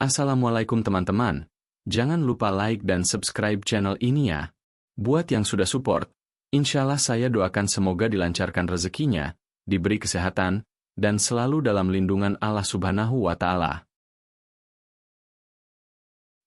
Assalamualaikum teman-teman. Jangan lupa like dan subscribe channel ini ya. Buat yang sudah support, insyaallah saya doakan semoga dilancarkan rezekinya, diberi kesehatan, dan selalu dalam lindungan Allah Subhanahu wa Ta'ala.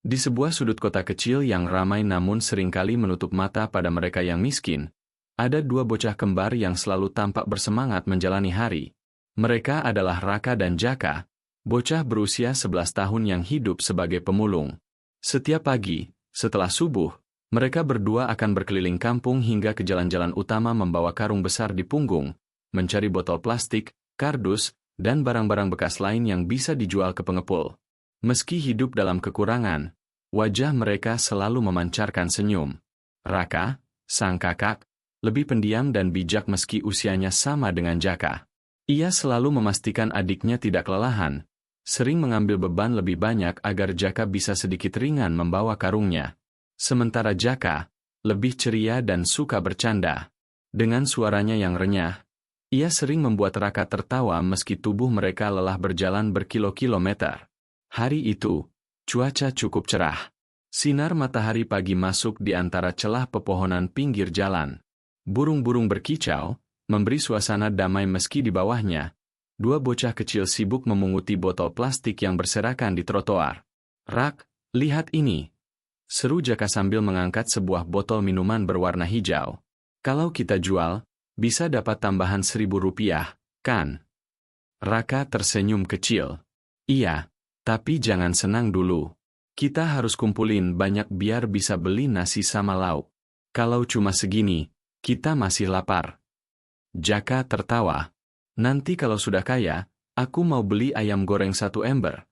Di sebuah sudut kota kecil yang ramai namun seringkali menutup mata pada mereka yang miskin, ada dua bocah kembar yang selalu tampak bersemangat menjalani hari. Mereka adalah Raka dan Jaka, bocah berusia 11 tahun yang hidup sebagai pemulung. Setiap pagi, setelah subuh, mereka berdua akan berkeliling kampung hingga ke jalan-jalan utama membawa karung besar di punggung, mencari botol plastik, kardus, dan barang-barang bekas lain yang bisa dijual ke pengepul. Meski hidup dalam kekurangan, wajah mereka selalu memancarkan senyum. Raka, sang kakak, lebih pendiam dan bijak meski usianya sama dengan Jaka. Ia selalu memastikan adiknya tidak kelelahan, sering mengambil beban lebih banyak agar Jaka bisa sedikit ringan membawa karungnya. Sementara Jaka, lebih ceria dan suka bercanda. Dengan suaranya yang renyah, ia sering membuat Raka tertawa meski tubuh mereka lelah berjalan berkilo-kilometer. Hari itu, cuaca cukup cerah. Sinar matahari pagi masuk di antara celah pepohonan pinggir jalan. Burung-burung berkicau, memberi suasana damai meski di bawahnya, dua bocah kecil sibuk memunguti botol plastik yang berserakan di trotoar. "Rak, lihat ini," seru Jaka sambil mengangkat sebuah botol minuman berwarna hijau. "Kalau kita jual, bisa dapat tambahan 1.000 rupiah, kan?" Raka tersenyum kecil. "Iya, tapi jangan senang dulu. Kita harus kumpulin banyak biar bisa beli nasi sama lauk. Kalau cuma segini, kita masih lapar." Jaka tertawa. "Nanti kalau sudah kaya, aku mau beli ayam goreng 1 ember,"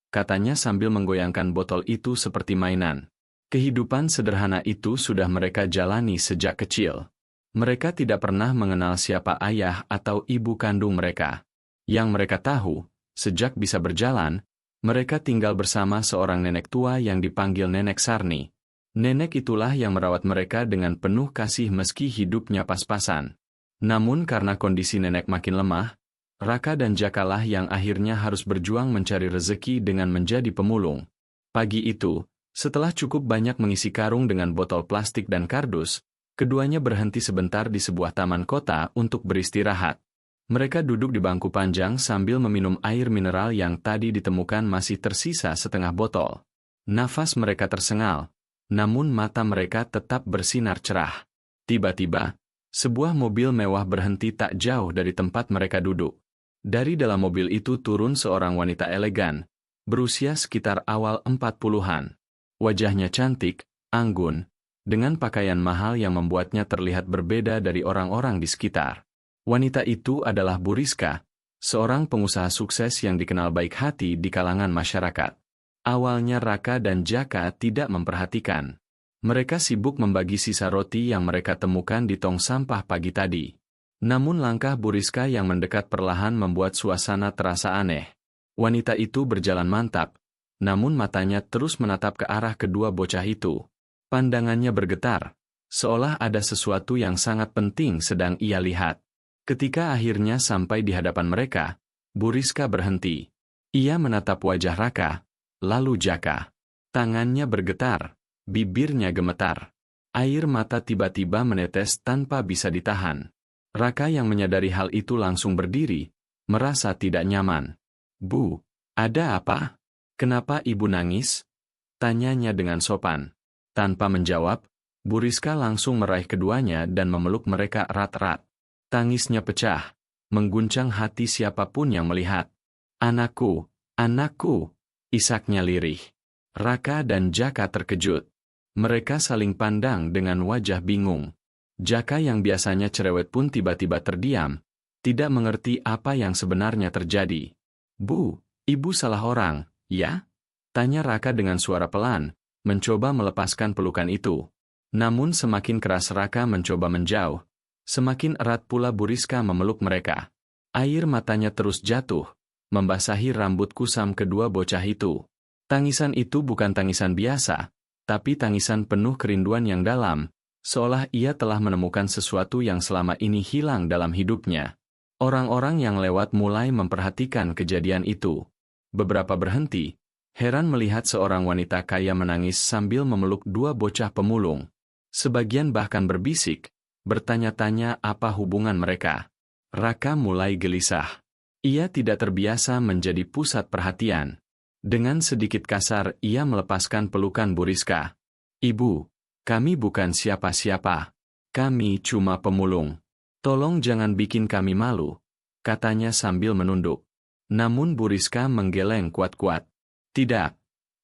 katanya sambil menggoyangkan botol itu seperti mainan. Kehidupan sederhana itu sudah mereka jalani sejak kecil. Mereka tidak pernah mengenal siapa ayah atau ibu kandung mereka. Yang mereka tahu, sejak bisa berjalan, mereka tinggal bersama seorang nenek tua yang dipanggil Nenek Sarni. Nenek itulah yang merawat mereka dengan penuh kasih meski hidupnya pas-pasan. Namun karena kondisi nenek makin lemah, Raka dan Jakalah yang akhirnya harus berjuang mencari rezeki dengan menjadi pemulung. Pagi itu, setelah cukup banyak mengisi karung dengan botol plastik dan kardus, keduanya berhenti sebentar di sebuah taman kota untuk beristirahat. Mereka duduk di bangku panjang sambil meminum air mineral yang tadi ditemukan masih tersisa setengah botol. Nafas mereka tersengal, namun mata mereka tetap bersinar cerah. Tiba-tiba, sebuah mobil mewah berhenti tak jauh dari tempat mereka duduk. Dari dalam mobil itu turun seorang wanita elegan, berusia sekitar awal 40-an. Wajahnya cantik, anggun, dengan pakaian mahal yang membuatnya terlihat berbeda dari orang-orang di sekitar. Wanita itu adalah Bu Rizka, seorang pengusaha sukses yang dikenal baik hati di kalangan masyarakat. Awalnya Raka dan Jaka tidak memperhatikan. Mereka sibuk membagi sisa roti yang mereka temukan di tong sampah pagi tadi. Namun langkah Bu Rizka yang mendekat perlahan membuat suasana terasa aneh. Wanita itu berjalan mantap, namun matanya terus menatap ke arah kedua bocah itu. Pandangannya bergetar, seolah ada sesuatu yang sangat penting sedang ia lihat. Ketika akhirnya sampai di hadapan mereka, Bu Rizka berhenti. Ia menatap wajah Raka, lalu Jaka. Tangannya bergetar. Bibirnya gemetar. Air mata tiba-tiba menetes tanpa bisa ditahan. Raka yang menyadari hal itu langsung berdiri, merasa tidak nyaman. "Bu, ada apa? Kenapa ibu nangis?" tanyanya dengan sopan. Tanpa menjawab, Bu Rizka langsung meraih keduanya dan memeluk mereka erat-erat. Tangisnya pecah, mengguncang hati siapapun yang melihat. "Anakku, anakku," isaknya lirih. Raka dan Jaka terkejut. Mereka saling pandang dengan wajah bingung. Jaka yang biasanya cerewet pun tiba-tiba terdiam, tidak mengerti apa yang sebenarnya terjadi. "Bu, ibu salah orang, ya?" tanya Raka dengan suara pelan, mencoba melepaskan pelukan itu. Namun semakin keras Raka mencoba menjauh, semakin erat pula Bu Rizka memeluk mereka. Air matanya terus jatuh, membasahi rambut kusam kedua bocah itu. Tangisan itu bukan tangisan biasa, tapi tangisan penuh kerinduan yang dalam, seolah ia telah menemukan sesuatu yang selama ini hilang dalam hidupnya. Orang-orang yang lewat mulai memperhatikan kejadian itu. Beberapa berhenti, Heran melihat seorang wanita kaya menangis sambil memeluk dua bocah pemulung. Sebagian bahkan berbisik, bertanya-tanya apa hubungan mereka. Raka mulai gelisah. Ia tidak terbiasa menjadi pusat perhatian. Dengan sedikit kasar, ia melepaskan pelukan Bu Rizka. "Ibu, kami bukan siapa-siapa. Kami cuma pemulung. Tolong jangan bikin kami malu," katanya sambil menunduk. Namun Bu Rizka menggeleng kuat-kuat. "Tidak,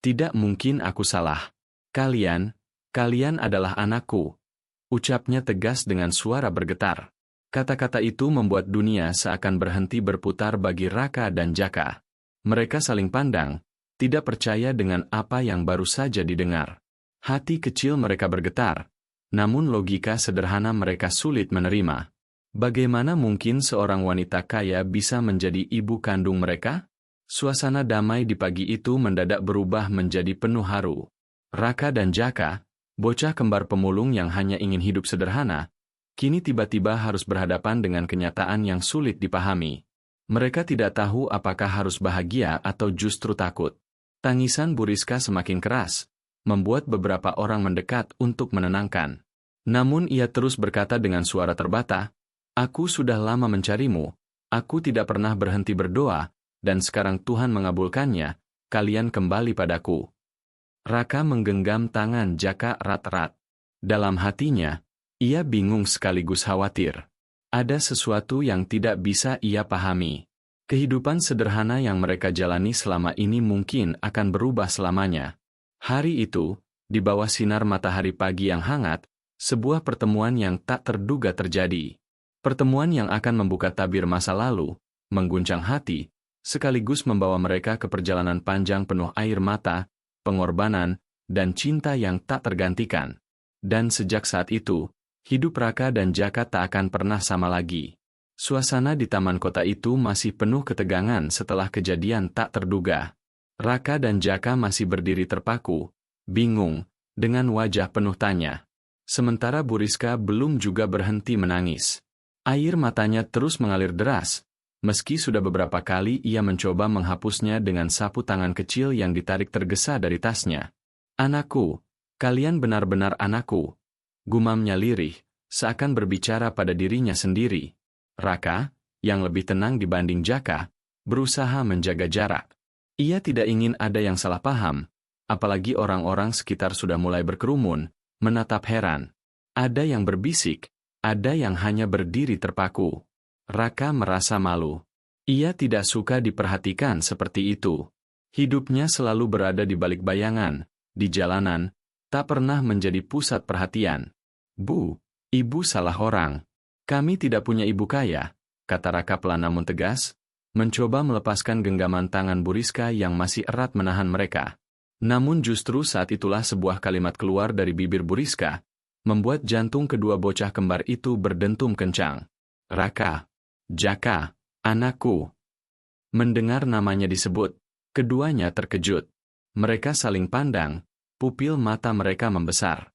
tidak mungkin aku salah. Kalian adalah anakku," ucapnya tegas dengan suara bergetar. Kata-kata itu membuat dunia seakan berhenti berputar bagi Raka dan Jaka. Mereka saling pandang, tidak percaya dengan apa yang baru saja didengar. Hati kecil mereka bergetar, namun logika sederhana mereka sulit menerima. Bagaimana mungkin seorang wanita kaya bisa menjadi ibu kandung mereka? Suasana damai di pagi itu mendadak berubah menjadi penuh haru. Raka dan Jaka, bocah kembar pemulung yang hanya ingin hidup sederhana, kini tiba-tiba harus berhadapan dengan kenyataan yang sulit dipahami. Mereka tidak tahu apakah harus bahagia atau justru takut. Tangisan Bu Rizka semakin keras, membuat beberapa orang mendekat untuk menenangkan. Namun ia terus berkata dengan suara terbata, "Aku sudah lama mencarimu, aku tidak pernah berhenti berdoa, dan sekarang Tuhan mengabulkannya, kalian kembali padaku." Raka menggenggam tangan Jaka erat-erat. Dalam hatinya, ia bingung sekaligus khawatir. Ada sesuatu yang tidak bisa ia pahami. Kehidupan sederhana yang mereka jalani selama ini mungkin akan berubah selamanya. Hari itu, di bawah sinar matahari pagi yang hangat, sebuah pertemuan yang tak terduga terjadi. Pertemuan yang akan membuka tabir masa lalu, mengguncang hati, sekaligus membawa mereka ke perjalanan panjang penuh air mata, pengorbanan, dan cinta yang tak tergantikan. Dan sejak saat itu, hidup Raka dan Jaka tak akan pernah sama lagi. Suasana di taman kota itu masih penuh ketegangan setelah kejadian tak terduga. Raka dan Jaka masih berdiri terpaku, bingung, dengan wajah penuh tanya. Sementara Bu Rizka belum juga berhenti menangis. Air matanya terus mengalir deras, meski sudah beberapa kali ia mencoba menghapusnya dengan sapu tangan kecil yang ditarik tergesa dari tasnya. "Anakku, kalian benar-benar anakku," gumamnya lirih, seakan berbicara pada dirinya sendiri. Raka, yang lebih tenang dibanding Jaka, berusaha menjaga jarak. Ia tidak ingin ada yang salah paham, apalagi orang-orang sekitar sudah mulai berkerumun, menatap heran. Ada yang berbisik, ada yang hanya berdiri terpaku. Raka merasa malu. Ia tidak suka diperhatikan seperti itu. Hidupnya selalu berada di balik bayangan, di jalanan, tak pernah menjadi pusat perhatian. "Bu, ibu salah orang. Kami tidak punya ibu kaya," kata Raka pelan namun tegas, mencoba melepaskan genggaman tangan Bu Rizka yang masih erat menahan mereka. Namun justru saat itulah sebuah kalimat keluar dari bibir Bu Rizka, membuat jantung kedua bocah kembar itu berdentum kencang. "Raka, Jaka, anakku." Mendengar namanya disebut, keduanya terkejut. Mereka saling pandang, pupil mata mereka membesar.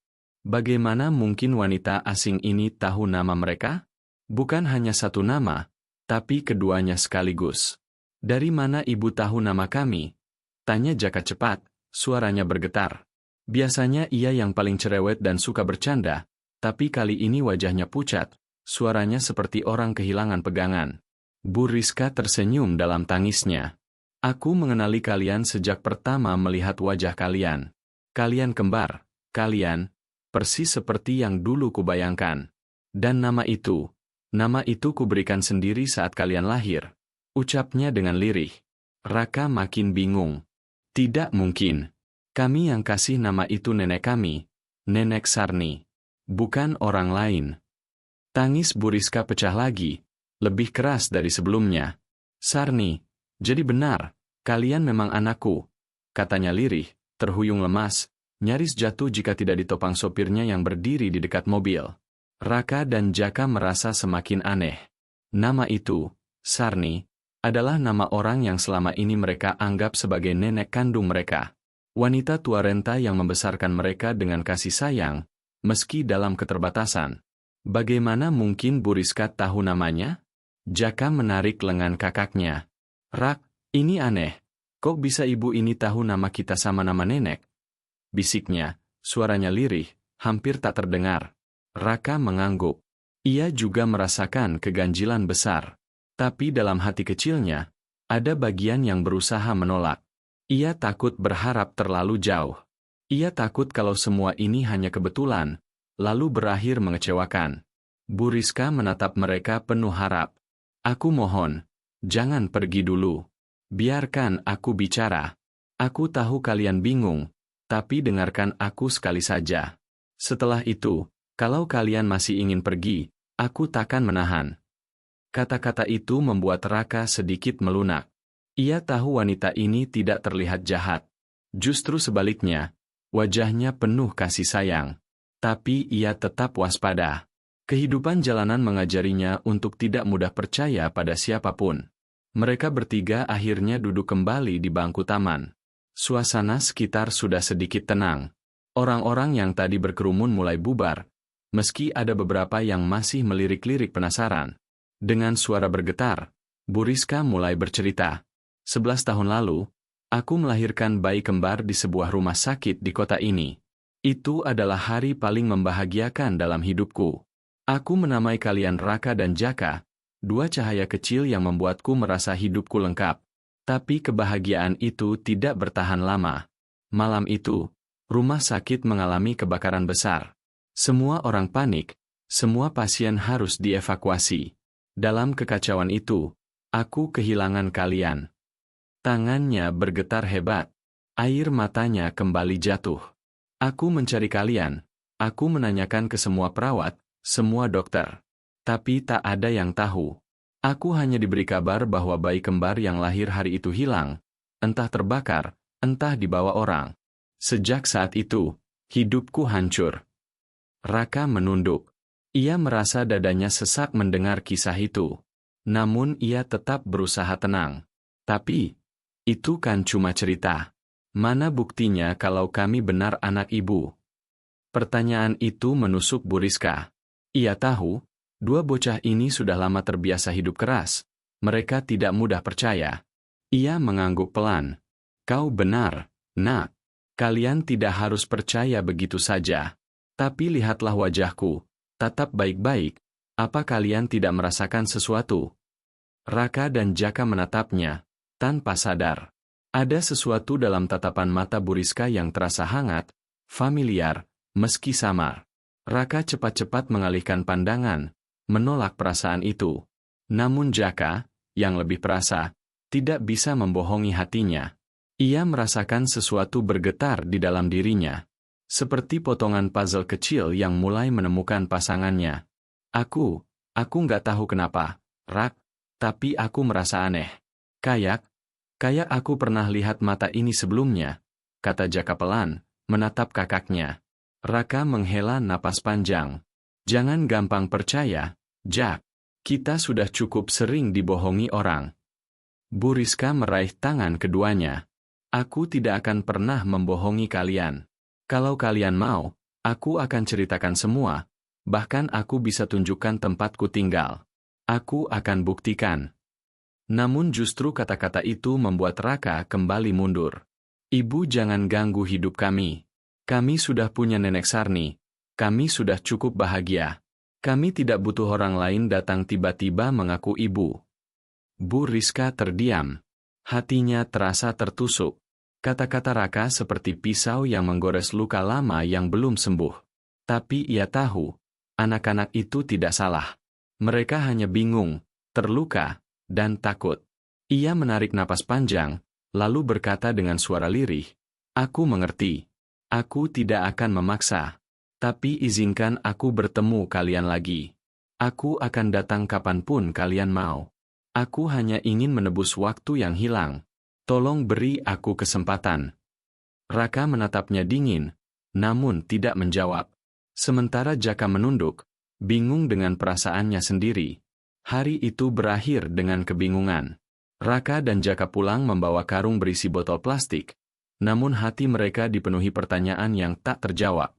Bagaimana mungkin wanita asing ini tahu nama mereka? Bukan hanya satu nama, tapi keduanya sekaligus. "Dari mana ibu tahu nama kami?" tanya Jaka cepat, suaranya bergetar. Biasanya ia yang paling cerewet dan suka bercanda, tapi kali ini wajahnya pucat, suaranya seperti orang kehilangan pegangan. Bu Rizka tersenyum dalam tangisnya. "Aku mengenali kalian sejak pertama melihat wajah kalian. Kalian kembar, kalian, persis seperti yang dulu kubayangkan. Dan nama itu kuberikan sendiri saat kalian lahir," ucapnya dengan lirih. Raka makin bingung. "Tidak mungkin. Kami yang kasih nama itu nenek kami, Nenek Sarni. Bukan orang lain." Tangis Bu Rizka pecah lagi, lebih keras dari sebelumnya. "Sarni, jadi benar, kalian memang anakku," katanya lirih, terhuyung lemas, nyaris jatuh jika tidak ditopang sopirnya yang berdiri di dekat mobil. Raka dan Jaka merasa semakin aneh. Nama itu, Sarni, adalah nama orang yang selama ini mereka anggap sebagai nenek kandung mereka. Wanita tua renta yang membesarkan mereka dengan kasih sayang, meski dalam keterbatasan. Bagaimana mungkin Bu Rizka tahu namanya? Jaka menarik lengan kakaknya. "Rak, ini aneh. Kok bisa ibu ini tahu nama kita sama nama nenek? Bisiknya, suaranya lirih, hampir tak terdengar. Raka mengangguk. Ia juga merasakan keganjilan besar. Tapi dalam hati kecilnya, ada bagian yang berusaha menolak. Ia takut berharap terlalu jauh. Ia takut kalau semua ini hanya kebetulan, lalu berakhir mengecewakan. Bu Rizka menatap mereka penuh harap. Aku mohon, jangan pergi dulu. Biarkan aku bicara. Aku tahu kalian bingung, tapi dengarkan aku sekali saja. Setelah itu, kalau kalian masih ingin pergi, aku takkan menahan. Kata-kata itu membuat Raka sedikit melunak. Ia tahu wanita ini tidak terlihat jahat. Justru sebaliknya, wajahnya penuh kasih sayang. Tapi ia tetap waspada. Kehidupan jalanan mengajarinya untuk tidak mudah percaya pada siapapun. Mereka bertiga akhirnya duduk kembali di bangku taman. Suasana sekitar sudah sedikit tenang. Orang-orang yang tadi berkerumun mulai bubar, meski ada beberapa yang masih melirik-lirik penasaran. Dengan suara bergetar, Bu Rizka mulai bercerita. 11 tahun lalu, aku melahirkan bayi kembar di sebuah rumah sakit di kota ini. Itu adalah hari paling membahagiakan dalam hidupku. Aku menamai kalian Raka dan Jaka, dua cahaya kecil yang membuatku merasa hidupku lengkap. Tapi kebahagiaan itu tidak bertahan lama. Malam itu, rumah sakit mengalami kebakaran besar. Semua orang panik, semua pasien harus dievakuasi. Dalam kekacauan itu, aku kehilangan kalian. Tangannya bergetar hebat. Air matanya kembali jatuh. Aku mencari kalian. Aku menanyakan ke semua perawat, semua dokter. Tapi tak ada yang tahu. Aku hanya diberi kabar bahwa bayi kembar yang lahir hari itu hilang. Entah terbakar, entah dibawa orang. Sejak saat itu, hidupku hancur. Raka menunduk. Ia merasa dadanya sesak mendengar kisah itu. Namun ia tetap berusaha tenang. Tapi, itu kan cuma cerita. Mana buktinya kalau kami benar anak ibu? Pertanyaan itu menusuk Bu Rizka. Ia tahu, dua bocah ini sudah lama terbiasa hidup keras. Mereka tidak mudah percaya. Ia mengangguk pelan. Kau benar, Nak. Kalian tidak harus percaya begitu saja. Tapi lihatlah wajahku. Tatap baik-baik. Apa kalian tidak merasakan sesuatu? Raka dan Jaka menatapnya, tanpa sadar. Ada sesuatu dalam tatapan mata Bu Rizka yang terasa hangat, familiar, meski samar. Raka cepat-cepat mengalihkan pandangan, menolak perasaan itu. Namun Jaka, yang lebih perasa, tidak bisa membohongi hatinya. Ia merasakan sesuatu bergetar di dalam dirinya. Seperti potongan puzzle kecil yang mulai menemukan pasangannya. Aku nggak tahu kenapa, Rak, tapi aku merasa aneh. Kayak aku pernah lihat mata ini sebelumnya, kata Jaka pelan, menatap kakaknya. Raka menghela napas panjang. Jangan gampang percaya, Jak. Kita sudah cukup sering dibohongi orang. Bu Rizka meraih tangan keduanya. Aku tidak akan pernah membohongi kalian. Kalau kalian mau, aku akan ceritakan semua. Bahkan aku bisa tunjukkan tempatku tinggal. Aku akan buktikan. Namun justru kata-kata itu membuat Raka kembali mundur. Ibu jangan ganggu hidup kami. Kami sudah punya Nenek Sarni. Kami sudah cukup bahagia. Kami tidak butuh orang lain datang tiba-tiba mengaku ibu. Bu Rizka terdiam. Hatinya terasa tertusuk. Kata-kata Raka seperti pisau yang menggores luka lama yang belum sembuh. Tapi ia tahu, anak-anak itu tidak salah. Mereka hanya bingung, terluka, dan takut. Ia menarik napas panjang, lalu berkata dengan suara lirih, Aku mengerti. Aku tidak akan memaksa. Tapi izinkan aku bertemu kalian lagi. Aku akan datang kapanpun kalian mau. Aku hanya ingin menebus waktu yang hilang. Tolong beri aku kesempatan. Raka menatapnya dingin, namun tidak menjawab. Sementara Jaka menunduk, bingung dengan perasaannya sendiri. Hari itu berakhir dengan kebingungan. Raka dan Jaka pulang membawa karung berisi botol plastik. Namun hati mereka dipenuhi pertanyaan yang tak terjawab.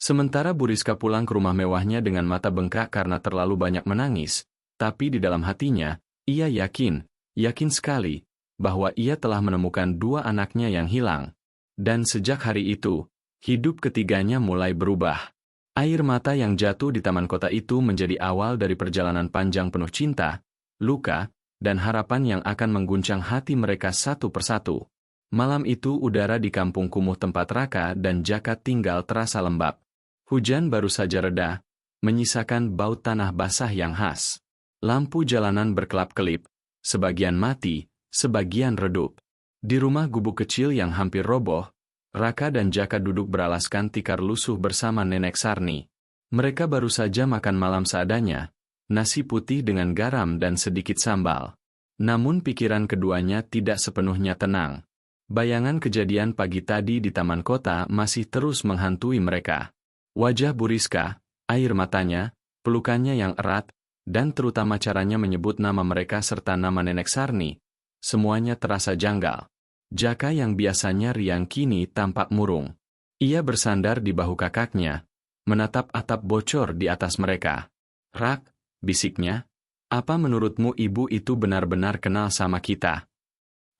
Sementara Bu Rizka pulang ke rumah mewahnya dengan mata bengkak karena terlalu banyak menangis, tapi di dalam hatinya, ia yakin sekali, bahwa ia telah menemukan dua anaknya yang hilang. Dan sejak hari itu, hidup ketiganya mulai berubah. Air mata yang jatuh di taman kota itu menjadi awal dari perjalanan panjang penuh cinta, luka, dan harapan yang akan mengguncang hati mereka satu persatu. Malam itu udara di kampung kumuh tempat Raka dan Jaka tinggal terasa lembab. Hujan baru saja reda, menyisakan bau tanah basah yang khas. Lampu jalanan berkelap-kelip, sebagian mati, sebagian redup. Di rumah gubuk kecil yang hampir roboh, Raka dan Jaka duduk beralaskan tikar lusuh bersama Nenek Sarni. Mereka baru saja makan malam seadanya, nasi putih dengan garam dan sedikit sambal. Namun pikiran keduanya tidak sepenuhnya tenang. Bayangan kejadian pagi tadi di taman kota masih terus menghantui mereka. Wajah Bu Rizka, air matanya, pelukannya yang erat, dan terutama caranya menyebut nama mereka serta nama Nenek Sarni, semuanya terasa janggal. Jaka yang biasanya riang kini tampak murung. Ia bersandar di bahu kakaknya, menatap atap bocor di atas mereka. "Rak," bisiknya, "apa menurutmu ibu itu benar-benar kenal sama kita?"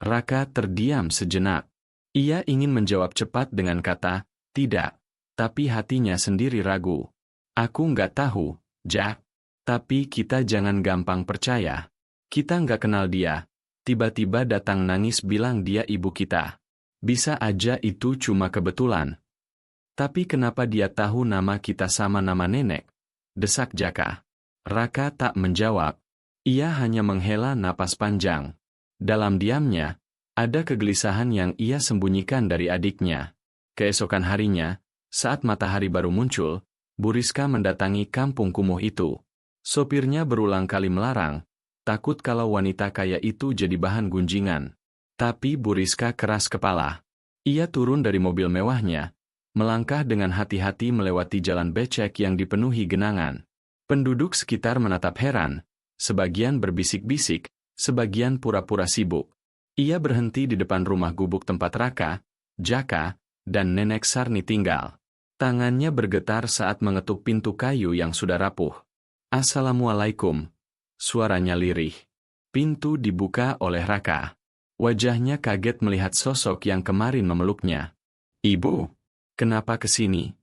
Raka terdiam sejenak. Ia ingin menjawab cepat dengan kata, "Tidak," tapi hatinya sendiri ragu. "Aku nggak tahu, Jak. Tapi kita jangan gampang percaya. Kita nggak kenal dia. Tiba-tiba datang nangis bilang dia ibu kita. Bisa aja itu cuma kebetulan. Tapi kenapa dia tahu nama kita sama nama nenek?" desak Jaka. Raka tak menjawab. Ia hanya menghela napas panjang. Dalam diamnya, ada kegelisahan yang ia sembunyikan dari adiknya. Keesokan harinya, saat matahari baru muncul, Bu Rizka mendatangi kampung kumuh itu. Sopirnya berulang kali melarang, takut kalau wanita kaya itu jadi bahan gunjingan. Tapi Bu Rizka keras kepala. Ia turun dari mobil mewahnya, melangkah dengan hati-hati melewati jalan becek yang dipenuhi genangan. Penduduk sekitar menatap heran, sebagian berbisik-bisik, sebagian pura-pura sibuk. Ia berhenti di depan rumah gubuk tempat Raka, Jaka, dan Nenek Sarni tinggal. Tangannya bergetar saat mengetuk pintu kayu yang sudah rapuh. "Assalamualaikum," suaranya lirih. Pintu dibuka oleh Raka. Wajahnya kaget melihat sosok yang kemarin memeluknya. "Ibu, kenapa kesini?"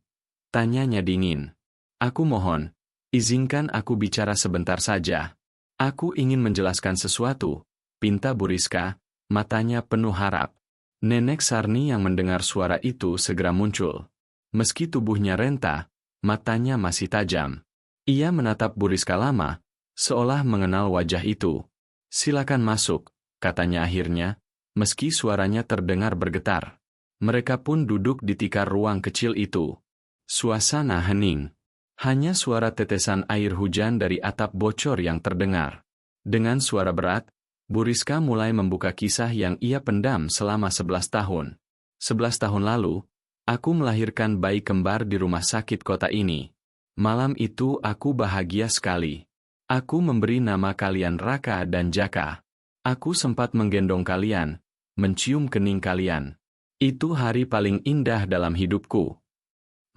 tanyanya dingin. "Aku mohon, izinkan aku bicara sebentar saja. Aku ingin menjelaskan sesuatu," pinta Bu Rizka, matanya penuh harap. Nenek Sarni yang mendengar suara itu segera muncul. Meski tubuhnya renta, matanya masih tajam. Ia menatap Bu Rizka lama, seolah mengenal wajah itu. "Silakan masuk," katanya akhirnya, meski suaranya terdengar bergetar. Mereka pun duduk di tikar ruang kecil itu. Suasana hening. Hanya suara tetesan air hujan dari atap bocor yang terdengar. Dengan suara berat, Bu Rizka mulai membuka kisah yang ia pendam selama 11 tahun. 11 tahun lalu, aku melahirkan bayi kembar di rumah sakit kota ini. Malam itu aku bahagia sekali. Aku memberi nama kalian Raka dan Jaka. Aku sempat menggendong kalian, mencium kening kalian. Itu hari paling indah dalam hidupku.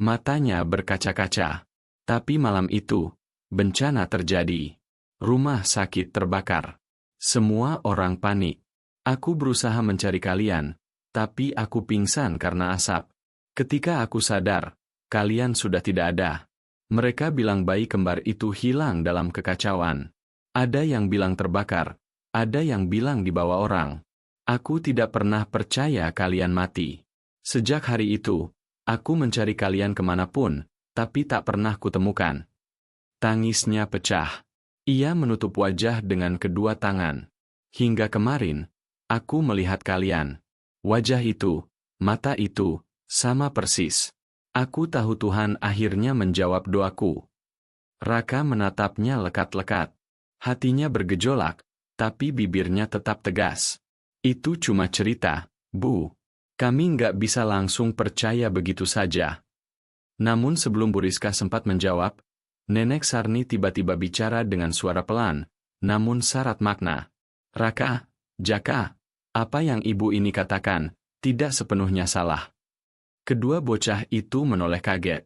Matanya berkaca-kaca. Tapi malam itu, bencana terjadi. Rumah sakit terbakar. Semua orang panik. Aku berusaha mencari kalian, tapi aku pingsan karena asap. Ketika aku sadar, kalian sudah tidak ada. Mereka bilang bayi kembar itu hilang dalam kekacauan. Ada yang bilang terbakar, ada yang bilang dibawa orang. Aku tidak pernah percaya kalian mati. Sejak hari itu, aku mencari kalian kemanapun, tapi tak pernah kutemukan. Tangisnya pecah. Ia menutup wajah dengan kedua tangan. Hingga kemarin, aku melihat kalian. Wajah itu, mata itu, sama persis. Aku tahu Tuhan akhirnya menjawab doaku. Raka menatapnya lekat-lekat. Hatinya bergejolak, tapi bibirnya tetap tegas. Itu cuma cerita, Bu. Kami nggak bisa langsung percaya begitu saja. Namun sebelum Bu Rizka sempat menjawab, Nenek Sarni tiba-tiba bicara dengan suara pelan, namun syarat makna. "Raka, Jaka, apa yang ibu ini katakan, tidak sepenuhnya salah." Kedua bocah itu menoleh kaget.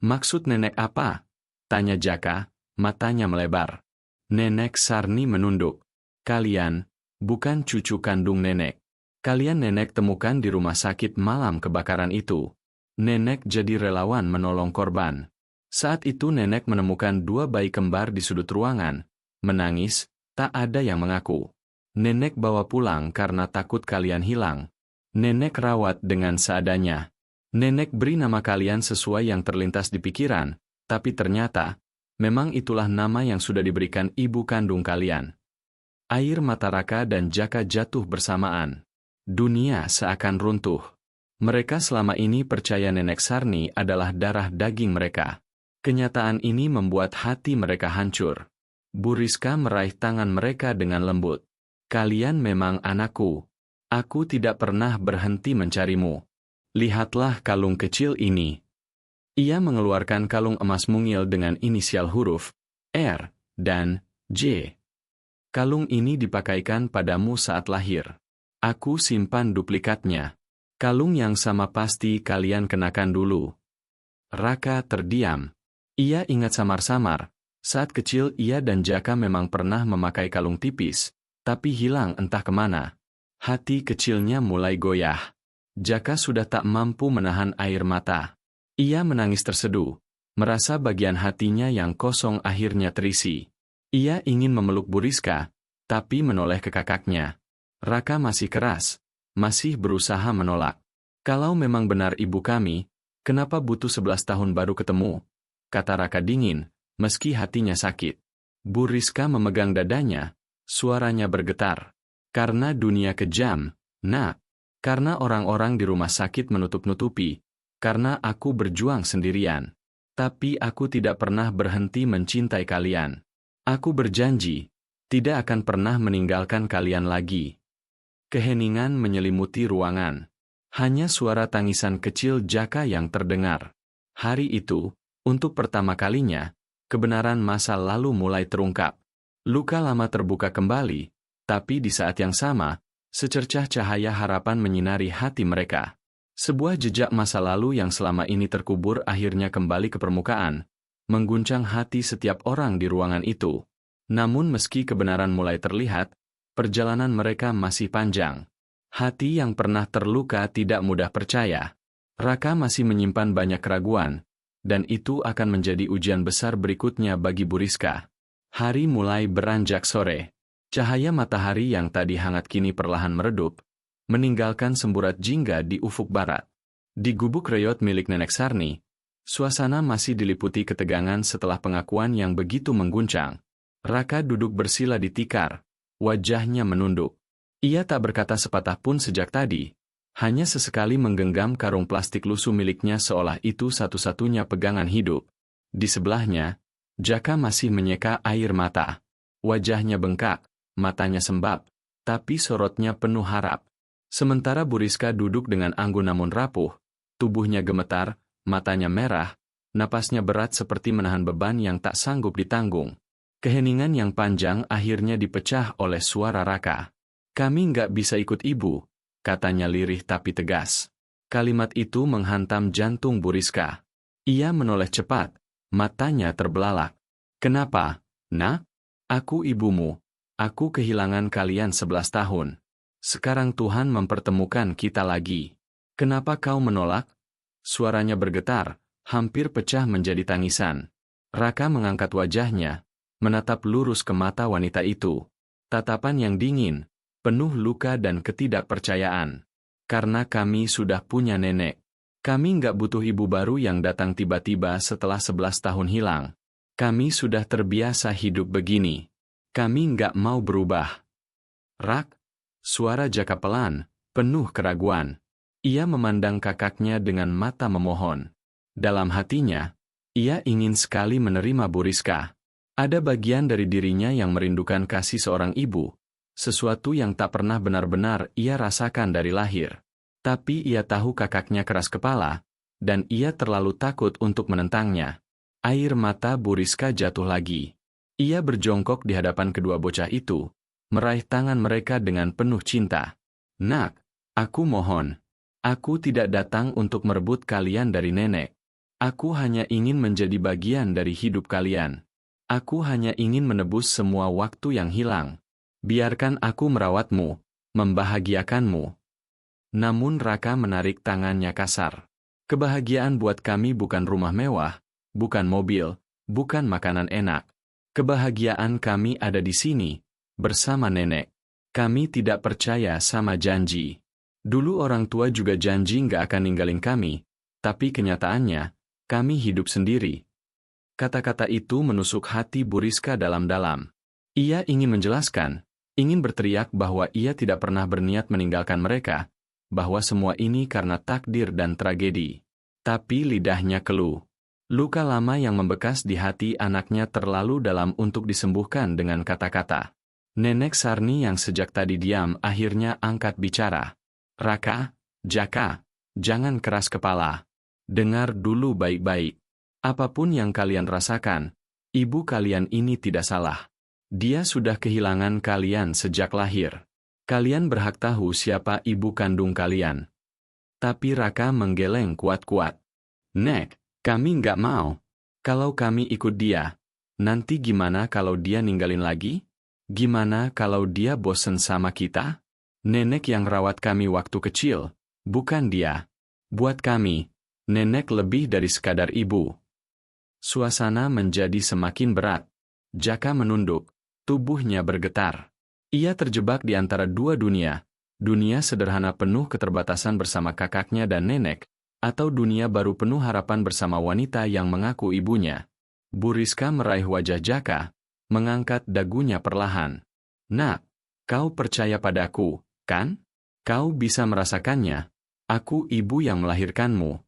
"Maksud nenek apa?" tanya Jaka, matanya melebar. Nenek Sarni menunduk. "Kalian, bukan cucu kandung nenek. Kalian nenek temukan di rumah sakit malam kebakaran itu. Nenek jadi relawan menolong korban. Saat itu nenek menemukan 2 bayi kembar di sudut ruangan. Menangis, tak ada yang mengaku. Nenek bawa pulang karena takut kalian hilang. Nenek rawat dengan seadanya. Nenek beri nama kalian sesuai yang terlintas di pikiran, tapi ternyata, memang itulah nama yang sudah diberikan ibu kandung kalian. Air mata Raka dan Jaka jatuh bersamaan. Dunia seakan runtuh. Mereka selama ini percaya Nenek Sarni adalah darah daging mereka. Kenyataan ini membuat hati mereka hancur. Bu Rizka meraih tangan mereka dengan lembut. Kalian memang anakku. Aku tidak pernah berhenti mencarimu. Lihatlah kalung kecil ini. Ia mengeluarkan kalung emas mungil dengan inisial huruf R dan J. Kalung ini dipakaikan padamu saat lahir. Aku simpan duplikatnya. Kalung yang sama pasti kalian kenakan dulu. Raka terdiam. Ia ingat samar-samar, saat kecil ia dan Jaka memang pernah memakai kalung tipis, tapi hilang entah kemana. Hati kecilnya mulai goyah. Jaka sudah tak mampu menahan air mata. Ia menangis terseduh, merasa bagian hatinya yang kosong akhirnya terisi. Ia ingin memeluk Bu Rizka, tapi menoleh ke kakaknya. Raka masih keras, masih berusaha menolak. Kalau memang benar ibu kami, kenapa butuh 11 tahun baru ketemu? Kata Raka dingin, meski hatinya sakit. Bu Rizka memegang dadanya, suaranya bergetar. Karena dunia kejam, nak. Karena orang-orang di rumah sakit menutup-nutupi. Karena aku berjuang sendirian. Tapi aku tidak pernah berhenti mencintai kalian. Aku berjanji, tidak akan pernah meninggalkan kalian lagi. Keheningan menyelimuti ruangan. Hanya suara tangisan kecil Jaka yang terdengar. Hari itu, untuk pertama kalinya, kebenaran masa lalu mulai terungkap. Luka lama terbuka kembali, tapi di saat yang sama, secercah cahaya harapan menyinari hati mereka. Sebuah jejak masa lalu yang selama ini terkubur akhirnya kembali ke permukaan, mengguncang hati setiap orang di ruangan itu. Namun meski kebenaran mulai terlihat, perjalanan mereka masih panjang. Hati yang pernah terluka tidak mudah percaya. Raka masih menyimpan banyak keraguan, dan itu akan menjadi ujian besar berikutnya bagi Bu Rizka. Hari mulai beranjak sore. Cahaya matahari yang tadi hangat kini perlahan meredup, meninggalkan semburat jingga di ufuk barat. Di gubuk reyot milik Nenek Sarni, suasana masih diliputi ketegangan setelah pengakuan yang begitu mengguncang. Raka duduk bersila di tikar, wajahnya menunduk. Ia tak berkata sepatah pun sejak tadi, hanya sesekali menggenggam karung plastik lusuh miliknya seolah itu satu-satunya pegangan hidup. Di sebelahnya, Jaka masih menyeka air mata. Wajahnya bengkak, matanya sembab, tapi sorotnya penuh harap. Sementara Bu Rizka duduk dengan anggun namun rapuh, tubuhnya gemetar, matanya merah, napasnya berat seperti menahan beban yang tak sanggup ditanggung. Keheningan yang panjang akhirnya dipecah oleh suara Raka. Kami nggak bisa ikut ibu, katanya lirih tapi tegas. Kalimat itu menghantam jantung Bu Rizka. Ia menoleh cepat, matanya terbelalak. Kenapa, nak? Aku ibumu. Aku kehilangan kalian 11 tahun. Sekarang Tuhan mempertemukan kita lagi. Kenapa kau menolak? Suaranya bergetar, hampir pecah menjadi tangisan. Raka mengangkat wajahnya, menatap lurus ke mata wanita itu. Tatapan yang dingin, penuh luka dan ketidakpercayaan. Karena kami sudah punya nenek. Kami nggak butuh ibu baru yang datang tiba-tiba setelah 11 tahun hilang. Kami sudah terbiasa hidup begini. Kami nggak mau berubah. Rak, suara Jaka pelan, penuh keraguan. Ia memandang kakaknya dengan mata memohon. Dalam hatinya, ia ingin sekali menerima Bu Rizka. Ada bagian dari dirinya yang merindukan kasih seorang ibu, sesuatu yang tak pernah benar-benar ia rasakan dari lahir. Tapi ia tahu kakaknya keras kepala, dan ia terlalu takut untuk menentangnya. Air mata Bu Rizka jatuh lagi. Ia berjongkok di hadapan kedua bocah itu, meraih tangan mereka dengan penuh cinta. Nak, aku mohon. Aku tidak datang untuk merebut kalian dari nenek. Aku hanya ingin menjadi bagian dari hidup kalian. Aku hanya ingin menebus semua waktu yang hilang. Biarkan aku merawatmu, membahagiakanmu. Namun Raka menarik tangannya kasar. Kebahagiaan buat kami bukan rumah mewah, bukan mobil, bukan makanan enak. Kebahagiaan kami ada di sini, bersama nenek. Kami tidak percaya sama janji. Dulu orang tua juga janji nggak akan ninggalin kami, tapi kenyataannya, kami hidup sendiri. Kata-kata itu menusuk hati Bu Rizka dalam-dalam. Ia ingin menjelaskan, ingin berteriak bahwa ia tidak pernah berniat meninggalkan mereka, bahwa semua ini karena takdir dan tragedi. Tapi lidahnya keluh. Luka lama yang membekas di hati anaknya terlalu dalam untuk disembuhkan dengan kata-kata. Nenek Sarni yang sejak tadi diam akhirnya angkat bicara. Raka, Jaka, jangan keras kepala. Dengar dulu baik-baik. Apapun yang kalian rasakan, ibu kalian ini tidak salah. Dia sudah kehilangan kalian sejak lahir. Kalian berhak tahu siapa ibu kandung kalian. Tapi Raka menggeleng kuat-kuat. Nek, kami nggak mau. Kalau kami ikut dia, nanti gimana kalau dia ninggalin lagi? Gimana kalau dia bosen sama kita? Nenek yang rawat kami waktu kecil, bukan dia. Buat kami, nenek lebih dari sekadar ibu. Suasana menjadi semakin berat. Jaka menunduk, tubuhnya bergetar. Ia terjebak di antara dua dunia, dunia sederhana penuh keterbatasan bersama kakaknya dan nenek, atau dunia baru penuh harapan bersama wanita yang mengaku ibunya. Bu Rizka meraih wajah Jaka, mengangkat dagunya perlahan. Nak, kau percaya padaku, kan? Kau bisa merasakannya. Aku ibu yang melahirkanmu.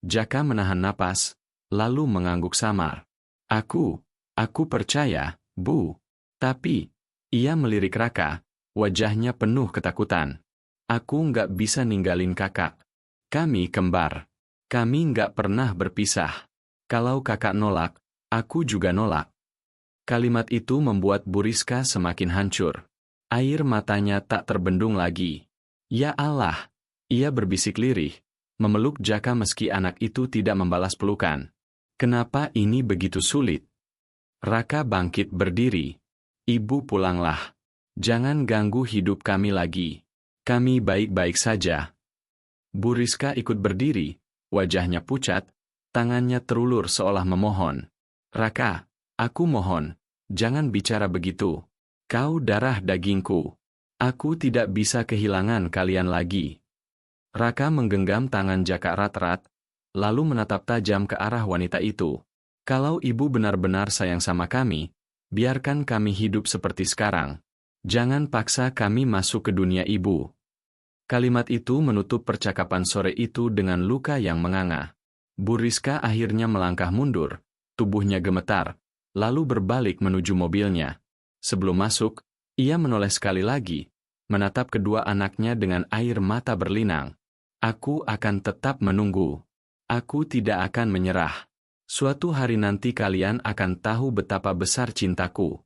Jaka menahan napas, lalu mengangguk samar. Aku percaya, Bu. Tapi, ia melirik Raka, wajahnya penuh ketakutan. Aku nggak bisa ninggalin kakak. Kami kembar. Kami nggak pernah berpisah. Kalau kakak nolak, aku juga nolak. Kalimat itu membuat Bu Rizka semakin hancur. Air matanya tak terbendung lagi. Ya Allah, ia berbisik lirih, memeluk Jaka meski anak itu tidak membalas pelukan. Kenapa ini begitu sulit? Raka bangkit berdiri. Ibu pulanglah. Jangan ganggu hidup kami lagi. Kami baik-baik saja. Bu Rizka ikut berdiri, wajahnya pucat, tangannya terulur seolah memohon. Raka, aku mohon, jangan bicara begitu. Kau darah dagingku. Aku tidak bisa kehilangan kalian lagi. Raka menggenggam tangan Jaka erat-erat, lalu menatap tajam ke arah wanita itu. Kalau ibu benar-benar sayang sama kami, biarkan kami hidup seperti sekarang. Jangan paksa kami masuk ke dunia ibu. Kalimat itu menutup percakapan sore itu dengan luka yang menganga. Bu Rizka akhirnya melangkah mundur, tubuhnya gemetar, lalu berbalik menuju mobilnya. Sebelum masuk, ia menoleh sekali lagi, menatap kedua anaknya dengan air mata berlinang. Aku akan tetap menunggu. Aku tidak akan menyerah. Suatu hari nanti kalian akan tahu betapa besar cintaku.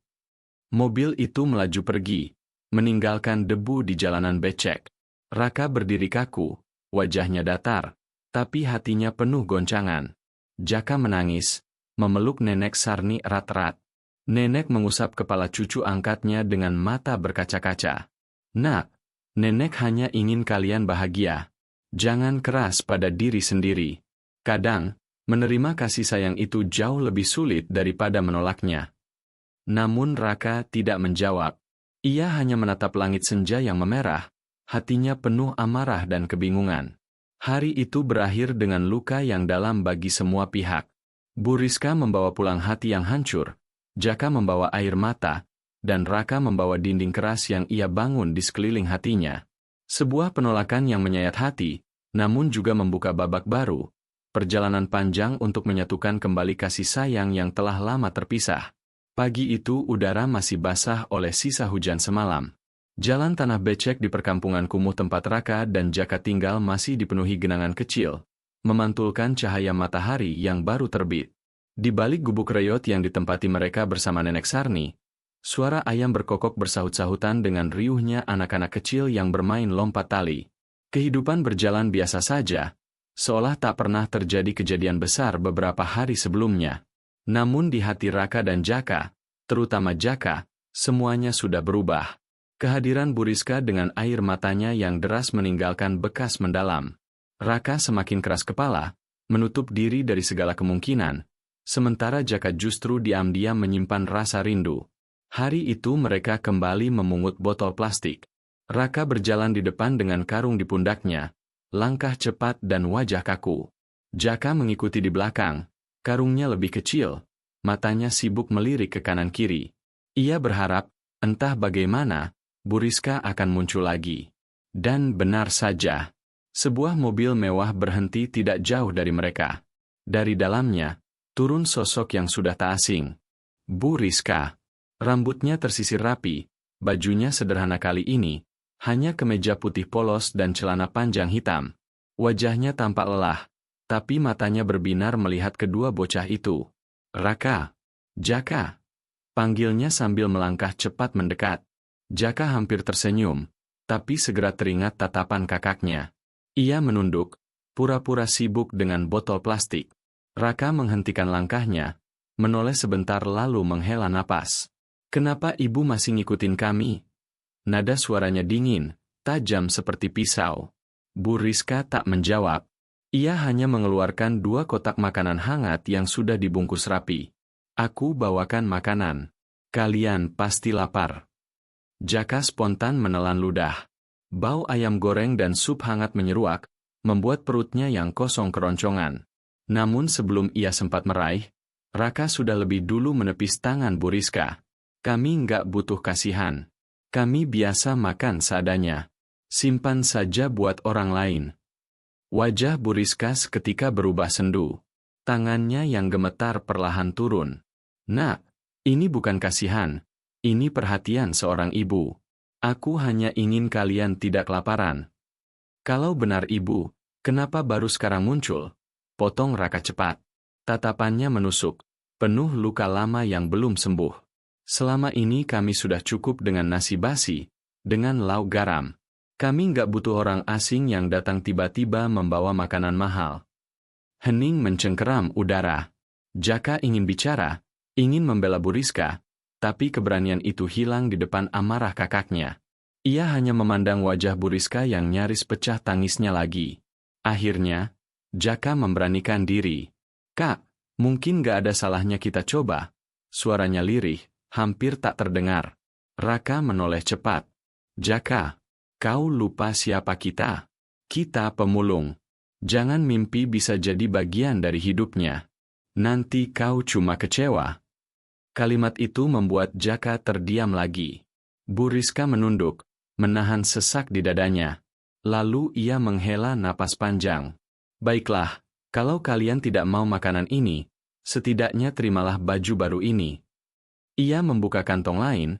Mobil itu melaju pergi, meninggalkan debu di jalanan becek. Raka berdiri kaku, wajahnya datar, tapi hatinya penuh goncangan. Jaka menangis, memeluk nenek Sarni erat-erat. Nenek mengusap kepala cucu angkatnya dengan mata berkaca-kaca. Nak, nenek hanya ingin kalian bahagia. Jangan keras pada diri sendiri. Kadang, menerima kasih sayang itu jauh lebih sulit daripada menolaknya. Namun Raka tidak menjawab. Ia hanya menatap langit senja yang memerah, hatinya penuh amarah dan kebingungan. Hari itu berakhir dengan luka yang dalam bagi semua pihak. Bu Rizka membawa pulang hati yang hancur, Jaka membawa air mata, dan Raka membawa dinding keras yang ia bangun di sekeliling hatinya. Sebuah penolakan yang menyayat hati, namun juga membuka babak baru, perjalanan panjang untuk menyatukan kembali kasih sayang yang telah lama terpisah. Pagi itu udara masih basah oleh sisa hujan semalam. Jalan tanah becek di perkampungan kumuh tempat Raka dan Jaka tinggal masih dipenuhi genangan kecil, memantulkan cahaya matahari yang baru terbit. Di balik gubuk reyot yang ditempati mereka bersama nenek Sarni, suara ayam berkokok bersahut-sahutan dengan riuhnya anak-anak kecil yang bermain lompat tali. Kehidupan berjalan biasa saja, seolah tak pernah terjadi kejadian besar beberapa hari sebelumnya. Namun di hati Raka dan Jaka, terutama Jaka, Semuanya sudah berubah. Kehadiran Buriska dengan air matanya yang deras meninggalkan bekas mendalam. Raka semakin keras kepala, menutup diri dari segala kemungkinan, sementara Jaka justru diam-diam menyimpan rasa rindu. Hari itu mereka kembali memungut botol plastik. Raka berjalan di depan dengan karung di pundaknya, langkah cepat dan wajah kaku. Jaka mengikuti di belakang, karungnya lebih kecil, matanya sibuk melirik ke kanan-kiri. Ia berharap, entah bagaimana, Buriska akan muncul lagi. Dan benar saja. Sebuah mobil mewah berhenti tidak jauh dari mereka. Dari dalamnya, turun sosok yang sudah tak asing. Buriska. Rambutnya tersisir rapi, bajunya sederhana kali ini, hanya kemeja putih polos dan celana panjang hitam. Wajahnya tampak lelah, tapi matanya berbinar melihat kedua bocah itu. Raka. Jaka. Panggilnya sambil melangkah cepat mendekat. Jaka hampir tersenyum, tapi segera teringat tatapan kakaknya. Ia menunduk, pura-pura sibuk dengan botol plastik. Raka menghentikan langkahnya, menoleh sebentar lalu menghela napas. "Kenapa ibu masih ngikutin kami?" Nada suaranya dingin, tajam seperti pisau. Buriska tak menjawab. Ia hanya mengeluarkan 2 kotak makanan hangat yang sudah dibungkus rapi. "Aku bawakan makanan. Kalian pasti lapar." Jaka spontan menelan ludah. Bau ayam goreng dan sup hangat menyeruak, membuat perutnya yang kosong keroncongan. Namun sebelum ia sempat meraih, Raka sudah lebih dulu menepis tangan Buriska. "Kami nggak butuh kasihan. Kami biasa makan seadanya. Simpan saja buat orang lain." Wajah Buriska seketika berubah sendu. Tangannya yang gemetar perlahan turun. "Nak, ini bukan kasihan. Ini perhatian seorang ibu. Aku hanya ingin kalian tidak kelaparan." "Kalau benar ibu, kenapa baru sekarang muncul?" Potong Raka cepat. Tatapannya menusuk, penuh luka lama yang belum sembuh. "Selama ini kami sudah cukup dengan nasi basi, dengan lauk garam. Kami nggak butuh orang asing yang datang tiba-tiba membawa makanan mahal." Hening mencengkeram udara. Jaka ingin bicara, ingin membela Buriska, tapi keberanian itu hilang di depan amarah kakaknya. Ia hanya memandang wajah Buriska yang nyaris pecah tangisnya lagi. Akhirnya, Jaka memberanikan diri. "Kak, mungkin gak ada salahnya kita coba." Suaranya lirih, hampir tak terdengar. Raka menoleh cepat. "Jaka, kau lupa siapa kita? Kita pemulung. Jangan mimpi bisa jadi bagian dari hidupnya. Nanti kau cuma kecewa." Kalimat itu membuat Jaka terdiam lagi. Buriska menunduk, menahan sesak di dadanya. Lalu ia menghela napas panjang. "Baiklah, kalau kalian tidak mau makanan ini, setidaknya terimalah baju baru ini." Ia membuka kantong lain,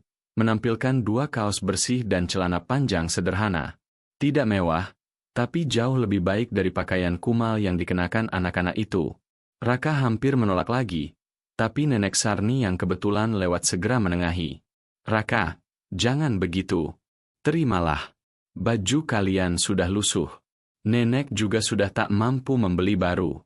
menampilkan 2 kaos bersih dan celana panjang sederhana. Tidak mewah, tapi jauh lebih baik dari pakaian kumal yang dikenakan anak-anak itu. Raka hampir menolak lagi, tapi Nenek Sarni yang kebetulan lewat segera menengahi. "Raka, jangan begitu. Terimalah. Baju kalian sudah lusuh. Nenek juga sudah tak mampu membeli baru."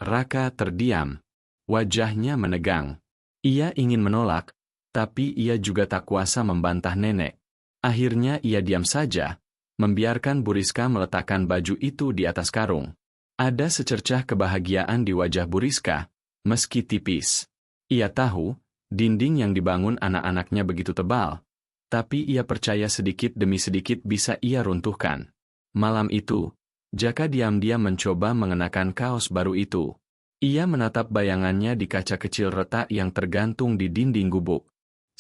Raka terdiam. Wajahnya menegang. Ia ingin menolak, tapi ia juga tak kuasa membantah nenek. Akhirnya ia diam saja, membiarkan Buriska meletakkan baju itu di atas karung. Ada secercah kebahagiaan di wajah Buriska, meski tipis. Ia tahu, dinding yang dibangun anak-anaknya begitu tebal, tapi ia percaya sedikit demi sedikit bisa ia runtuhkan. Malam itu, Jaka diam-diam mencoba mengenakan kaos baru itu. Ia menatap bayangannya di kaca kecil retak yang tergantung di dinding gubuk.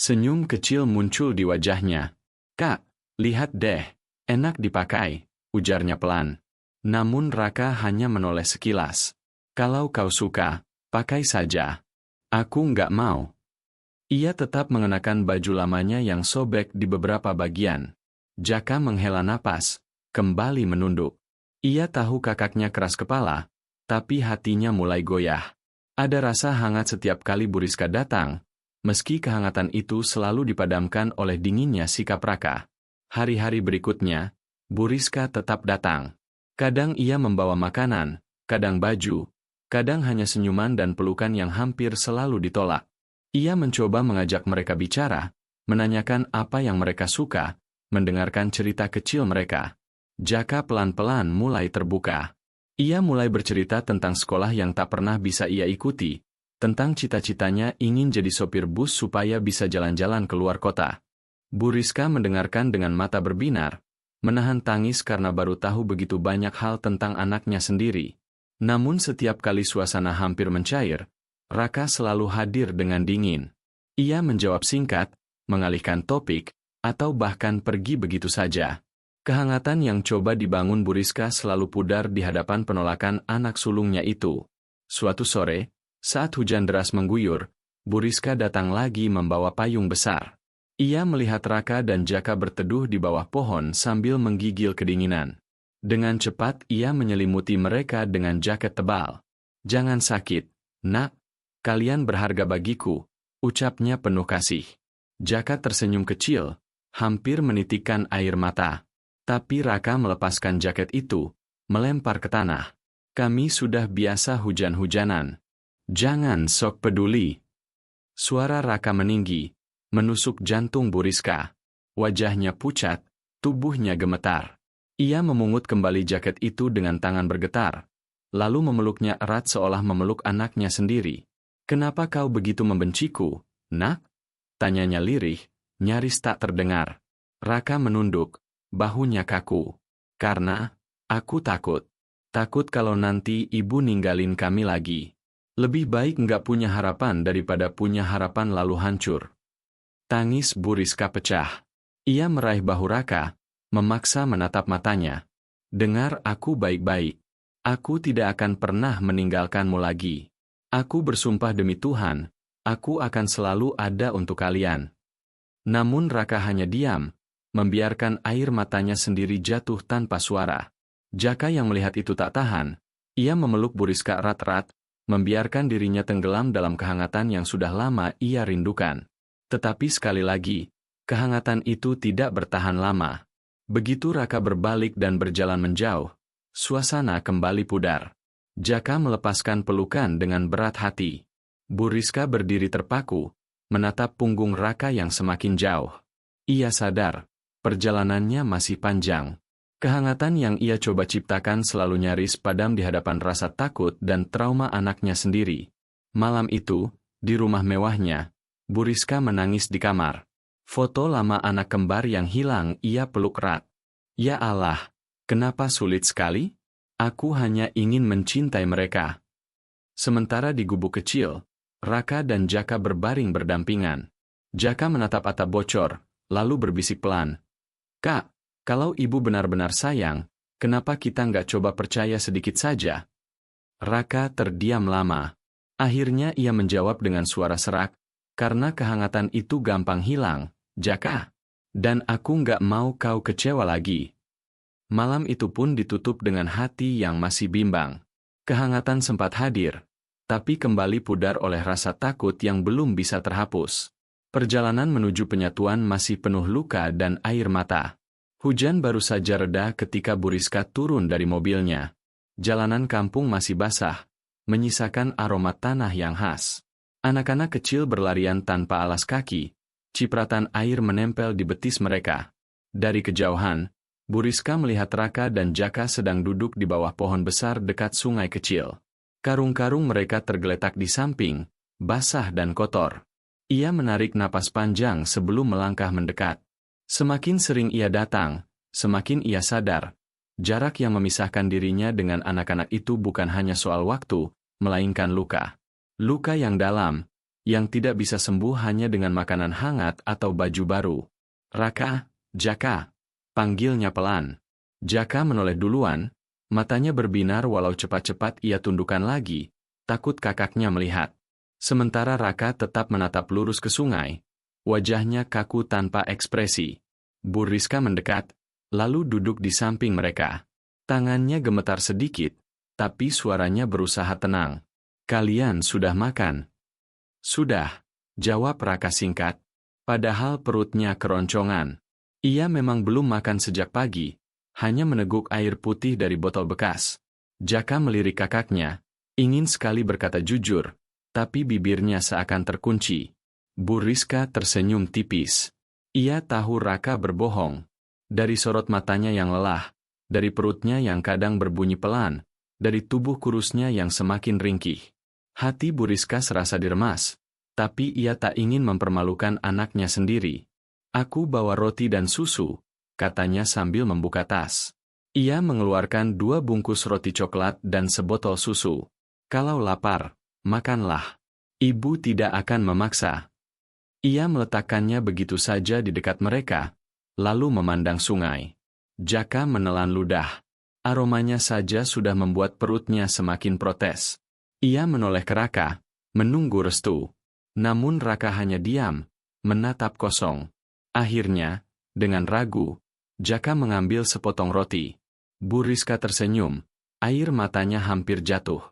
Senyum kecil muncul di wajahnya. "Kak, lihat deh, enak dipakai," ujarnya pelan. Namun Raka hanya menoleh sekilas. "Kalau kau suka, pakai saja. Aku nggak mau." Ia tetap mengenakan baju lamanya yang sobek di beberapa bagian. Jaka menghela napas, kembali menunduk. Ia tahu kakaknya keras kepala, tapi hatinya mulai goyah. Ada rasa hangat setiap kali Buriska datang, meski kehangatan itu selalu dipadamkan oleh dinginnya sikap Raka. Hari-hari berikutnya, Buriska tetap datang. Kadang ia membawa makanan, kadang baju, kadang hanya senyuman dan pelukan yang hampir selalu ditolak. Ia mencoba mengajak mereka bicara, menanyakan apa yang mereka suka, mendengarkan cerita kecil mereka. Jaka pelan-pelan mulai terbuka. Ia mulai bercerita tentang sekolah yang tak pernah bisa ia ikuti, tentang cita-citanya ingin jadi sopir bus supaya bisa jalan-jalan keluar kota. Bu Rizka mendengarkan dengan mata berbinar, menahan tangis karena baru tahu begitu banyak hal tentang anaknya sendiri. Namun setiap kali suasana hampir mencair, Raka selalu hadir dengan dingin. Ia menjawab singkat, mengalihkan topik, atau bahkan pergi begitu saja. Kehangatan yang coba dibangun Bu Rizka selalu pudar di hadapan penolakan anak sulungnya itu. Suatu sore, saat hujan deras mengguyur, Bu Rizka datang lagi membawa payung besar. Ia melihat Raka dan Jaka berteduh di bawah pohon sambil menggigil kedinginan. Dengan cepat ia menyelimuti mereka dengan jaket tebal. "Jangan sakit, nak. Kalian berharga bagiku," ucapnya penuh kasih. Jaka tersenyum kecil, hampir menitikkan air mata. Tapi Raka melepaskan jaket itu, melempar ke tanah. "Kami sudah biasa hujan-hujanan. Jangan sok peduli." Suara Raka meninggi, menusuk jantung Bu Rizka. Wajahnya pucat, tubuhnya gemetar. Ia memungut kembali jaket itu dengan tangan bergetar, lalu memeluknya erat seolah memeluk anaknya sendiri. "Kenapa kau begitu membenciku, nak?" tanyanya lirih, nyaris tak terdengar. Raka menunduk, bahunya kaku. "Karena aku takut. Takut kalau nanti ibu ninggalin kami lagi. Lebih baik nggak punya harapan daripada punya harapan lalu hancur." Tangis Bu Rizka pecah. Ia meraih bahu Raka, memaksa menatap matanya. "Dengar aku baik-baik. Aku tidak akan pernah meninggalkanmu lagi. Aku bersumpah demi Tuhan, aku akan selalu ada untuk kalian." Namun Raka hanya diam, membiarkan air matanya sendiri jatuh tanpa suara. Jaka yang melihat itu tak tahan. Ia memeluk Bu Rizka erat-erat, membiarkan dirinya tenggelam dalam kehangatan yang sudah lama ia rindukan. Tetapi sekali lagi, kehangatan itu tidak bertahan lama. Begitu Raka berbalik dan berjalan menjauh, suasana kembali pudar. Jaka melepaskan pelukan dengan berat hati. Bu Rizka berdiri terpaku, menatap punggung Raka yang semakin jauh. Ia sadar, perjalanannya masih panjang. Kehangatan yang ia coba ciptakan selalu nyaris padam di hadapan rasa takut dan trauma anaknya sendiri. Malam itu, di rumah mewahnya, Bu Rizka menangis di kamar. Foto lama anak kembar yang hilang ia peluk erat. "Ya Allah, kenapa sulit sekali? Aku hanya ingin mencintai mereka." Sementara di gubuk kecil, Raka dan Jaka berbaring berdampingan. Jaka menatap atap bocor, lalu berbisik pelan. "Kak, kalau ibu benar-benar sayang, kenapa kita nggak coba percaya sedikit saja?" Raka terdiam lama. Akhirnya ia menjawab dengan suara serak, "Karena kehangatan itu gampang hilang, Jaka. Dan aku nggak mau kau kecewa lagi." Malam itu pun ditutup dengan hati yang masih bimbang. Kehangatan sempat hadir, tapi kembali pudar oleh rasa takut yang belum bisa terhapus. Perjalanan menuju penyatuan masih penuh luka dan air mata. Hujan baru saja reda ketika Bu Rizka turun dari mobilnya. Jalanan kampung masih basah, menyisakan aroma tanah yang khas. Anak-anak kecil berlarian tanpa alas kaki, cipratan air menempel di betis mereka. Dari kejauhan, Bu Rizka melihat Raka dan Jaka sedang duduk di bawah pohon besar dekat sungai kecil. Karung-karung mereka tergeletak di samping, basah dan kotor. Ia menarik napas panjang sebelum melangkah mendekat. Semakin sering ia datang, semakin ia sadar, jarak yang memisahkan dirinya dengan anak-anak itu bukan hanya soal waktu, melainkan luka. Luka yang dalam, yang tidak bisa sembuh hanya dengan makanan hangat atau baju baru. "Raka, Jaka," panggilnya pelan. Jaka menoleh duluan, matanya berbinar walau cepat-cepat ia tundukkan lagi, takut kakaknya melihat. Sementara Raka tetap menatap lurus ke sungai, wajahnya kaku tanpa ekspresi. Bu Rizka mendekat, lalu duduk di samping mereka. Tangannya gemetar sedikit, tapi suaranya berusaha tenang. "Kalian sudah makan?" "Sudah," jawab Raka singkat, padahal perutnya keroncongan. Ia memang belum makan sejak pagi, hanya meneguk air putih dari botol bekas. Jaka melirik kakaknya, ingin sekali berkata jujur, tapi bibirnya seakan terkunci. Bu Rizka tersenyum tipis. Ia tahu Raka berbohong. Dari sorot matanya yang lelah, dari perutnya yang kadang berbunyi pelan, dari tubuh kurusnya yang semakin ringkih. Hati Bu Rizka serasa diremas, tapi ia tak ingin mempermalukan anaknya sendiri. Aku bawa roti dan susu, katanya sambil membuka tas. Ia mengeluarkan 2 bungkus roti coklat dan sebotol susu. Kalau lapar, makanlah. Ibu tidak akan memaksa. Ia meletakkannya begitu saja di dekat mereka, lalu memandang sungai. Jaka menelan ludah. Aromanya saja sudah membuat perutnya semakin protes. Ia menoleh ke Raka, menunggu restu. Namun Raka hanya diam, menatap kosong. Akhirnya, dengan ragu, Jaka mengambil sepotong roti. Bu Rizka tersenyum, air matanya hampir jatuh.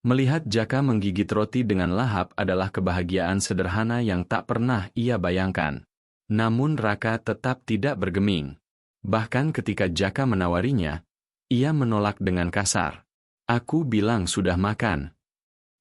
Melihat Jaka menggigit roti dengan lahap adalah kebahagiaan sederhana yang tak pernah ia bayangkan. Namun Raka tetap tidak bergeming. Bahkan ketika Jaka menawarinya, ia menolak dengan kasar. Aku bilang sudah makan.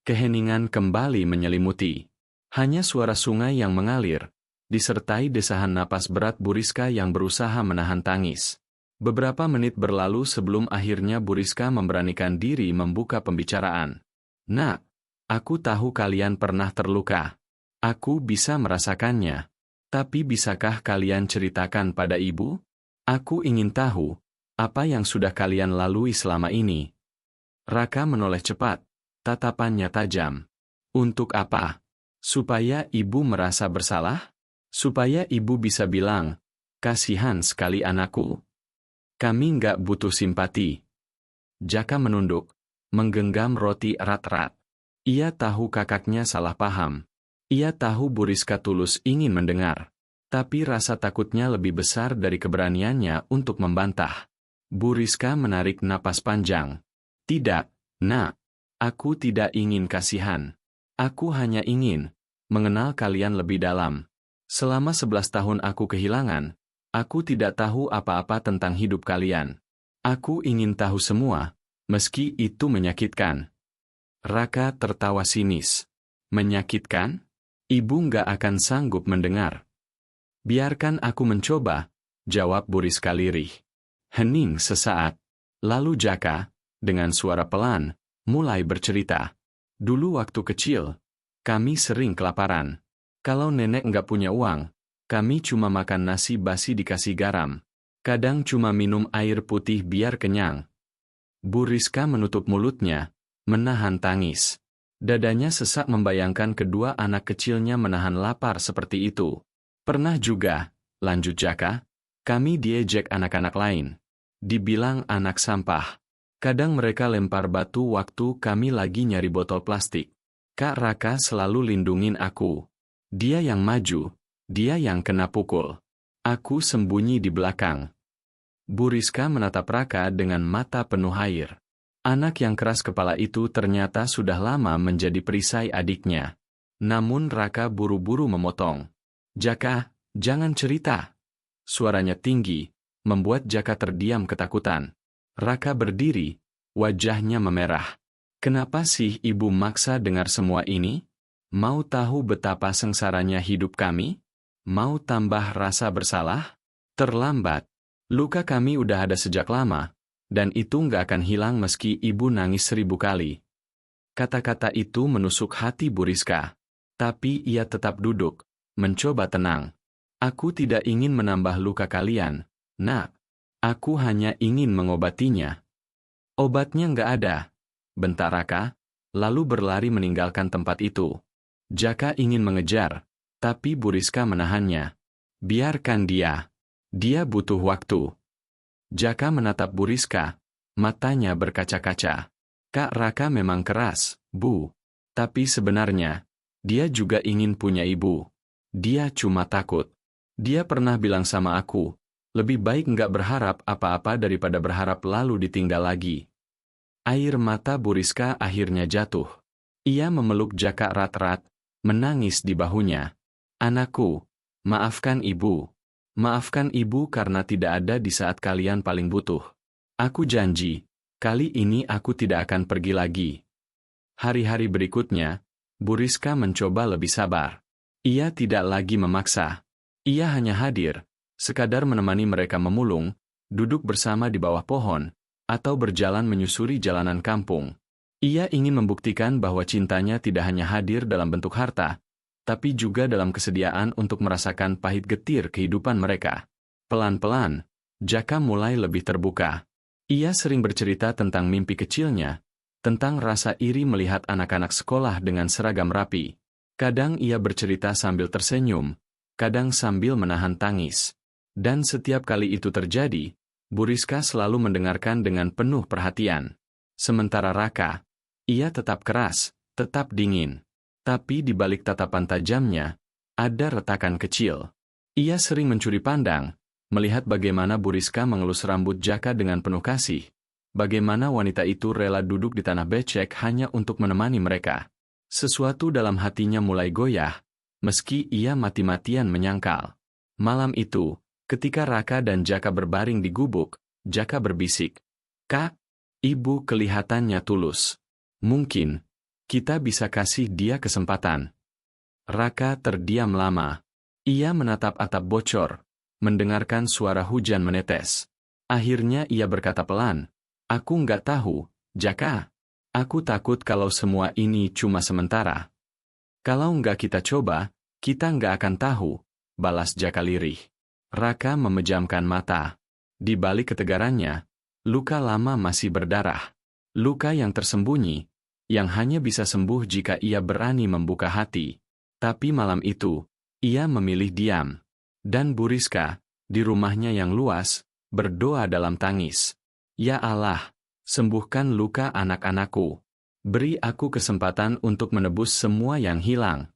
Keheningan kembali menyelimuti. Hanya suara sungai yang mengalir, disertai desahan napas berat Bu Rizka yang berusaha menahan tangis. Beberapa menit berlalu sebelum akhirnya Bu Rizka memberanikan diri membuka pembicaraan. Nak, aku tahu kalian pernah terluka. Aku bisa merasakannya. Tapi bisakah kalian ceritakan pada ibu? Aku ingin tahu, apa yang sudah kalian lalui selama ini. Raka menoleh cepat, tatapannya tajam. Untuk apa? Supaya ibu merasa bersalah? Supaya ibu bisa bilang, kasihan sekali anakku. Kami nggak butuh simpati. Jaka menunduk, menggenggam roti erat-erat. Ia tahu kakaknya salah paham. Ia tahu Bu Rizka tulus ingin mendengar. Tapi rasa takutnya lebih besar dari keberaniannya untuk membantah. Bu Rizka menarik napas panjang. Tidak, Nak. Aku tidak ingin kasihan. Aku hanya ingin mengenal kalian lebih dalam. Selama 11 tahun aku kehilangan, aku tidak tahu apa-apa tentang hidup kalian. Aku ingin tahu semua, meski itu menyakitkan. Raka tertawa sinis. Menyakitkan? Ibu nggak akan sanggup mendengar. Biarkan aku mencoba, jawab Bu Rizka lirih. Hening sesaat. Lalu Jaka, dengan suara pelan, mulai bercerita. Dulu waktu kecil, kami sering kelaparan. Kalau nenek nggak punya uang, kami cuma makan nasi basi dikasih garam. Kadang cuma minum air putih biar kenyang. Bu Rizka menutup mulutnya, menahan tangis. Dadanya sesak membayangkan kedua anak kecilnya menahan lapar seperti itu. Pernah juga, lanjut Jaka, kami diejek anak-anak lain. Dibilang anak sampah. Kadang mereka lempar batu waktu kami lagi nyari botol plastik. Kak Raka selalu lindungin aku. Dia yang maju, dia yang kena pukul. Aku sembunyi di belakang. Bu Rizka menatap Raka dengan mata penuh air. Anak yang keras kepala itu ternyata sudah lama menjadi perisai adiknya. Namun Raka buru-buru memotong. Jaka, jangan cerita. Suaranya tinggi, membuat Jaka terdiam ketakutan. Raka berdiri, wajahnya memerah. Kenapa sih ibu maksa dengar semua ini? Mau tahu betapa sengsaranya hidup kami? Mau tambah rasa bersalah? Terlambat. Luka kami udah ada sejak lama, dan itu nggak akan hilang meski ibu nangis 1000 kali. Kata-kata itu menusuk hati Bu Rizka. Tapi ia tetap duduk, mencoba tenang. Aku tidak ingin menambah luka kalian, Nak. Aku hanya ingin mengobatinya. Obatnya nggak ada, bentak Raka, lalu berlari meninggalkan tempat itu. Jaka ingin mengejar, tapi Bu Rizka menahannya. Biarkan dia. Dia butuh waktu. Jaka menatap Bu Rizka, matanya berkaca-kaca. Kak Raka memang keras, Bu. Tapi sebenarnya, dia juga ingin punya ibu. Dia cuma takut. Dia pernah bilang sama aku, lebih baik nggak berharap apa-apa daripada berharap lalu ditinggal lagi. Air mata Bu Rizka akhirnya jatuh. Ia memeluk Jaka erat-erat, menangis di bahunya. Anakku, maafkan ibu. Maafkan ibu karena tidak ada di saat kalian paling butuh. Aku janji, kali ini aku tidak akan pergi lagi. Hari-hari berikutnya, Bu Rizka mencoba lebih sabar. Ia tidak lagi memaksa. Ia hanya hadir, sekadar menemani mereka memulung, duduk bersama di bawah pohon, atau berjalan menyusuri jalanan kampung. Ia ingin membuktikan bahwa cintanya tidak hanya hadir dalam bentuk harta, tapi juga dalam kesediaan untuk merasakan pahit getir kehidupan mereka. Pelan-pelan, Jaka mulai lebih terbuka. Ia sering bercerita tentang mimpi kecilnya, tentang rasa iri melihat anak-anak sekolah dengan seragam rapi. Kadang ia bercerita sambil tersenyum, kadang sambil menahan tangis. Dan setiap kali itu terjadi, Buriska selalu mendengarkan dengan penuh perhatian. Sementara Raka, ia tetap keras, tetap dingin. Tapi di balik tatapan tajamnya, ada retakan kecil. Ia sering mencuri pandang, melihat bagaimana Buriska mengelus rambut Jaka dengan penuh kasih. Bagaimana wanita itu rela duduk di tanah becek hanya untuk menemani mereka. Sesuatu dalam hatinya mulai goyah, meski ia mati-matian menyangkal. Malam itu, ketika Raka dan Jaka berbaring di gubuk, Jaka berbisik, "Kak, ibu kelihatannya tulus. Mungkin kita bisa kasih dia kesempatan." Raka terdiam lama. Ia menatap atap bocor, mendengarkan suara hujan menetes. Akhirnya ia berkata pelan, "Aku nggak tahu, Jaka. Aku takut kalau semua ini cuma sementara." "Kalau nggak kita coba, kita nggak akan tahu," balas Jaka lirih. Raka memejamkan mata. Di balik ketegarannya, luka lama masih berdarah. Luka yang tersembunyi, yang hanya bisa sembuh jika ia berani membuka hati. Tapi malam itu, ia memilih diam. Dan Buriska, di rumahnya yang luas, berdoa dalam tangis. "Ya Allah, sembuhkan luka anak-anakku. Beri aku kesempatan untuk menebus semua yang hilang."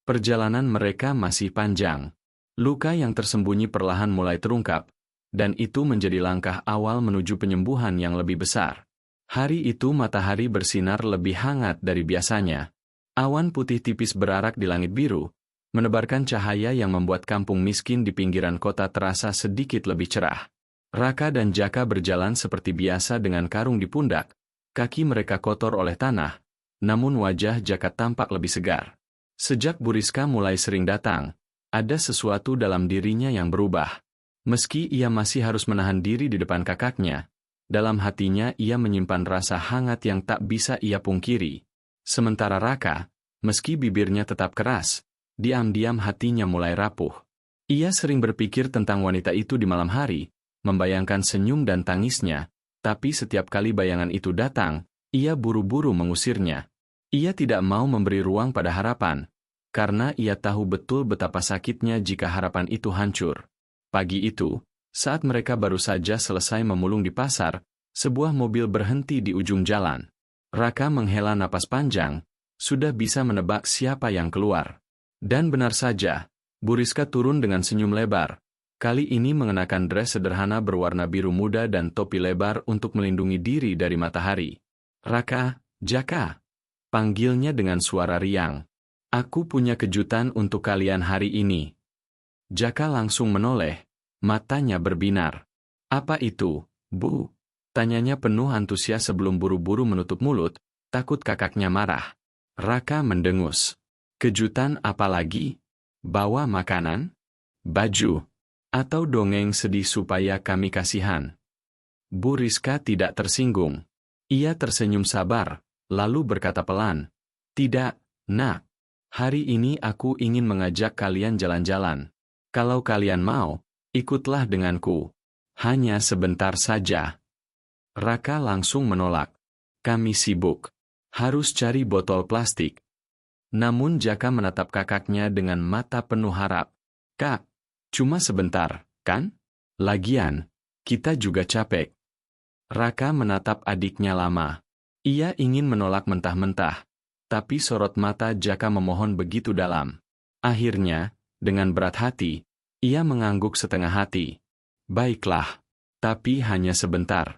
Perjalanan mereka masih panjang. Luka yang tersembunyi perlahan mulai terungkap, dan itu menjadi langkah awal menuju penyembuhan yang lebih besar. Hari itu matahari bersinar lebih hangat dari biasanya. Awan putih tipis berarak di langit biru, menebarkan cahaya yang membuat kampung miskin di pinggiran kota terasa sedikit lebih cerah. Raka dan Jaka berjalan seperti biasa dengan karung di pundak, kaki mereka kotor oleh tanah, namun wajah Jaka tampak lebih segar. Sejak Buriska mulai sering datang, ada sesuatu dalam dirinya yang berubah. Meski ia masih harus menahan diri di depan kakaknya, dalam hatinya ia menyimpan rasa hangat yang tak bisa ia pungkiri. Sementara Raka, meski bibirnya tetap keras, diam-diam hatinya mulai rapuh. Ia sering berpikir tentang wanita itu di malam hari, membayangkan senyum dan tangisnya, tapi setiap kali bayangan itu datang, ia buru-buru mengusirnya. Ia tidak mau memberi ruang pada harapan, karena ia tahu betul betapa sakitnya jika harapan itu hancur. Pagi itu, saat mereka baru saja selesai memulung di pasar, sebuah mobil berhenti di ujung jalan. Raka menghela napas panjang, sudah bisa menebak siapa yang keluar. Dan benar saja, Buriska turun dengan senyum lebar. Kali ini mengenakan dres sederhana berwarna biru muda dan topi lebar untuk melindungi diri dari matahari. "Raka, Jaka," panggilnya dengan suara riang. "Aku punya kejutan untuk kalian hari ini." Jaka langsung menoleh, matanya berbinar. "Apa itu, Bu?" tanyanya penuh antusias sebelum buru-buru menutup mulut, takut kakaknya marah. Raka mendengus. "Kejutan apa lagi? Bawa makanan? Baju? Atau dongeng sedih supaya kami kasihan?" Buriska tidak tersinggung. Ia tersenyum sabar, lalu berkata pelan, "Tidak, Nak. Hari ini aku ingin mengajak kalian jalan-jalan. Kalau kalian mau, ikutlah denganku. Hanya sebentar saja." Raka langsung menolak. "Kami sibuk. Harus cari botol plastik." Namun Jaka menatap kakaknya dengan mata penuh harap. "Kak, cuma sebentar, kan? Lagian, kita juga capek." Raka menatap adiknya lama. Ia ingin menolak mentah-mentah, tapi sorot mata Jaka memohon begitu dalam. Akhirnya, dengan berat hati, ia mengangguk setengah hati. "Baiklah, tapi hanya sebentar."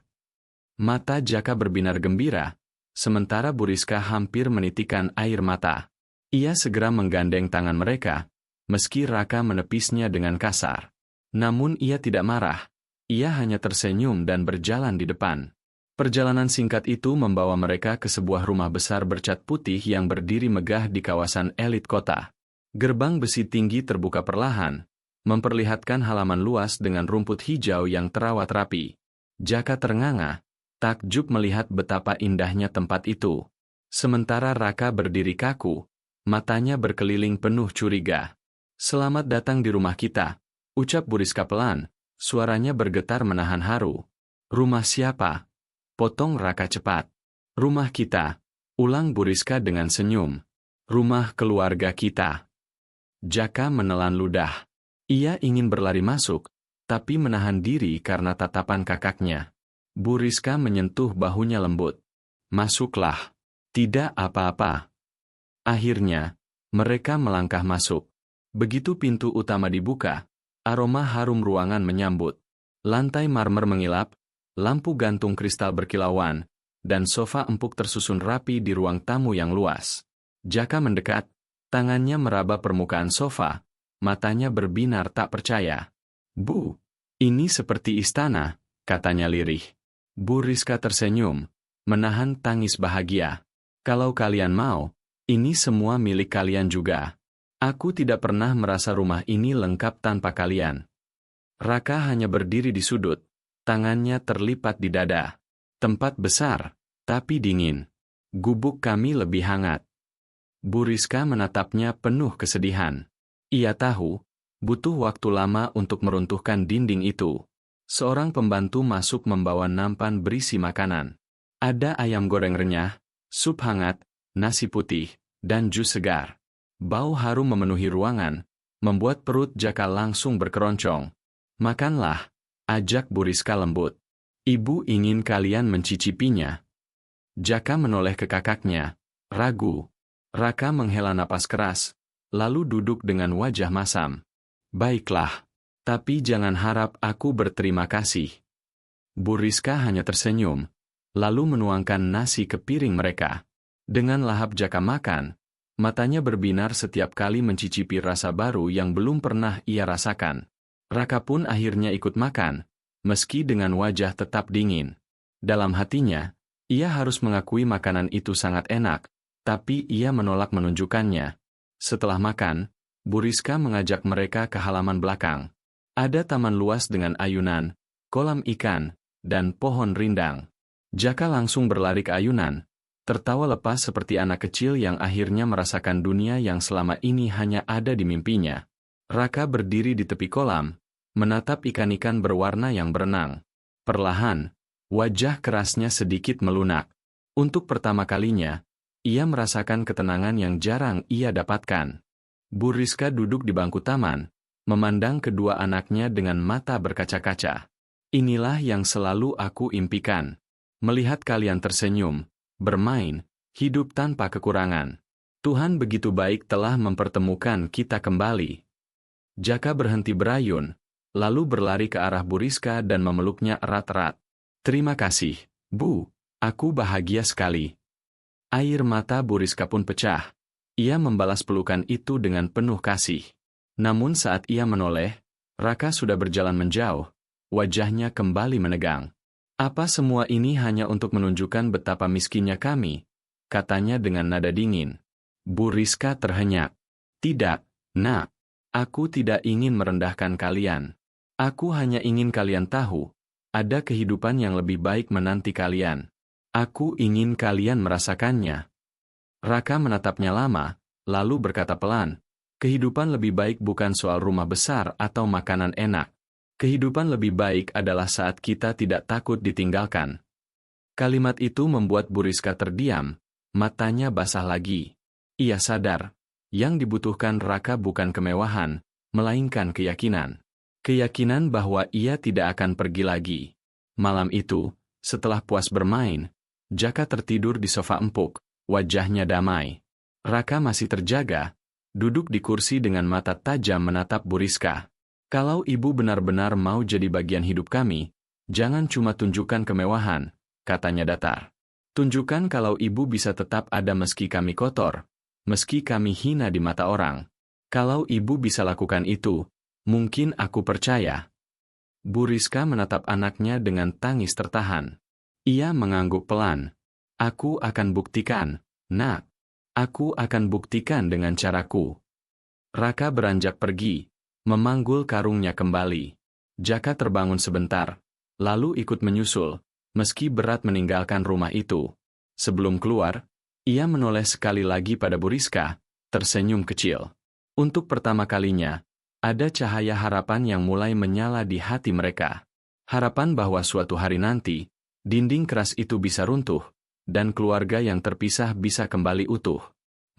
Mata Jaka berbinar gembira, sementara Buriska hampir menitikkan air mata. Ia segera menggandeng tangan mereka, meski Raka menepisnya dengan kasar. Namun ia tidak marah, ia hanya tersenyum dan berjalan di depan. Perjalanan singkat itu membawa mereka ke sebuah rumah besar bercat putih yang berdiri megah di kawasan elit kota. Gerbang besi tinggi terbuka perlahan, memperlihatkan halaman luas dengan rumput hijau yang terawat rapi. Jaka ternganga, takjub melihat betapa indahnya tempat itu. Sementara Raka berdiri kaku, matanya berkeliling penuh curiga. "Selamat datang di rumah kita," ucap Buriska pelan, suaranya bergetar menahan haru. "Rumah siapa?" potong Raka cepat. "Rumah kita," ulang Buriska dengan senyum. "Rumah keluarga kita." Jaka menelan ludah. Ia ingin berlari masuk, tapi menahan diri karena tatapan kakaknya. Buriska menyentuh bahunya lembut. "Masuklah." "Tidak apa-apa." Akhirnya, mereka melangkah masuk. Begitu pintu utama dibuka, aroma harum ruangan menyambut. Lantai marmer mengilap, lampu gantung kristal berkilauan, dan sofa empuk tersusun rapi di ruang tamu yang luas. Jaka mendekat, tangannya meraba permukaan sofa, matanya berbinar tak percaya. "Bu, ini seperti istana," katanya lirih. Buriska tersenyum, menahan tangis bahagia. "Kalau kalian mau, ini semua milik kalian juga. Aku tidak pernah merasa rumah ini lengkap tanpa kalian." Raka hanya berdiri di sudut, tangannya terlipat di dada. "Tempat besar, tapi dingin. Gubuk kami lebih hangat." Buriska menatapnya penuh kesedihan. Ia tahu, butuh waktu lama untuk meruntuhkan dinding itu. Seorang pembantu masuk membawa nampan berisi makanan. Ada ayam goreng renyah, sup hangat, nasi putih, dan jus segar. Bau harum memenuhi ruangan, membuat perut Jaka langsung berkeroncong. "Makanlah," ajak Buriska lembut. "Ibu ingin kalian mencicipinya." Jaka menoleh ke kakaknya, ragu. Raka menghela napas keras, lalu duduk dengan wajah masam. "Baiklah, tapi jangan harap aku berterima kasih." Buriska hanya tersenyum, lalu menuangkan nasi ke piring mereka. Dengan lahap Jaka makan, matanya berbinar setiap kali mencicipi rasa baru yang belum pernah ia rasakan. Raka pun akhirnya ikut makan, meski dengan wajah tetap dingin. Dalam hatinya, ia harus mengakui makanan itu sangat enak, tapi ia menolak menunjukkannya. Setelah makan, Buriska mengajak mereka ke halaman belakang. Ada taman luas dengan ayunan, kolam ikan, dan pohon rindang. Jaka langsung berlari ke ayunan, tertawa lepas seperti anak kecil yang akhirnya merasakan dunia yang selama ini hanya ada di mimpinya. Raka berdiri di tepi kolam, menatap ikan-ikan berwarna yang berenang. Perlahan, wajah kerasnya sedikit melunak. Untuk pertama kalinya, ia merasakan ketenangan yang jarang ia dapatkan. Buriska duduk di bangku taman, memandang kedua anaknya dengan mata berkaca-kaca. "Inilah yang selalu aku impikan. Melihat kalian tersenyum, bermain, hidup tanpa kekurangan. Tuhan begitu baik telah mempertemukan kita kembali." Jaka berhenti berayun, lalu berlari ke arah Buriska dan memeluknya erat-erat. "Terima kasih, Bu, aku bahagia sekali." Air mata Buriska pun pecah. Ia membalas pelukan itu dengan penuh kasih. Namun saat ia menoleh, Raka sudah berjalan menjauh, wajahnya kembali menegang. "Apa semua ini hanya untuk menunjukkan betapa miskinnya kami?" katanya dengan nada dingin. Buriska terhenyak. "Tidak, Nak. Aku tidak ingin merendahkan kalian. Aku hanya ingin kalian tahu, ada kehidupan yang lebih baik menanti kalian. Aku ingin kalian merasakannya." Raka menatapnya lama, lalu berkata pelan, "Kehidupan lebih baik bukan soal rumah besar atau makanan enak. Kehidupan lebih baik adalah saat kita tidak takut ditinggalkan." Kalimat itu membuat Buriska terdiam, matanya basah lagi. Ia sadar, yang dibutuhkan Raka bukan kemewahan, melainkan keyakinan. Keyakinan bahwa ia tidak akan pergi lagi. Malam itu, setelah puas bermain, Jaka tertidur di sofa empuk, wajahnya damai. Raka masih terjaga, duduk di kursi dengan mata tajam menatap Buriska. "Kalau ibu benar-benar mau jadi bagian hidup kami, jangan cuma tunjukkan kemewahan," katanya datar. "Tunjukkan kalau ibu bisa tetap ada meski kami kotor, meski kami hina di mata orang. Kalau ibu bisa lakukan itu, mungkin aku percaya." Buriska menatap anaknya dengan tangis tertahan. Ia mengangguk pelan. "Aku akan buktikan, Nak. Aku akan buktikan dengan caraku." Raka beranjak pergi, memanggul karungnya kembali. Jaka terbangun sebentar, lalu ikut menyusul, meski berat meninggalkan rumah itu. Sebelum keluar, ia menoleh sekali lagi pada Bu Rizka, tersenyum kecil. Untuk pertama kalinya, ada cahaya harapan yang mulai menyala di hati mereka. Harapan bahwa suatu hari nanti, dinding keras itu bisa runtuh, dan keluarga yang terpisah bisa kembali utuh.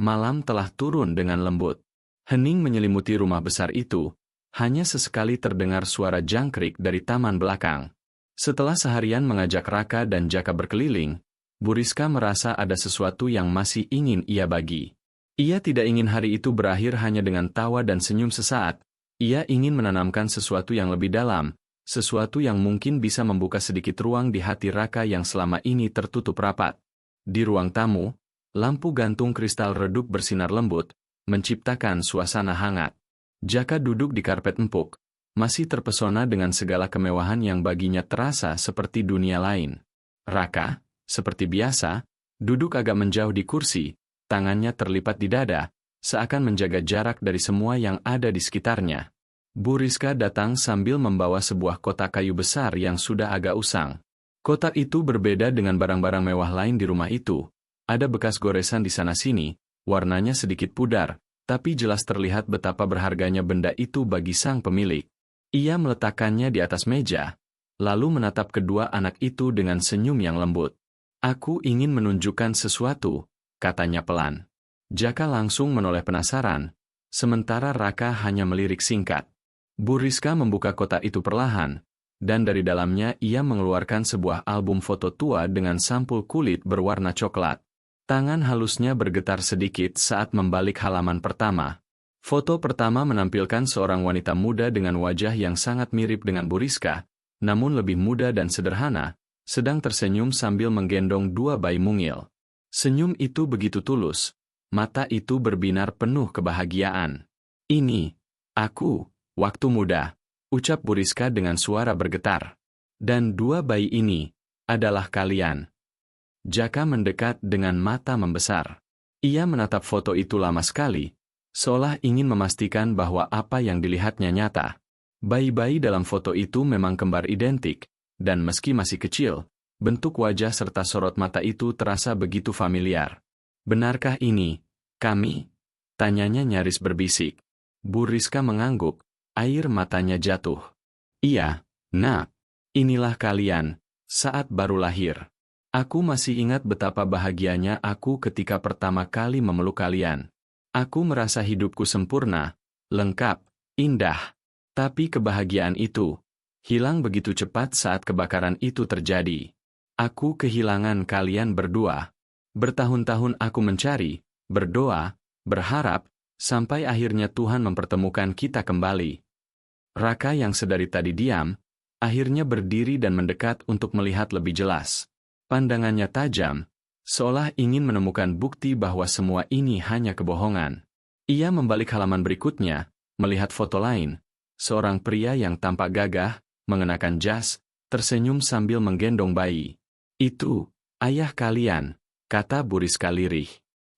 Malam telah turun dengan lembut. Hening menyelimuti rumah besar itu, hanya sesekali terdengar suara jangkrik dari taman belakang. Setelah seharian mengajak Raka dan Jaka berkeliling, Bu Rizka merasa ada sesuatu yang masih ingin ia bagi. Ia tidak ingin hari itu berakhir hanya dengan tawa dan senyum sesaat. Ia ingin menanamkan sesuatu yang lebih dalam, sesuatu yang mungkin bisa membuka sedikit ruang di hati Raka yang selama ini tertutup rapat. Di ruang tamu, lampu gantung kristal redup bersinar lembut, menciptakan suasana hangat. Jaka duduk di karpet empuk, masih terpesona dengan segala kemewahan yang baginya terasa seperti dunia lain. Raka, seperti biasa, duduk agak menjauh di kursi, tangannya terlipat di dada, seakan menjaga jarak dari semua yang ada di sekitarnya. Bu Rizka datang sambil membawa sebuah kotak kayu besar yang sudah agak usang. Kotak itu berbeda dengan barang-barang mewah lain di rumah itu. Ada bekas goresan di sana-sini, warnanya sedikit pudar, tapi jelas terlihat betapa berharganya benda itu bagi sang pemilik. Ia meletakkannya di atas meja, lalu menatap kedua anak itu dengan senyum yang lembut. "Aku ingin menunjukkan sesuatu," katanya pelan. Jaka langsung menoleh penasaran, sementara Raka hanya melirik singkat. Bu Rizka membuka kotak itu perlahan, dan dari dalamnya ia mengeluarkan sebuah album foto tua dengan sampul kulit berwarna coklat. Tangan halusnya bergetar sedikit saat membalik halaman pertama. Foto pertama menampilkan seorang wanita muda dengan wajah yang sangat mirip dengan Bu Rizka, namun lebih muda dan sederhana, sedang tersenyum sambil menggendong dua bayi mungil. Senyum itu begitu tulus, mata itu berbinar penuh kebahagiaan. "Ini, aku, waktu muda," ucap Bu Rizka dengan suara bergetar. "Dan dua bayi ini, adalah kalian." Jaka mendekat dengan mata membesar. Ia menatap foto itu lama sekali, seolah ingin memastikan bahwa apa yang dilihatnya nyata. Bayi-bayi dalam foto itu memang kembar identik, dan meski masih kecil, bentuk wajah serta sorot mata itu terasa begitu familiar. "Benarkah ini, kami?" tanyanya nyaris berbisik. Bu Rizka mengangguk, air matanya jatuh. "Iya, Nak. Inilah kalian, saat baru lahir. Aku masih ingat betapa bahagianya aku ketika pertama kali memeluk kalian. Aku merasa hidupku sempurna, lengkap, indah. Tapi kebahagiaan itu hilang begitu cepat saat kebakaran itu terjadi. Aku kehilangan kalian berdua. Bertahun-tahun aku mencari, berdoa, berharap, sampai akhirnya Tuhan mempertemukan kita kembali." Raka yang sedari tadi diam, akhirnya berdiri dan mendekat untuk melihat lebih jelas. Pandangannya tajam, seolah ingin menemukan bukti bahwa semua ini hanya kebohongan. Ia membalik halaman berikutnya, melihat foto lain, seorang pria yang tampak gagah, mengenakan jas, tersenyum sambil menggendong bayi. "Itu, ayah kalian," kata Bu Rizka lirih.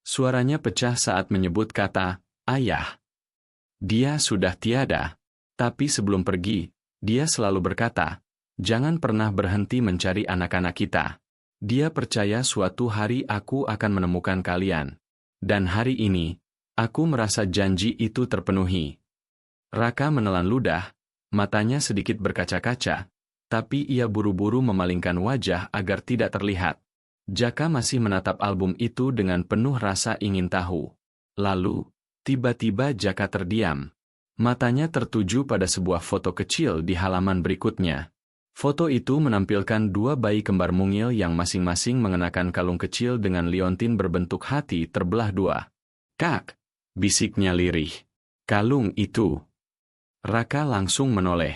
Suaranya pecah saat menyebut kata, "ayah." Dia sudah tiada, tapi sebelum pergi, dia selalu berkata, "Jangan pernah berhenti mencari anak-anak kita." Dia percaya suatu hari aku akan menemukan kalian. Dan hari ini, aku merasa janji itu terpenuhi. Raka menelan ludah, matanya sedikit berkaca-kaca, tapi ia buru-buru memalingkan wajah agar tidak terlihat. Jaka masih menatap album itu dengan penuh rasa ingin tahu. Lalu, tiba-tiba Jaka terdiam. Matanya tertuju pada sebuah foto kecil di halaman berikutnya. Foto itu menampilkan dua bayi kembar mungil yang masing-masing mengenakan kalung kecil dengan liontin berbentuk hati terbelah dua. "Kak," bisiknya lirih. "Kalung itu." Raka langsung menoleh.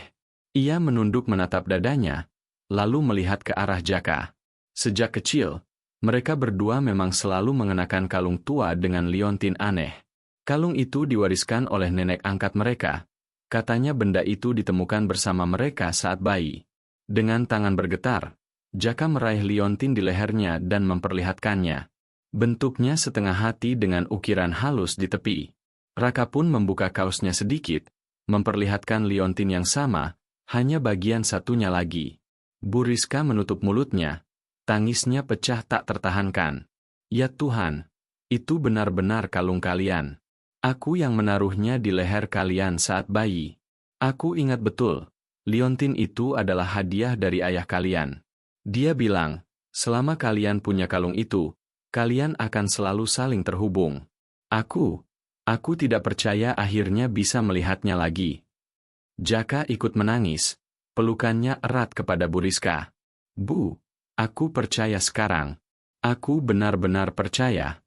Ia menunduk menatap dadanya, lalu melihat ke arah Jaka. Sejak kecil, mereka berdua memang selalu mengenakan kalung tua dengan liontin aneh. Kalung itu diwariskan oleh nenek angkat mereka. Katanya benda itu ditemukan bersama mereka saat bayi. Dengan tangan bergetar, Jaka meraih liontin di lehernya dan memperlihatkannya. Bentuknya setengah hati dengan ukiran halus di tepi. Raka pun membuka kaosnya sedikit, memperlihatkan liontin yang sama, hanya bagian satunya lagi. Bu Rizka menutup mulutnya, tangisnya pecah tak tertahankan. Ya Tuhan, itu benar-benar kalung kalian. Aku yang menaruhnya di leher kalian saat bayi. Aku ingat betul, liontin itu adalah hadiah dari ayah kalian. Dia bilang, selama kalian punya kalung itu, kalian akan selalu saling terhubung. Aku tidak percaya akhirnya bisa melihatnya lagi. Jaka ikut menangis, pelukannya erat kepada Bu Rizka. Bu, aku percaya sekarang. Aku benar-benar percaya.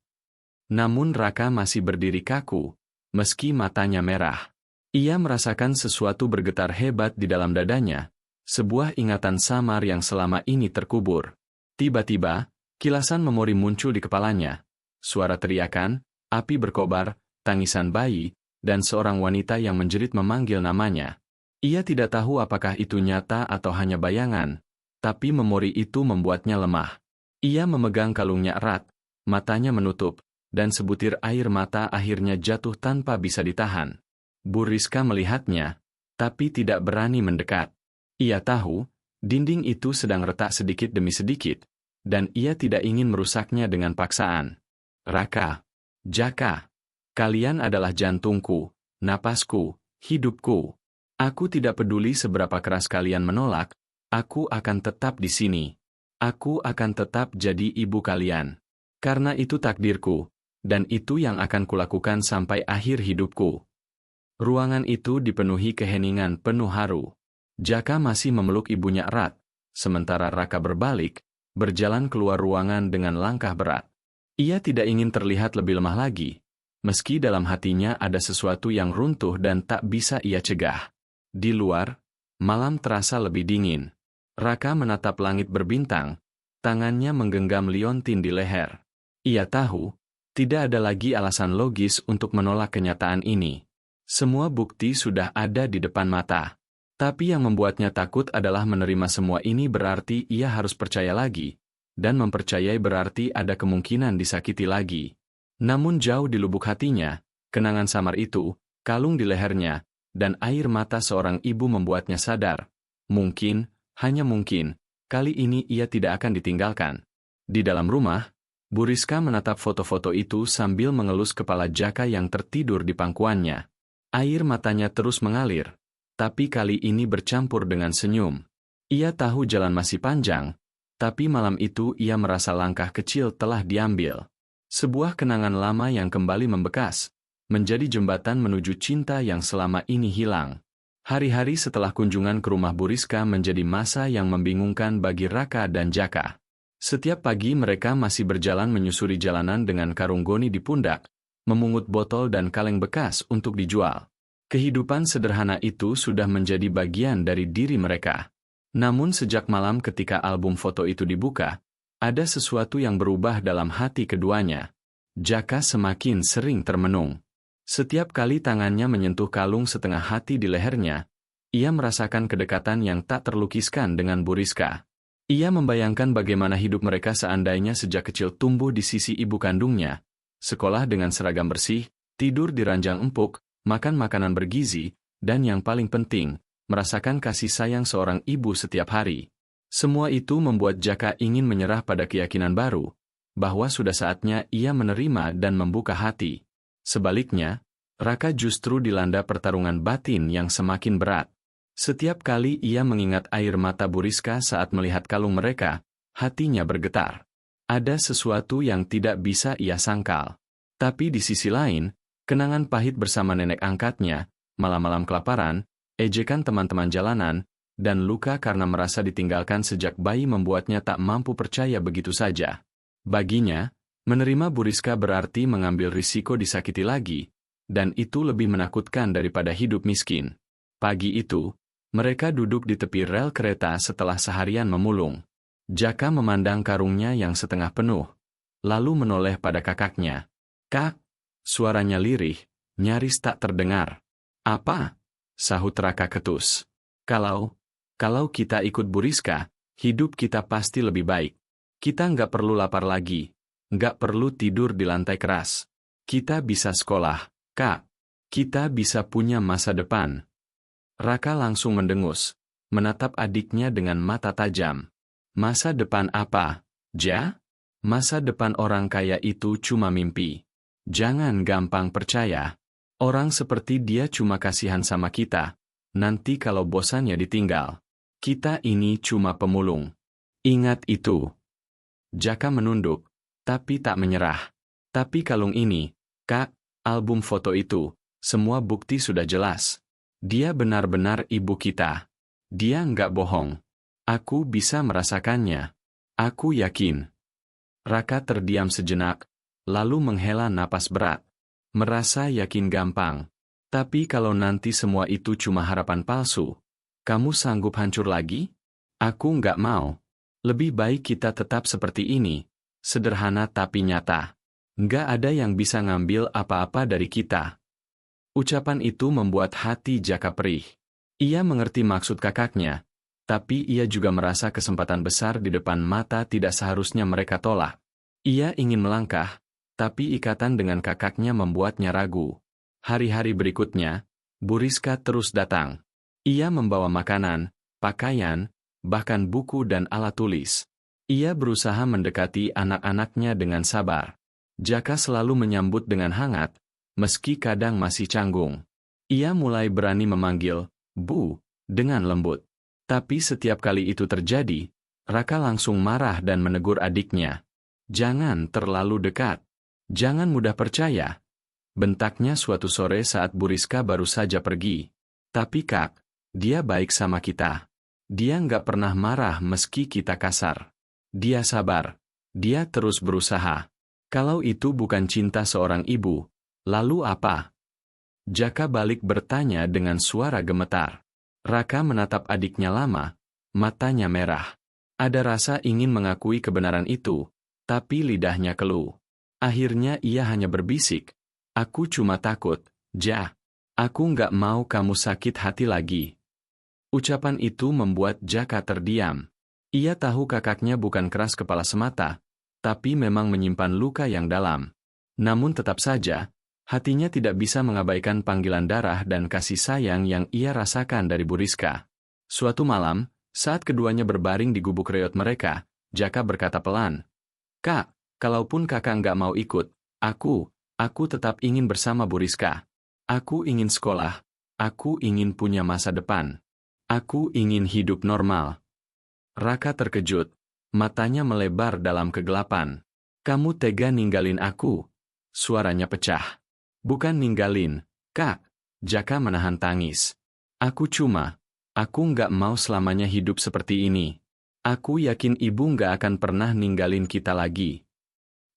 Namun Raka masih berdiri kaku, meski matanya merah. Ia merasakan sesuatu bergetar hebat di dalam dadanya, sebuah ingatan samar yang selama ini terkubur. Tiba-tiba, kilasan memori muncul di kepalanya. Suara teriakan, api berkobar, tangisan bayi, dan seorang wanita yang menjerit memanggil namanya. Ia tidak tahu apakah itu nyata atau hanya bayangan, tapi memori itu membuatnya lemah. Ia memegang kalungnya erat, matanya menutup, dan sebutir air mata akhirnya jatuh tanpa bisa ditahan. Bu Rizka melihatnya, tapi tidak berani mendekat. Ia tahu, dinding itu sedang retak sedikit demi sedikit, dan ia tidak ingin merusaknya dengan paksaan. Raka, Jaka, kalian adalah jantungku, napasku, hidupku. Aku tidak peduli seberapa keras kalian menolak, aku akan tetap di sini. Aku akan tetap jadi ibu kalian. Karena itu takdirku, dan itu yang akan kulakukan sampai akhir hidupku. Ruangan itu dipenuhi keheningan penuh haru. Jaka masih memeluk ibunya erat, sementara Raka berbalik, berjalan keluar ruangan dengan langkah berat. Ia tidak ingin terlihat lebih lemah lagi, meski dalam hatinya ada sesuatu yang runtuh dan tak bisa ia cegah. Di luar, malam terasa lebih dingin. Raka menatap langit berbintang, tangannya menggenggam liontin di leher. Ia tahu, tidak ada lagi alasan logis untuk menolak kenyataan ini. Semua bukti sudah ada di depan mata. Tapi yang membuatnya takut adalah menerima semua ini berarti ia harus percaya lagi, dan mempercayai berarti ada kemungkinan disakiti lagi. Namun jauh di lubuk hatinya, kenangan samar itu, kalung di lehernya, dan air mata seorang ibu membuatnya sadar. Mungkin, hanya mungkin, kali ini ia tidak akan ditinggalkan. Di dalam rumah, Bu Rizka menatap foto-foto itu sambil mengelus kepala Jaka yang tertidur di pangkuannya. Air matanya terus mengalir, tapi kali ini bercampur dengan senyum. Ia tahu jalan masih panjang, tapi malam itu ia merasa langkah kecil telah diambil. Sebuah kenangan lama yang kembali membekas, menjadi jembatan menuju cinta yang selama ini hilang. Hari-hari setelah kunjungan ke rumah Bu Rizka menjadi masa yang membingungkan bagi Raka dan Jaka. Setiap pagi mereka masih berjalan menyusuri jalanan dengan karung goni di pundak, memungut botol dan kaleng bekas untuk dijual. Kehidupan sederhana itu sudah menjadi bagian dari diri mereka. Namun sejak malam ketika album foto itu dibuka, ada sesuatu yang berubah dalam hati keduanya. Jaka semakin sering termenung. Setiap kali tangannya menyentuh kalung setengah hati di lehernya, ia merasakan kedekatan yang tak terlukiskan dengan Bu Rizka. Ia membayangkan bagaimana hidup mereka seandainya sejak kecil tumbuh di sisi ibu kandungnya, sekolah dengan seragam bersih, tidur di ranjang empuk, makan makanan bergizi, dan yang paling penting, merasakan kasih sayang seorang ibu setiap hari. Semua itu membuat Jaka ingin menyerah pada keyakinan baru, bahwa sudah saatnya ia menerima dan membuka hati. Sebaliknya, Raka justru dilanda pertarungan batin yang semakin berat. Setiap kali ia mengingat air mata Bu Rizka saat melihat kalung mereka, hatinya bergetar. Ada sesuatu yang tidak bisa ia sangkal. Tapi di sisi lain, kenangan pahit bersama nenek angkatnya, malam-malam kelaparan, ejekan teman-teman jalanan, dan luka karena merasa ditinggalkan sejak bayi membuatnya tak mampu percaya begitu saja. Baginya, menerima Bu Rizka berarti mengambil risiko disakiti lagi, dan itu lebih menakutkan daripada hidup miskin. Pagi itu, mereka duduk di tepi rel kereta setelah seharian memulung. Jaka memandang karungnya yang setengah penuh, lalu menoleh pada kakaknya. "Kak," suaranya lirih, nyaris tak terdengar. "Apa?" sahut Raka ketus. Kalau kita ikut Bu Rizka, hidup kita pasti lebih baik. Kita nggak perlu lapar lagi, nggak perlu tidur di lantai keras. Kita bisa sekolah, Kak. Kita bisa punya masa depan. Raka langsung mendengus, menatap adiknya dengan mata tajam. Masa depan apa, Ja? Masa depan orang kaya itu cuma mimpi. Jangan gampang percaya. Orang seperti dia cuma kasihan sama kita. Nanti kalau bosannya ditinggal. Kita ini cuma pemulung. Ingat itu. Jaka menunduk, tapi tak menyerah. Tapi kalung ini, Kak, album foto itu, semua bukti sudah jelas. Dia benar-benar ibu kita. Dia nggak bohong. Aku bisa merasakannya. Aku yakin. Raka terdiam sejenak, lalu menghela napas berat. Merasa yakin gampang. Tapi kalau nanti semua itu cuma harapan palsu, kamu sanggup hancur lagi? Aku nggak mau. Lebih baik kita tetap seperti ini, sederhana tapi nyata. Nggak ada yang bisa ngambil apa-apa dari kita. Ucapan itu membuat hati Jaka perih. Ia mengerti maksud kakaknya, tapi ia juga merasa kesempatan besar di depan mata tidak seharusnya mereka tolak. Ia ingin melangkah, tapi ikatan dengan kakaknya membuatnya ragu. Hari-hari berikutnya, Bu Rizka terus datang. Ia membawa makanan, pakaian, bahkan buku dan alat tulis. Ia berusaha mendekati anak-anaknya dengan sabar. Jaka selalu menyambut dengan hangat, meski kadang masih canggung. Ia mulai berani memanggil, Bu, dengan lembut. Tapi setiap kali itu terjadi, Raka langsung marah dan menegur adiknya. Jangan terlalu dekat. Jangan mudah percaya. Bentaknya suatu sore saat Bu Rizka baru saja pergi. Tapi Kak, dia baik sama kita. Dia nggak pernah marah meski kita kasar. Dia sabar. Dia terus berusaha. Kalau itu bukan cinta seorang ibu, lalu apa? Jaka balik bertanya dengan suara gemetar. Raka menatap adiknya lama, matanya merah. Ada rasa ingin mengakui kebenaran itu, tapi lidahnya keluh. Akhirnya ia hanya berbisik, aku cuma takut, Ja. Aku nggak mau kamu sakit hati lagi. Ucapan itu membuat Jaka terdiam. Ia tahu kakaknya bukan keras kepala semata, tapi memang menyimpan luka yang dalam. Namun tetap saja, hatinya tidak bisa mengabaikan panggilan darah dan kasih sayang yang ia rasakan dari Bu Rizka. Suatu malam, saat keduanya berbaring di gubuk reot mereka, Jaka berkata pelan, Kak, kalaupun kakak nggak mau ikut, aku tetap ingin bersama Bu Rizka. Aku ingin sekolah, aku ingin punya masa depan. Aku ingin hidup normal. Raka terkejut, matanya melebar dalam kegelapan. Kamu tega ninggalin aku? Suaranya pecah. Bukan ninggalin, Kak. Jaka menahan tangis. Aku nggak mau selamanya hidup seperti ini. Aku yakin ibu nggak akan pernah ninggalin kita lagi.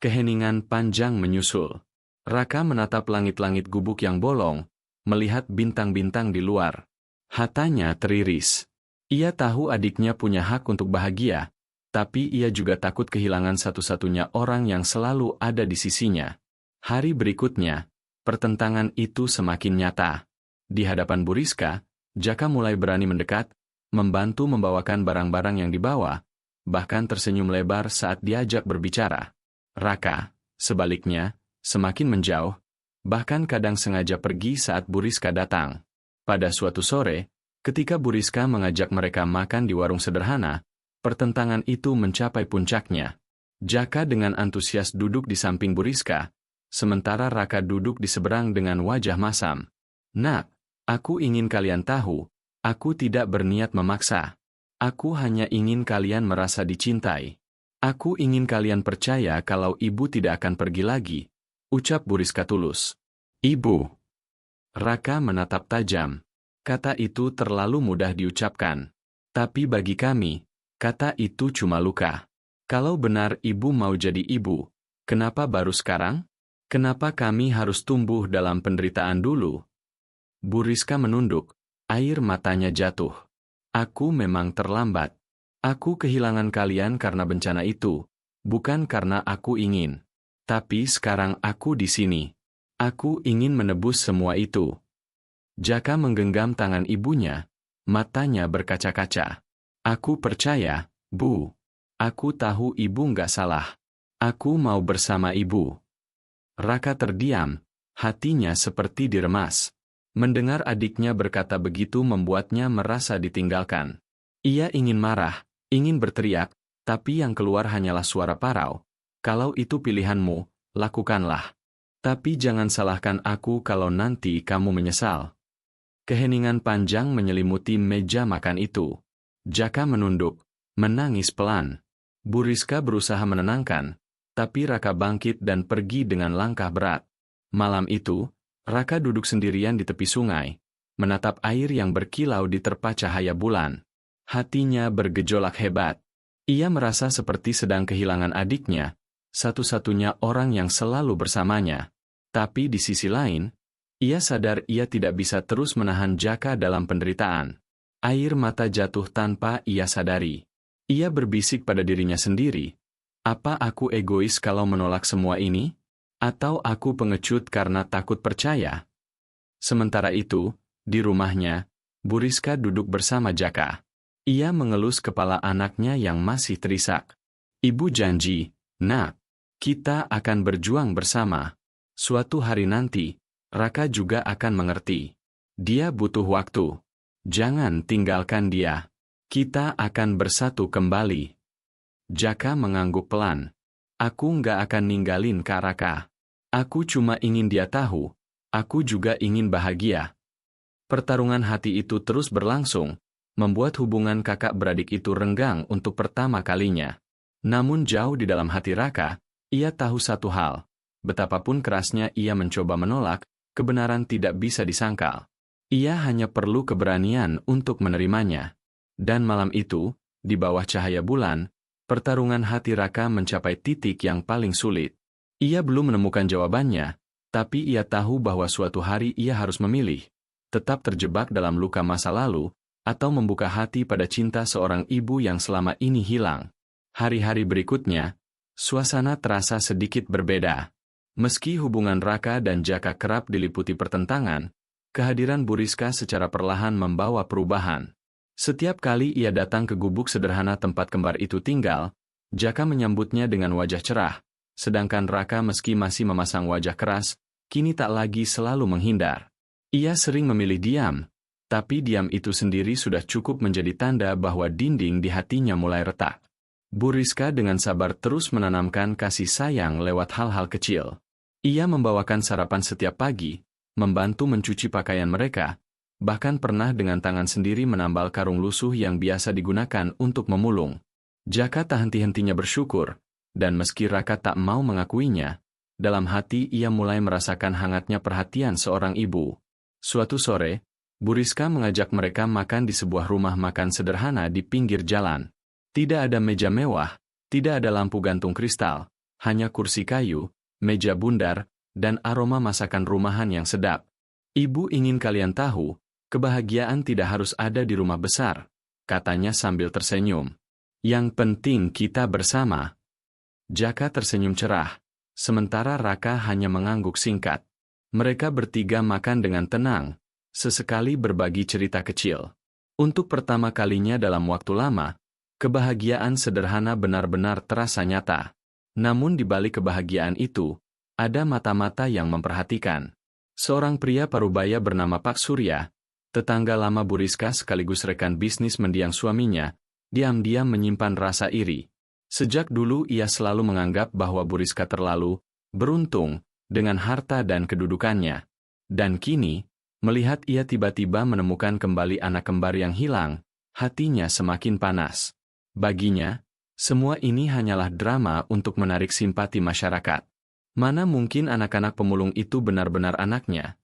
Keheningan panjang menyusul. Raka menatap langit-langit gubuk yang bolong, melihat bintang-bintang di luar. Hatanya teriris. Ia tahu adiknya punya hak untuk bahagia, tapi ia juga takut kehilangan satu-satunya orang yang selalu ada di sisinya. Hari berikutnya, pertentangan itu semakin nyata. Di hadapan Bu Rizka, Jaka mulai berani mendekat, membantu membawakan barang-barang yang dibawa, bahkan tersenyum lebar saat diajak berbicara. Raka, sebaliknya, semakin menjauh, bahkan kadang sengaja pergi saat Bu Rizka datang. Pada suatu sore, ketika Bu Rizka mengajak mereka makan di warung sederhana, pertentangan itu mencapai puncaknya. Jaka dengan antusias duduk di samping Bu Rizka, sementara Raka duduk di seberang dengan wajah masam. Nak, aku ingin kalian tahu, aku tidak berniat memaksa. Aku hanya ingin kalian merasa dicintai. Aku ingin kalian percaya kalau ibu tidak akan pergi lagi, ucap Bu Rizka tulus. Ibu. Raka menatap tajam. Kata itu terlalu mudah diucapkan. Tapi bagi kami, kata itu cuma luka. Kalau benar ibu mau jadi ibu, kenapa baru sekarang? Kenapa kami harus tumbuh dalam penderitaan dulu? Bu Rizka menunduk, air matanya jatuh. Aku memang terlambat. Aku kehilangan kalian karena bencana itu, bukan karena aku ingin. Tapi sekarang aku di sini. Aku ingin menebus semua itu. Jaka menggenggam tangan ibunya, matanya berkaca-kaca. Aku percaya, Bu. Aku tahu ibu nggak salah. Aku mau bersama ibu. Raka terdiam, Hatinya seperti diremas. Mendengar adiknya berkata begitu membuatnya merasa ditinggalkan. Ia ingin marah, ingin berteriak, tapi yang keluar hanyalah suara parau. Kalau itu pilihanmu, lakukanlah. Tapi jangan salahkan aku kalau nanti kamu menyesal. Keheningan panjang menyelimuti meja makan itu. Jaka menunduk, menangis pelan. Bu Rizka berusaha menenangkan, tapi Raka bangkit dan pergi dengan langkah berat. Malam itu, Raka duduk sendirian di tepi sungai, menatap air yang berkilau diterpa cahaya bulan. Hatinya bergejolak hebat. Ia merasa seperti sedang kehilangan adiknya, satu-satunya orang yang selalu bersamanya. Tapi di sisi lain, ia sadar ia tidak bisa terus menahan Jaka dalam penderitaan. Air mata jatuh tanpa ia sadari. Ia berbisik pada dirinya sendiri. Apa aku egois kalau menolak semua ini? Atau aku pengecut karena takut percaya? Sementara itu, di rumahnya, Bu Rizka duduk bersama Jaka. Ia mengelus kepala anaknya yang masih terisak. Ibu janji, Nak, kita akan berjuang bersama. Suatu hari nanti, Raka juga akan mengerti. Dia butuh waktu. Jangan tinggalkan dia. Kita akan bersatu kembali. Jaka mengangguk pelan. Aku nggak akan ninggalin Kak Raka. Aku cuma ingin dia tahu, aku juga ingin bahagia. Pertarungan hati itu terus berlangsung, membuat hubungan kakak beradik itu renggang untuk pertama kalinya. Namun jauh di dalam hati Raka, ia tahu satu hal. Betapapun kerasnya ia mencoba menolak, kebenaran tidak bisa disangkal. Ia hanya perlu keberanian untuk menerimanya. Dan malam itu, di bawah cahaya bulan, pertarungan hati Raka mencapai titik yang paling sulit. Ia belum menemukan jawabannya, tapi ia tahu bahwa suatu hari ia harus memilih. Tetap terjebak dalam luka masa lalu, atau membuka hati pada cinta seorang ibu yang selama ini hilang. Hari-hari berikutnya, suasana terasa sedikit berbeda. Meski hubungan Raka dan Jaka kerap diliputi pertentangan, kehadiran Bu Rizka secara perlahan membawa perubahan. Setiap kali ia datang ke gubuk sederhana tempat kembar itu tinggal, Jaka menyambutnya dengan wajah cerah, sedangkan Raka meski masih memasang wajah keras, kini tak lagi selalu menghindar. Ia sering memilih diam, tapi diam itu sendiri sudah cukup menjadi tanda bahwa dinding di hatinya mulai retak. Bu Rizka dengan sabar terus menanamkan kasih sayang lewat hal-hal kecil. Ia membawakan sarapan setiap pagi, membantu mencuci pakaian mereka, bahkan pernah dengan tangan sendiri menambal karung lusuh yang biasa digunakan untuk memulung. Jaka tak henti-hentinya bersyukur, dan meski Raka tak mau mengakuinya, dalam hati ia mulai merasakan hangatnya perhatian seorang ibu. Suatu sore, Bu Rizka mengajak mereka makan di sebuah rumah makan sederhana di pinggir jalan. Tidak ada meja mewah, tidak ada lampu gantung kristal, hanya kursi kayu, meja bundar, dan aroma masakan rumahan yang sedap. Ibu ingin kalian tahu, kebahagiaan tidak harus ada di rumah besar, katanya sambil tersenyum. Yang penting kita bersama. Jaka tersenyum cerah, sementara Raka hanya mengangguk singkat. Mereka bertiga makan dengan tenang, sesekali berbagi cerita kecil. Untuk pertama kalinya dalam waktu lama, kebahagiaan sederhana benar-benar terasa nyata. Namun di balik kebahagiaan itu, ada mata-mata yang memperhatikan. Seorang pria parubaya bernama Pak Surya, tetangga lama Bu Rizka sekaligus rekan bisnis mendiang suaminya, diam-diam menyimpan rasa iri. Sejak dulu ia selalu menganggap bahwa Bu Rizka terlalu beruntung dengan harta dan kedudukannya. Dan kini, melihat ia tiba-tiba menemukan kembali anak kembar yang hilang, hatinya semakin panas. Baginya, semua ini hanyalah drama untuk menarik simpati masyarakat. Mana mungkin anak-anak pemulung itu benar-benar anaknya?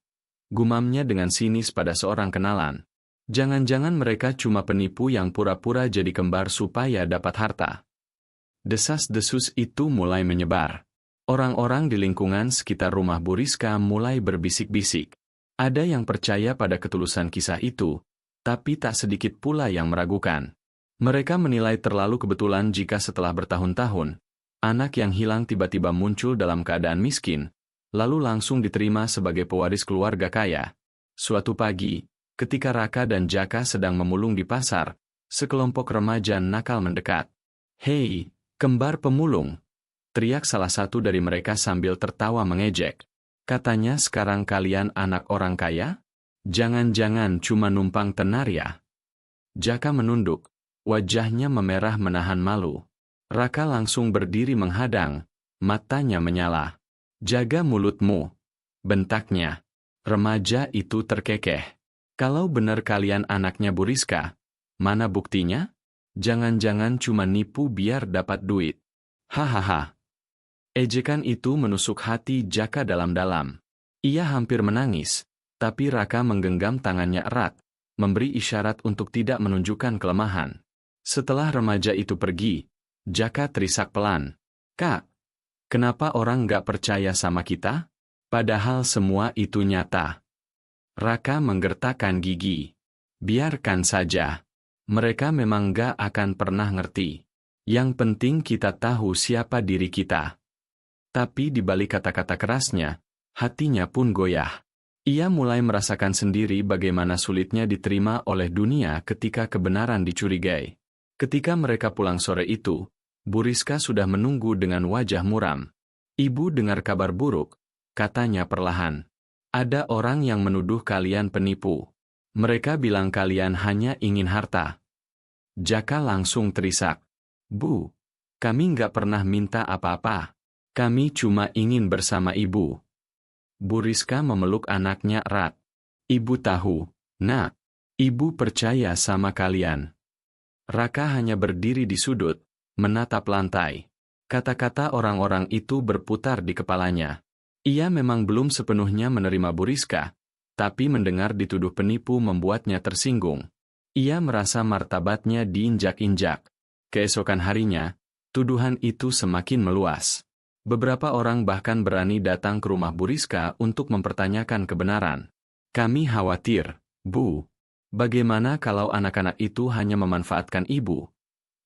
Gumamnya dengan sinis pada seorang kenalan. Jangan-jangan mereka cuma penipu yang pura-pura jadi kembar supaya dapat harta. Desas-desus itu mulai menyebar. Orang-orang di lingkungan sekitar rumah Bu Rizka mulai berbisik-bisik. Ada yang percaya pada ketulusan kisah itu, tapi tak sedikit pula yang meragukan. Mereka menilai terlalu kebetulan jika setelah bertahun-tahun, anak yang hilang tiba-tiba muncul dalam keadaan miskin, lalu langsung diterima sebagai pewaris keluarga kaya. Suatu pagi, ketika Raka dan Jaka sedang memulung di pasar, sekelompok remaja nakal mendekat. "Hei, kembar pemulung!" teriak salah satu dari mereka sambil tertawa mengejek. Katanya sekarang kalian anak orang kaya? Jangan-jangan cuma numpang tenar ya? Jaka menunduk, wajahnya memerah menahan malu. Raka langsung berdiri menghadang, matanya menyala. Jaga mulutmu, bentaknya. Remaja itu terkekeh. Kalau benar kalian anaknya Bu Rizka, mana buktinya? Jangan-jangan cuma nipu biar dapat duit. Hahaha. Ejekan itu menusuk hati Jaka dalam-dalam. Ia hampir menangis, tapi Raka menggenggam tangannya erat, memberi isyarat untuk tidak menunjukkan kelemahan. Setelah remaja itu pergi, Jaka terisak pelan. Kak, kenapa orang nggak percaya sama kita? Padahal semua itu nyata. Raka menggertakkan gigi. Biarkan saja. Mereka memang nggak akan pernah ngerti. Yang penting kita tahu siapa diri kita. Tapi di balik kata-kata kerasnya, hatinya pun goyah. Ia mulai merasakan sendiri bagaimana sulitnya diterima oleh dunia ketika kebenaran dicurigai. Ketika mereka pulang sore itu, Bu Rizka sudah menunggu dengan wajah muram. Ibu dengar kabar buruk, katanya perlahan. Ada orang yang menuduh kalian penipu. Mereka bilang kalian hanya ingin harta. Jaka langsung terisak. Bu, kami nggak pernah minta apa-apa. Kami cuma ingin bersama ibu. Bu Rizka memeluk anaknya erat. Ibu tahu, nak, ibu percaya sama kalian. Raka hanya berdiri di sudut, menatap lantai. Kata-kata orang-orang itu berputar di kepalanya. Ia memang belum sepenuhnya menerima Bu Rizka, tapi mendengar dituduh penipu membuatnya tersinggung. Ia merasa martabatnya diinjak-injak. Keesokan harinya, tuduhan itu semakin meluas. Beberapa orang bahkan berani datang ke rumah Bu Rizka untuk mempertanyakan kebenaran. Kami khawatir, Bu. Bagaimana kalau anak-anak itu hanya memanfaatkan ibu?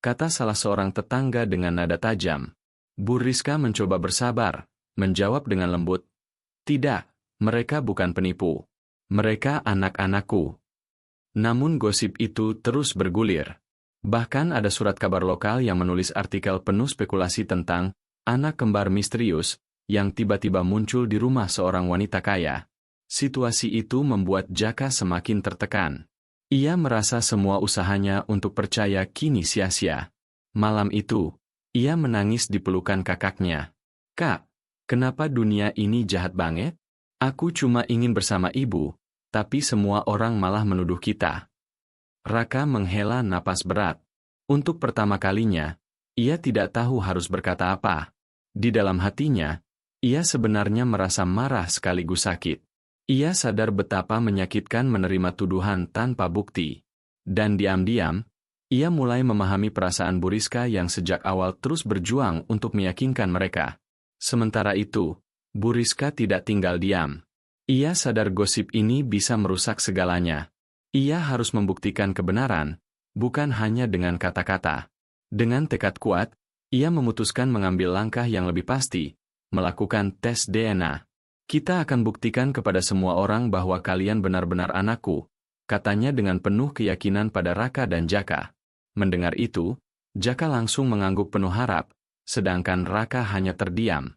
Kata salah seorang tetangga dengan nada tajam. Bu Rizka mencoba bersabar, menjawab dengan lembut. Tidak, mereka bukan penipu. Mereka anak-anakku. Namun gosip itu terus bergulir. Bahkan ada surat kabar lokal yang menulis artikel penuh spekulasi tentang anak kembar misterius yang tiba-tiba muncul di rumah seorang wanita kaya. Situasi itu membuat Jaka semakin tertekan. Ia merasa semua usahanya untuk percaya kini sia-sia. Malam itu, ia menangis di pelukan kakaknya. Kak, kenapa dunia ini jahat banget? Aku cuma ingin bersama ibu, tapi semua orang malah menuduh kita. Raka menghela napas berat. Untuk pertama kalinya, ia tidak tahu harus berkata apa. Di dalam hatinya, ia sebenarnya merasa marah sekaligus sakit. Ia sadar betapa menyakitkan menerima tuduhan tanpa bukti. Dan diam-diam, ia mulai memahami perasaan Bu Rizka yang sejak awal terus berjuang untuk meyakinkan mereka. Sementara itu, Bu Rizka tidak tinggal diam. Ia sadar gosip ini bisa merusak segalanya. Ia harus membuktikan kebenaran, bukan hanya dengan kata-kata. Dengan tekad kuat, ia memutuskan mengambil langkah yang lebih pasti, melakukan tes DNA. Kita akan buktikan kepada semua orang bahwa kalian benar-benar anakku, katanya dengan penuh keyakinan pada Raka dan Jaka. Mendengar itu, Jaka langsung mengangguk penuh harap, sedangkan Raka hanya terdiam.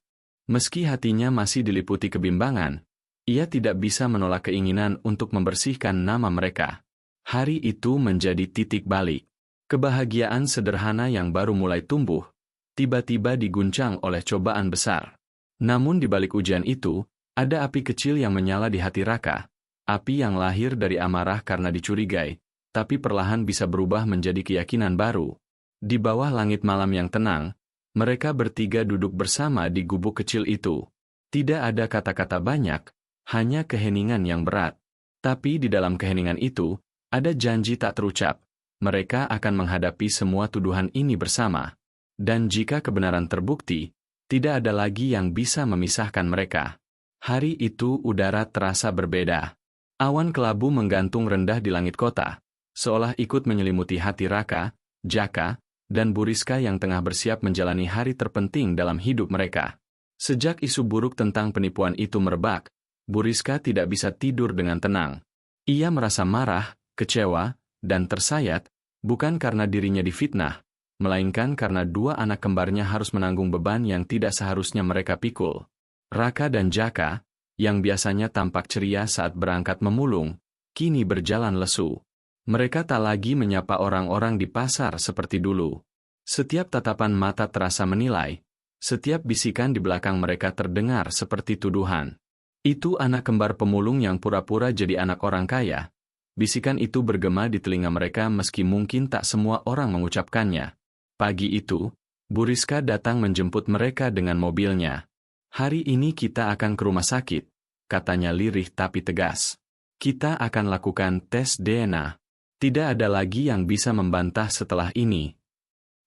Meski hatinya masih diliputi kebimbangan, ia tidak bisa menolak keinginan untuk membersihkan nama mereka. Hari itu menjadi titik balik. Kebahagiaan sederhana yang baru mulai tumbuh, tiba-tiba diguncang oleh cobaan besar. Namun di balik ujian itu, ada api kecil yang menyala di hati Raka. Api yang lahir dari amarah karena dicurigai, tapi perlahan bisa berubah menjadi keyakinan baru. Di bawah langit malam yang tenang, mereka bertiga duduk bersama di gubuk kecil itu. Tidak ada kata-kata banyak, hanya keheningan yang berat. Tapi di dalam keheningan itu, ada janji tak terucap. Mereka akan menghadapi semua tuduhan ini bersama. Dan jika kebenaran terbukti, tidak ada lagi yang bisa memisahkan mereka. Hari itu udara terasa berbeda. Awan kelabu menggantung rendah di langit kota, seolah ikut menyelimuti hati Raka, Jaka, dan Bu Rizka yang tengah bersiap menjalani hari terpenting dalam hidup mereka. Sejak isu buruk tentang penipuan itu merebak, Bu Rizka tidak bisa tidur dengan tenang. Ia merasa marah, kecewa, dan tersayat, bukan karena dirinya difitnah, melainkan karena dua anak kembarnya harus menanggung beban yang tidak seharusnya mereka pikul. Raka dan Jaka, yang biasanya tampak ceria saat berangkat memulung, kini berjalan lesu. Mereka tak lagi menyapa orang-orang di pasar seperti dulu. Setiap tatapan mata terasa menilai, setiap bisikan di belakang mereka terdengar seperti tuduhan. Itu anak kembar pemulung yang pura-pura jadi anak orang kaya. Bisikan itu bergema di telinga mereka meski mungkin tak semua orang mengucapkannya. Pagi itu, Bu Rizka datang menjemput mereka dengan mobilnya. "Hari ini kita akan ke rumah sakit," katanya lirih tapi tegas. "Kita akan lakukan tes DNA. Tidak ada lagi yang bisa membantah setelah ini."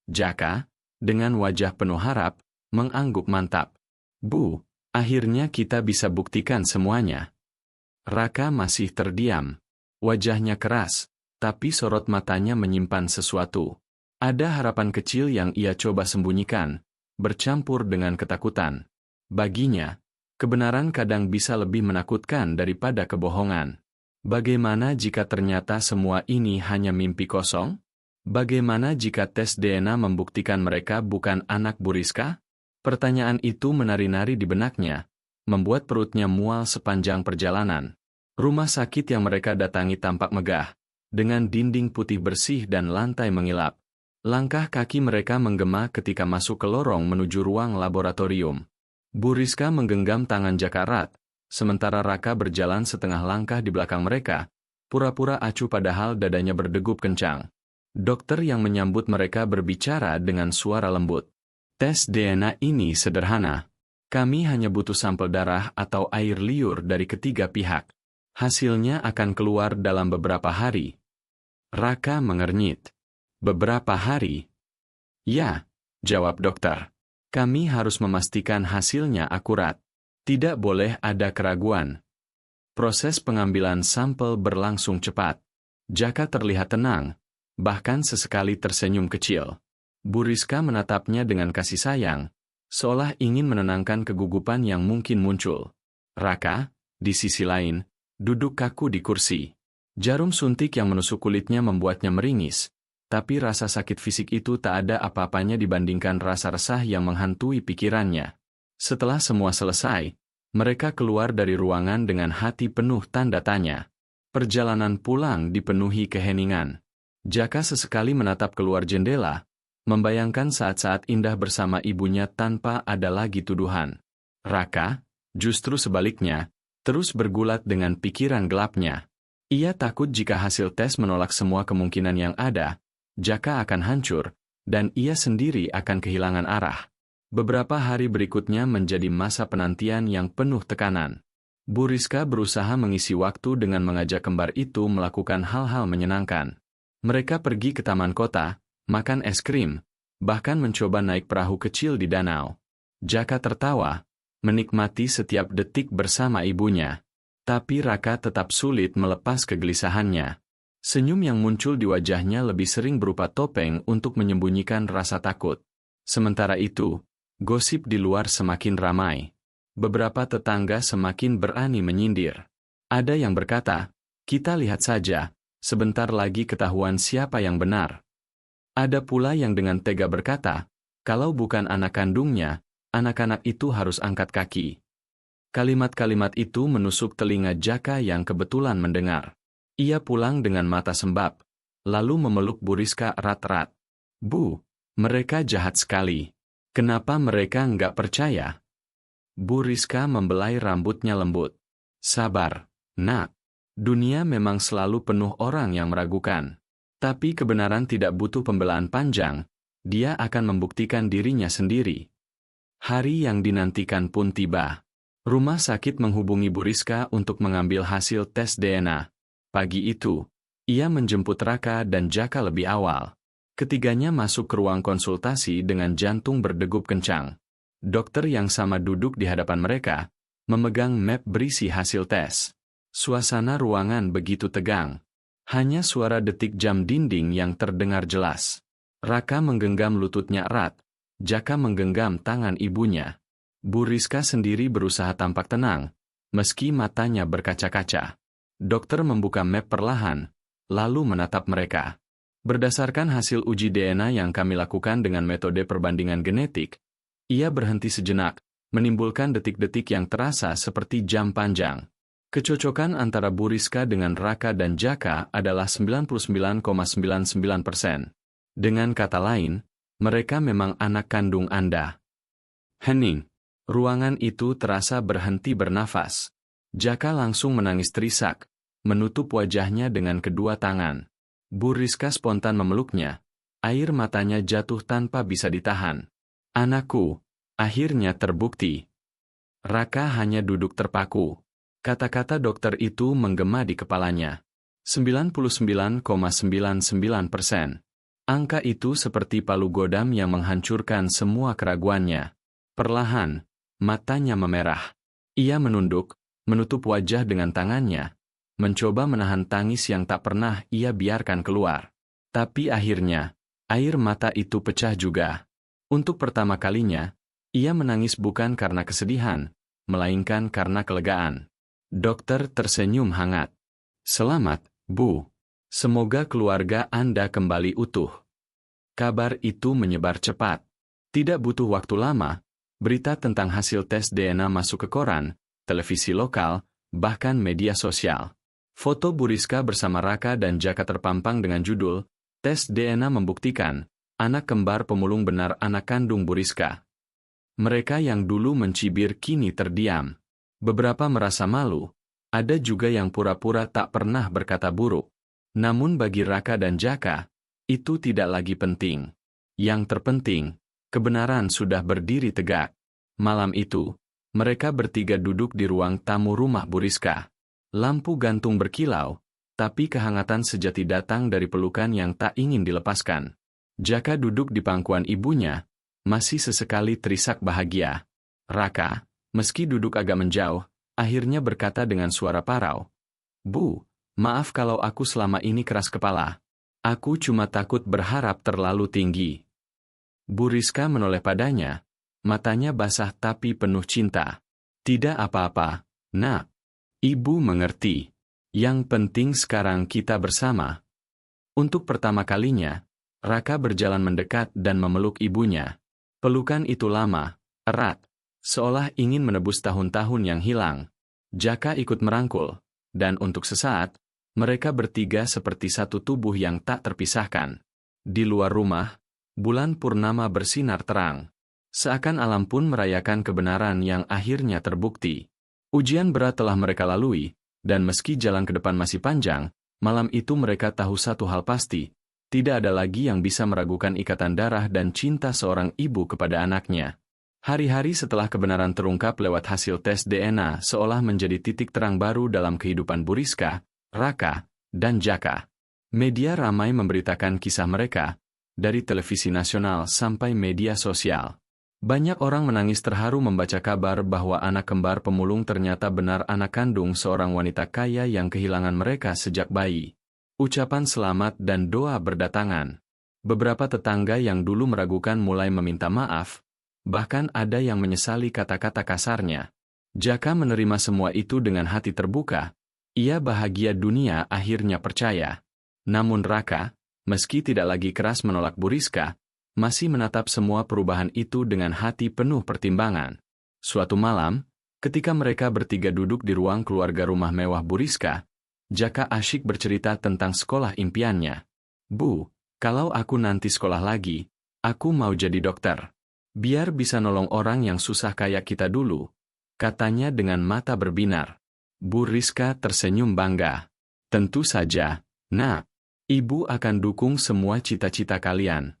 Jaka, dengan wajah penuh harap, mengangguk mantap. "Bu, akhirnya kita bisa buktikan semuanya." Raka masih terdiam. Wajahnya keras, tapi sorot matanya menyimpan sesuatu. Ada harapan kecil yang ia coba sembunyikan, bercampur dengan ketakutan. Baginya, kebenaran kadang bisa lebih menakutkan daripada kebohongan. Bagaimana jika ternyata semua ini hanya mimpi kosong? Bagaimana jika tes DNA membuktikan mereka bukan anak Bu Rizka? Pertanyaan itu menari-nari di benaknya, membuat perutnya mual sepanjang perjalanan. Rumah sakit yang mereka datangi tampak megah, dengan dinding putih bersih dan lantai mengilap. Langkah kaki mereka menggema ketika masuk ke lorong menuju ruang laboratorium. Bu Rizka menggenggam tangan Jaka erat, sementara Raka berjalan setengah langkah di belakang mereka, pura-pura acuh padahal dadanya berdegup kencang. Dokter yang menyambut mereka berbicara dengan suara lembut. "Tes DNA ini sederhana. Kami hanya butuh sampel darah atau air liur dari ketiga pihak. Hasilnya akan keluar dalam beberapa hari." Raka mengernyit. "Beberapa hari?" "Ya," jawab dokter. "Kami harus memastikan hasilnya akurat. Tidak boleh ada keraguan." Proses pengambilan sampel berlangsung cepat. Jaka terlihat tenang, bahkan sesekali tersenyum kecil. Bu Rizka menatapnya dengan kasih sayang, seolah ingin menenangkan kegugupan yang mungkin muncul. Raka, di sisi lain, duduk kaku di kursi. Jarum suntik yang menusuk kulitnya membuatnya meringis, tapi rasa sakit fisik itu tak ada apa-apanya dibandingkan rasa resah yang menghantui pikirannya. Setelah semua selesai, mereka keluar dari ruangan dengan hati penuh tanda tanya. Perjalanan pulang dipenuhi keheningan. Jaka sesekali menatap keluar jendela, membayangkan saat-saat indah bersama ibunya tanpa ada lagi tuduhan. Raka, justru sebaliknya, terus bergulat dengan pikiran gelapnya. Ia takut jika hasil tes menolak semua kemungkinan yang ada, Jaka akan hancur, dan ia sendiri akan kehilangan arah. Beberapa hari berikutnya menjadi masa penantian yang penuh tekanan. Bu Rizka berusaha mengisi waktu dengan mengajak kembar itu melakukan hal-hal menyenangkan. Mereka pergi ke taman kota, makan es krim, bahkan mencoba naik perahu kecil di danau. Jaka tertawa, menikmati setiap detik bersama ibunya. Tapi Raka tetap sulit melepas kegelisahannya. Senyum yang muncul di wajahnya lebih sering berupa topeng untuk menyembunyikan rasa takut. Sementara itu, gosip di luar semakin ramai. Beberapa tetangga semakin berani menyindir. Ada yang berkata, "Kita lihat saja, sebentar lagi ketahuan siapa yang benar." Ada pula yang dengan tega berkata, "Kalau bukan anak kandungnya, anak-anak itu harus angkat kaki." Kalimat-kalimat itu menusuk telinga Jaka yang kebetulan mendengar. Ia pulang dengan mata sembab, lalu memeluk Bu Rizka erat-erat. "Bu, mereka jahat sekali. Kenapa mereka nggak percaya?" Bu Rizka membelai rambutnya lembut. "Sabar, nak. Dunia memang selalu penuh orang yang meragukan. Tapi kebenaran tidak butuh pembelaan panjang, dia akan membuktikan dirinya sendiri." Hari yang dinantikan pun tiba. Rumah sakit menghubungi Bu Rizka untuk mengambil hasil tes DNA. Pagi itu, ia menjemput Raka dan Jaka lebih awal. Ketiganya masuk ke ruang konsultasi dengan jantung berdegup kencang. Dokter yang sama duduk di hadapan mereka, memegang map berisi hasil tes. Suasana ruangan begitu tegang. Hanya suara detik jam dinding yang terdengar jelas. Raka menggenggam lututnya erat, Jaka menggenggam tangan ibunya. Bu Rizka sendiri berusaha tampak tenang, meski matanya berkaca-kaca. Dokter membuka map perlahan, lalu menatap mereka. "Berdasarkan hasil uji DNA yang kami lakukan dengan metode perbandingan genetik," ia berhenti sejenak, menimbulkan detik-detik yang terasa seperti jam panjang. Kecocokan antara Bu Rizka dengan Raka dan Jaka adalah 99,99%. Dengan kata lain, mereka memang anak kandung Anda. Hening. Ruangan itu terasa berhenti bernafas. Jaka langsung menangis terisak, menutup wajahnya dengan kedua tangan. Bu Rizka spontan memeluknya. Air matanya jatuh tanpa bisa ditahan. Anakku, akhirnya terbukti. Raka hanya duduk terpaku. Kata-kata dokter itu menggema di kepalanya. 99,99%. Angka itu seperti palu godam yang menghancurkan semua keraguannya. Perlahan, matanya memerah. Ia menunduk, menutup wajah dengan tangannya, mencoba menahan tangis yang tak pernah ia biarkan keluar. Tapi akhirnya, air mata itu pecah juga. Untuk pertama kalinya, ia menangis bukan karena kesedihan, melainkan karena kelegaan. Dokter tersenyum hangat. Selamat, Bu. Semoga keluarga Anda kembali utuh. Kabar itu menyebar cepat. Tidak butuh waktu lama, berita tentang hasil tes DNA masuk ke koran, televisi lokal, bahkan media sosial. Foto Bu Rizka bersama Raka dan Jaka terpampang dengan judul, "Tes DNA membuktikan, anak kembar pemulung benar anak kandung Bu Rizka." Mereka yang dulu mencibir kini terdiam. Beberapa merasa malu, ada juga yang pura-pura tak pernah berkata buruk. Namun bagi Raka dan Jaka, itu tidak lagi penting. Yang terpenting, kebenaran sudah berdiri tegak. Malam itu, mereka bertiga duduk di ruang tamu rumah Bu Rizka. Lampu gantung berkilau, tapi kehangatan sejati datang dari pelukan yang tak ingin dilepaskan. Jaka duduk di pangkuan ibunya, masih sesekali terisak bahagia. Raka, meski duduk agak menjauh, akhirnya berkata dengan suara parau, "Bu, maaf kalau aku selama ini keras kepala. Aku cuma takut berharap terlalu tinggi." Bu Rizka menoleh padanya, matanya basah tapi penuh cinta. "Tidak apa-apa, Nak. Ibu mengerti. Yang penting sekarang kita bersama." Untuk pertama kalinya, Raka berjalan mendekat dan memeluk ibunya. Pelukan itu lama, erat, seolah ingin menebus tahun-tahun yang hilang. Jaka ikut merangkul, dan untuk sesaat, mereka bertiga seperti satu tubuh yang tak terpisahkan. Di luar rumah, bulan purnama bersinar terang. Seakan alam pun merayakan kebenaran yang akhirnya terbukti. Ujian berat telah mereka lalui, dan meski jalan ke depan masih panjang, malam itu mereka tahu satu hal pasti, tidak ada lagi yang bisa meragukan ikatan darah dan cinta seorang ibu kepada anaknya. Hari-hari setelah kebenaran terungkap lewat hasil tes DNA seolah menjadi titik terang baru dalam kehidupan Bu Rizka, Raka, dan Jaka. Media ramai memberitakan kisah mereka, dari televisi nasional sampai media sosial. Banyak orang menangis terharu membaca kabar bahwa anak kembar pemulung ternyata benar anak kandung seorang wanita kaya yang kehilangan mereka sejak bayi. Ucapan selamat dan doa berdatangan. Beberapa tetangga yang dulu meragukan mulai meminta maaf, bahkan ada yang menyesali kata-kata kasarnya. Jaka menerima semua itu dengan hati terbuka. Ia bahagia dunia akhirnya percaya. Namun Raka, meski tidak lagi keras menolak Bu Rizka, masih menatap semua perubahan itu dengan hati penuh pertimbangan. Suatu malam, ketika mereka bertiga duduk di ruang keluarga rumah mewah Bu Rizka, Jaka asyik bercerita tentang sekolah impiannya. "Bu, kalau aku nanti sekolah lagi, aku mau jadi dokter. Biar bisa nolong orang yang susah kayak kita dulu," katanya dengan mata berbinar. Bu Rizka tersenyum bangga. "Tentu saja, Nak. Ibu akan dukung semua cita-cita kalian."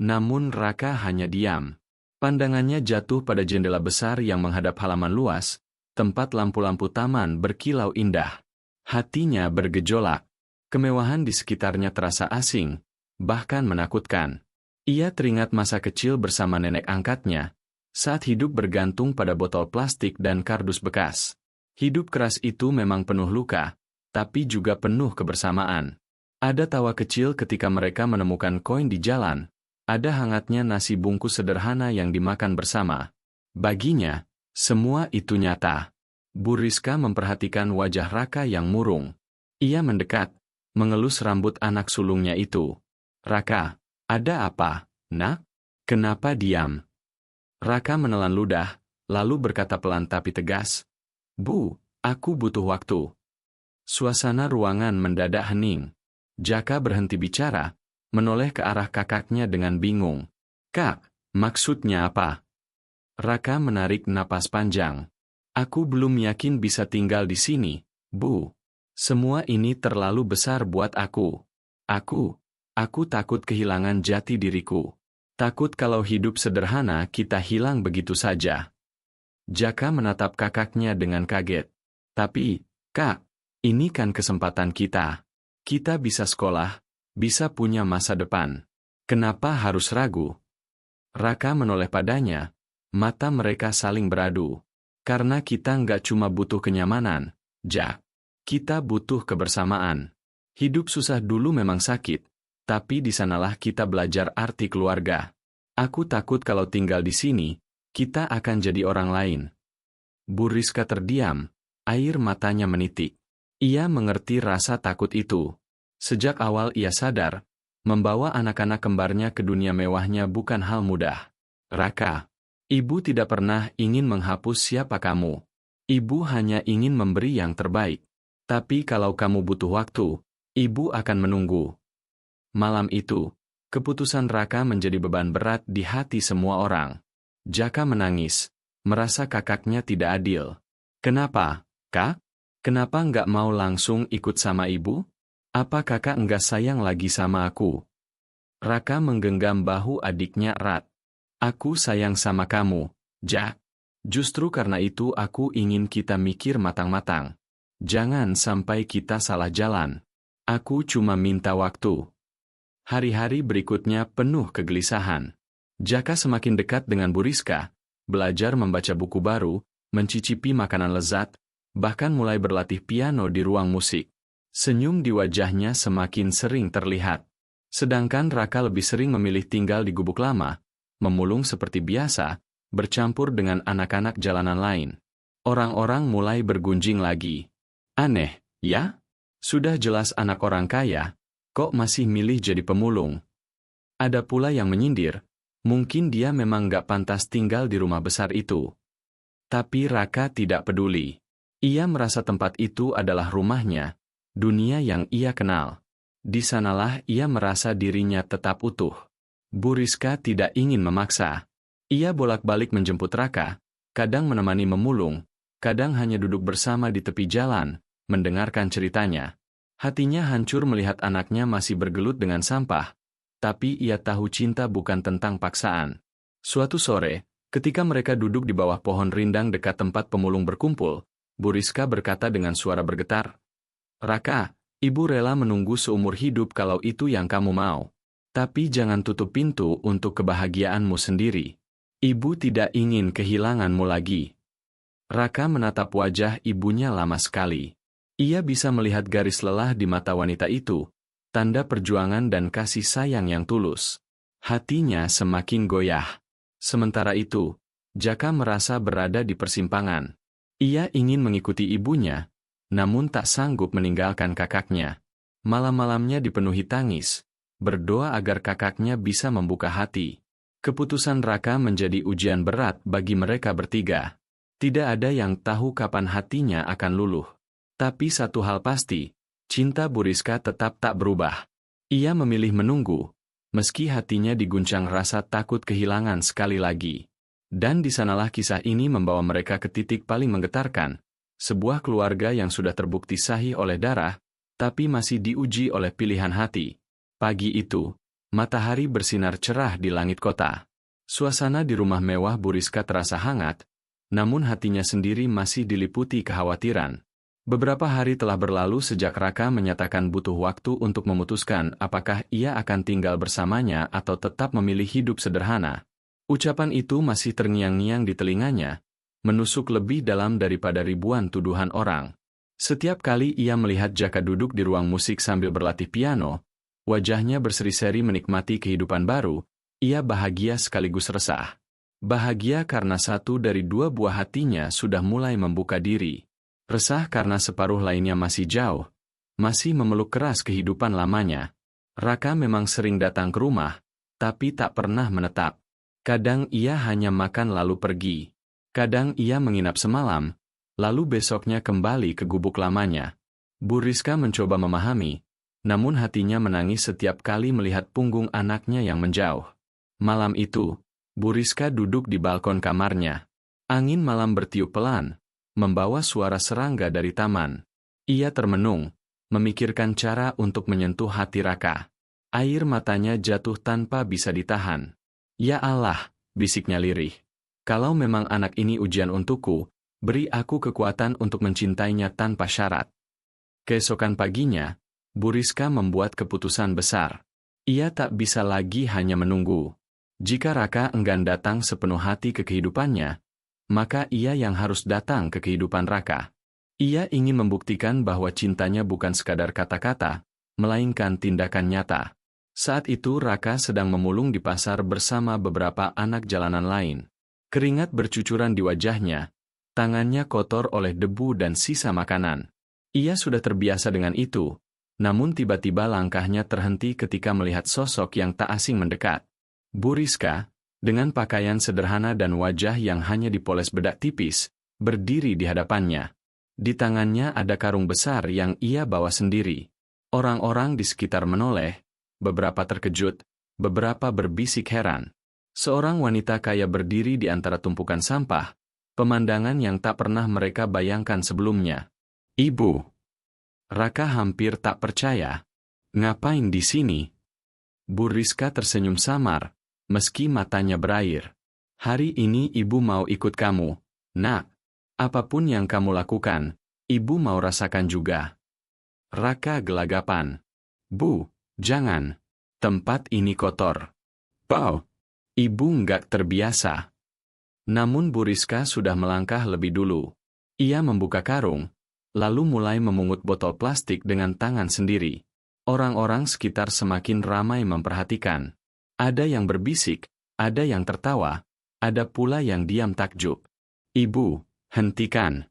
Namun Raka hanya diam. Pandangannya jatuh pada jendela besar yang menghadap halaman luas, tempat lampu-lampu taman berkilau indah. Hatinya bergejolak. Kemewahan di sekitarnya terasa asing, bahkan menakutkan. Ia teringat masa kecil bersama nenek angkatnya, saat hidup bergantung pada botol plastik dan kardus bekas. Hidup keras itu memang penuh luka, tapi juga penuh kebersamaan. Ada tawa kecil ketika mereka menemukan koin di jalan. Ada hangatnya nasi bungkus sederhana yang dimakan bersama. Baginya, semua itu nyata. Bu Rizka memperhatikan wajah Raka yang murung. Ia mendekat, mengelus rambut anak sulungnya itu. "Raka, ada apa, Nak? Kenapa diam?" Raka menelan ludah, lalu berkata pelan tapi tegas, "Bu, aku butuh waktu." Suasana ruangan mendadak hening. Jaka berhenti bicara, menoleh ke arah kakaknya dengan bingung. "Kak, maksudnya apa?" Raka menarik napas panjang. "Aku belum yakin bisa tinggal di sini, Bu. Semua ini terlalu besar buat aku. Aku takut kehilangan jati diriku. Takut kalau hidup sederhana kita hilang begitu saja." Jaka menatap kakaknya dengan kaget. "Tapi, Kak, ini kan kesempatan kita. Kita bisa sekolah, bisa punya masa depan. Kenapa harus ragu?" Raka menoleh padanya, mata mereka saling beradu. "Karena kita nggak cuma butuh kenyamanan, Jak. Kita butuh kebersamaan. Hidup susah dulu memang sakit, tapi di sanalah kita belajar arti keluarga. Aku takut kalau tinggal di sini, kita akan jadi orang lain." Bu Rizka terdiam, air matanya menitik. Ia mengerti rasa takut itu. Sejak awal ia sadar, membawa anak-anak kembarnya ke dunia mewahnya bukan hal mudah. "Raka, Ibu tidak pernah ingin menghapus siapa kamu. Ibu hanya ingin memberi yang terbaik. Tapi kalau kamu butuh waktu, Ibu akan menunggu." Malam itu, keputusan Raka menjadi beban berat di hati semua orang. Jaka menangis, merasa kakaknya tidak adil. "Kenapa, Kak? Kenapa nggak mau langsung ikut sama Ibu? Apa kakak nggak sayang lagi sama aku?" Raka menggenggam bahu adiknya erat. "Aku sayang sama kamu, Jak. Justru karena itu aku ingin kita mikir matang-matang. Jangan sampai kita salah jalan. Aku cuma minta waktu." Hari-hari berikutnya penuh kegelisahan. Jaka semakin dekat dengan Bu Rizka, belajar membaca buku baru, mencicipi makanan lezat, bahkan mulai berlatih piano di ruang musik. Senyum di wajahnya semakin sering terlihat. Sedangkan Raka lebih sering memilih tinggal di gubuk lama, memulung seperti biasa, bercampur dengan anak-anak jalanan lain. Orang-orang mulai bergunjing lagi. "Aneh, ya? Sudah jelas anak orang kaya, kok masih milih jadi pemulung?" Ada pula yang menyindir, mungkin dia memang nggak pantas tinggal di rumah besar itu. Tapi Raka tidak peduli. Ia merasa tempat itu adalah rumahnya, dunia yang ia kenal. Di sanalah ia merasa dirinya tetap utuh. Bu Rizka tidak ingin memaksa. Ia bolak-balik menjemput Raka, kadang menemani memulung, kadang hanya duduk bersama di tepi jalan, mendengarkan ceritanya. Hatinya hancur melihat anaknya masih bergelut dengan sampah, tapi ia tahu cinta bukan tentang paksaan. Suatu sore, ketika mereka duduk di bawah pohon rindang dekat tempat pemulung berkumpul, Bu Rizka berkata dengan suara bergetar, "Raka, Ibu rela menunggu seumur hidup kalau itu yang kamu mau. Tapi jangan tutup pintu untuk kebahagiaanmu sendiri. Ibu tidak ingin kehilanganmu lagi." Raka menatap wajah ibunya lama sekali. Ia bisa melihat garis lelah di mata wanita itu, tanda perjuangan dan kasih sayang yang tulus. Hatinya semakin goyah. Sementara itu, Jaka merasa berada di persimpangan. Ia ingin mengikuti ibunya, namun tak sanggup meninggalkan kakaknya. Malam-malamnya dipenuhi tangis, berdoa agar kakaknya bisa membuka hati. Keputusan Raka menjadi ujian berat bagi mereka bertiga. Tidak ada yang tahu kapan hatinya akan luluh. Tapi satu hal pasti, cinta Bu Rizka tetap tak berubah. Ia memilih menunggu, meski hatinya diguncang rasa takut kehilangan sekali lagi. Dan di sanalah kisah ini membawa mereka ke titik paling menggetarkan, sebuah keluarga yang sudah terbukti sahih oleh darah, tapi masih diuji oleh pilihan hati. Pagi itu, matahari bersinar cerah di langit kota. Suasana di rumah mewah Bu Rizka terasa hangat, namun hatinya sendiri masih diliputi kekhawatiran. Beberapa hari telah berlalu sejak Raka menyatakan butuh waktu untuk memutuskan apakah ia akan tinggal bersamanya atau tetap memilih hidup sederhana. Ucapan itu masih terngiang-ngiang di telinganya, menusuk lebih dalam daripada ribuan tuduhan orang. Setiap kali ia melihat Jaka duduk di ruang musik sambil berlatih piano, wajahnya berseri-seri menikmati kehidupan baru, ia bahagia sekaligus resah. Bahagia karena satu dari dua buah hatinya sudah mulai membuka diri. Resah karena separuh lainnya masih jauh, masih memeluk keras kehidupan lamanya. Raka memang sering datang ke rumah, tapi tak pernah menetap. Kadang ia hanya makan lalu pergi. Kadang ia menginap semalam, lalu besoknya kembali ke gubuk lamanya. Bu Rizka mencoba memahami, namun hatinya menangis setiap kali melihat punggung anaknya yang menjauh. Malam itu, Bu Rizka duduk di balkon kamarnya. Angin malam bertiup pelan, membawa suara serangga dari taman. Ia termenung, memikirkan cara untuk menyentuh hati Raka. Air matanya jatuh tanpa bisa ditahan. "Ya Allah," bisiknya lirih. "Kalau memang anak ini ujian untukku, beri aku kekuatan untuk mencintainya tanpa syarat." Keesokan paginya, Bu Rizka membuat keputusan besar. Ia tak bisa lagi hanya menunggu. Jika Raka enggan datang sepenuh hati ke kehidupannya, maka ia yang harus datang ke kehidupan Raka. Ia ingin membuktikan bahwa cintanya bukan sekadar kata-kata, melainkan tindakan nyata. Saat itu Raka sedang memulung di pasar bersama beberapa anak jalanan lain. Keringat bercucuran di wajahnya, tangannya kotor oleh debu dan sisa makanan. Ia sudah terbiasa dengan itu, namun tiba-tiba langkahnya terhenti ketika melihat sosok yang tak asing mendekat. Bu Rizka, dengan pakaian sederhana dan wajah yang hanya dipoles bedak tipis, berdiri di hadapannya. Di tangannya ada karung besar yang ia bawa sendiri. Orang-orang di sekitar menoleh, beberapa terkejut, beberapa berbisik heran. Seorang wanita kaya berdiri di antara tumpukan sampah, pemandangan yang tak pernah mereka bayangkan sebelumnya. "Ibu." Raka hampir tak percaya. "Ngapain di sini?" Bu Rizka tersenyum samar, meski matanya berair. "Hari ini ibu mau ikut kamu, Nak. Apapun yang kamu lakukan, ibu mau rasakan juga." Raka gelagapan. "Bu, jangan. Tempat ini kotor." "Bau." Ibu nggak terbiasa. Namun Bu Rizka sudah melangkah lebih dulu. Ia membuka karung, lalu mulai memungut botol plastik dengan tangan sendiri. Orang-orang sekitar semakin ramai memperhatikan. Ada yang berbisik, ada yang tertawa, ada pula yang diam takjub. "Ibu, hentikan."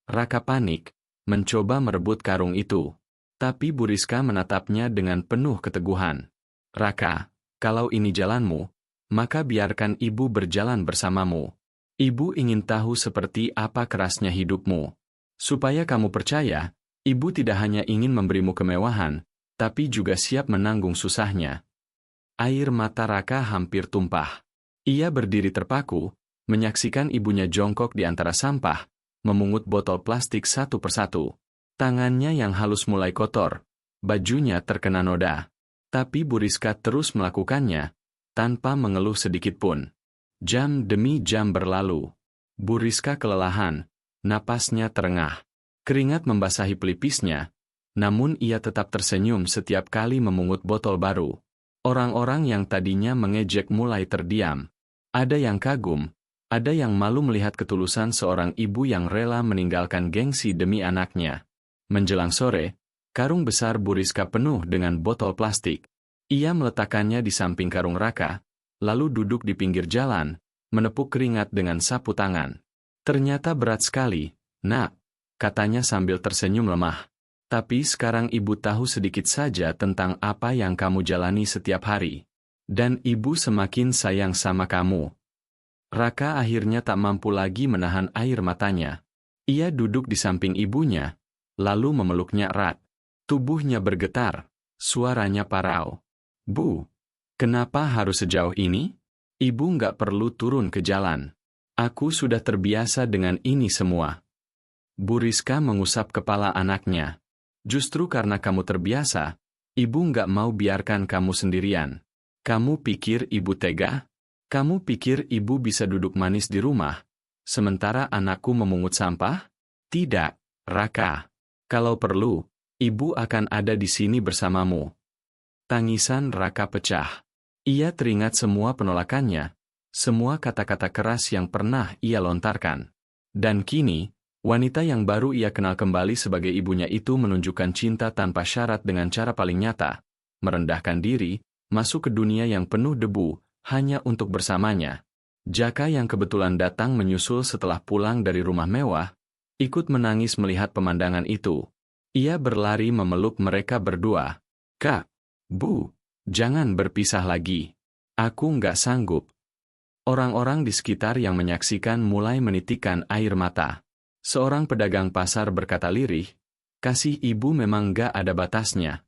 Raka panik, mencoba merebut karung itu. Tapi Bu Rizka menatapnya dengan penuh keteguhan. "Raka, kalau ini jalanmu, maka biarkan ibu berjalan bersamamu. Ibu ingin tahu seperti apa kerasnya hidupmu. Supaya kamu percaya, ibu tidak hanya ingin memberimu kemewahan, tapi juga siap menanggung susahnya." Air mata Raka hampir tumpah. Ia berdiri terpaku, menyaksikan ibunya jongkok di antara sampah, memungut botol plastik satu persatu. Tangannya yang halus mulai kotor, bajunya terkena noda. Tapi Bu Rizka terus melakukannya, tanpa mengeluh sedikitpun. Jam demi jam berlalu. Bu Rizka kelelahan, napasnya terengah. Keringat membasahi pelipisnya, namun ia tetap tersenyum setiap kali memungut botol baru. Orang-orang yang tadinya mengejek mulai terdiam. Ada yang kagum, ada yang malu melihat ketulusan seorang ibu yang rela meninggalkan gengsi demi anaknya. Menjelang sore, karung besar Bu Rizka penuh dengan botol plastik. Ia meletakkannya di samping karung Raka, lalu duduk di pinggir jalan, menepuk keringat dengan sapu tangan. "Ternyata berat sekali, Nak," katanya sambil tersenyum lemah. "Tapi sekarang ibu tahu sedikit saja tentang apa yang kamu jalani setiap hari. Dan ibu semakin sayang sama kamu." Raka akhirnya tak mampu lagi menahan air matanya. Ia duduk di samping ibunya, lalu memeluknya erat. Tubuhnya bergetar, suaranya parau. "Bu, kenapa harus sejauh ini? Ibu nggak perlu turun ke jalan. Aku sudah terbiasa dengan ini semua." Bu Rizka mengusap kepala anaknya. "Justru karena kamu terbiasa, ibu nggak mau biarkan kamu sendirian. Kamu pikir ibu tega? Kamu pikir ibu bisa duduk manis di rumah, sementara anakku memungut sampah? Tidak, Raka. Kalau perlu, ibu akan ada di sini bersamamu." Tangisan Raka pecah. Ia teringat semua penolakannya, semua kata-kata keras yang pernah ia lontarkan. Dan kini, wanita yang baru ia kenal kembali sebagai ibunya itu menunjukkan cinta tanpa syarat dengan cara paling nyata, merendahkan diri, masuk ke dunia yang penuh debu, hanya untuk bersamanya. Jaka yang kebetulan datang menyusul setelah pulang dari rumah mewah, ikut menangis melihat pemandangan itu. Ia berlari memeluk mereka berdua. "Kak, Bu, jangan berpisah lagi. Aku nggak sanggup." Orang-orang di sekitar yang menyaksikan mulai menitikkan air mata. Seorang pedagang pasar berkata lirih, "Kasih ibu memang gak ada batasnya."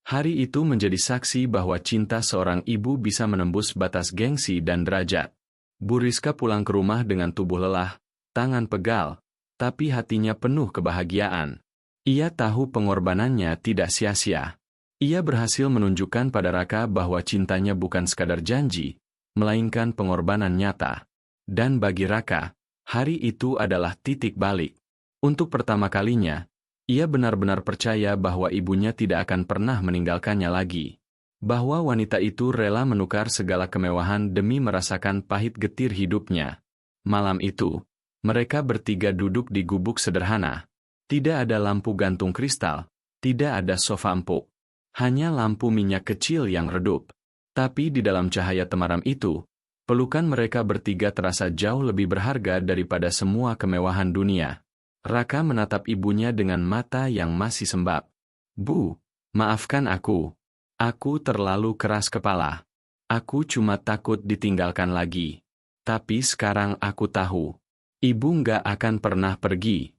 Hari itu menjadi saksi bahwa cinta seorang ibu bisa menembus batas gengsi dan derajat. Bu Rizka pulang ke rumah dengan tubuh lelah, tangan pegal, tapi hatinya penuh kebahagiaan. Ia tahu pengorbanannya tidak sia-sia. Ia berhasil menunjukkan pada Raka bahwa cintanya bukan sekadar janji, melainkan pengorbanan nyata. Dan bagi Raka, hari itu adalah titik balik. Untuk pertama kalinya, ia benar-benar percaya bahwa ibunya tidak akan pernah meninggalkannya lagi. Bahwa wanita itu rela menukar segala kemewahan demi merasakan pahit getir hidupnya. Malam itu, mereka bertiga duduk di gubuk sederhana. Tidak ada lampu gantung kristal, tidak ada sofa empuk. Hanya lampu minyak kecil yang redup. Tapi di dalam cahaya temaram itu, pelukan mereka bertiga terasa jauh lebih berharga daripada semua kemewahan dunia. Raka menatap ibunya dengan mata yang masih sembab. "Bu, maafkan aku. Aku terlalu keras kepala. Aku cuma takut ditinggalkan lagi. Tapi sekarang aku tahu, ibu nggak akan pernah pergi."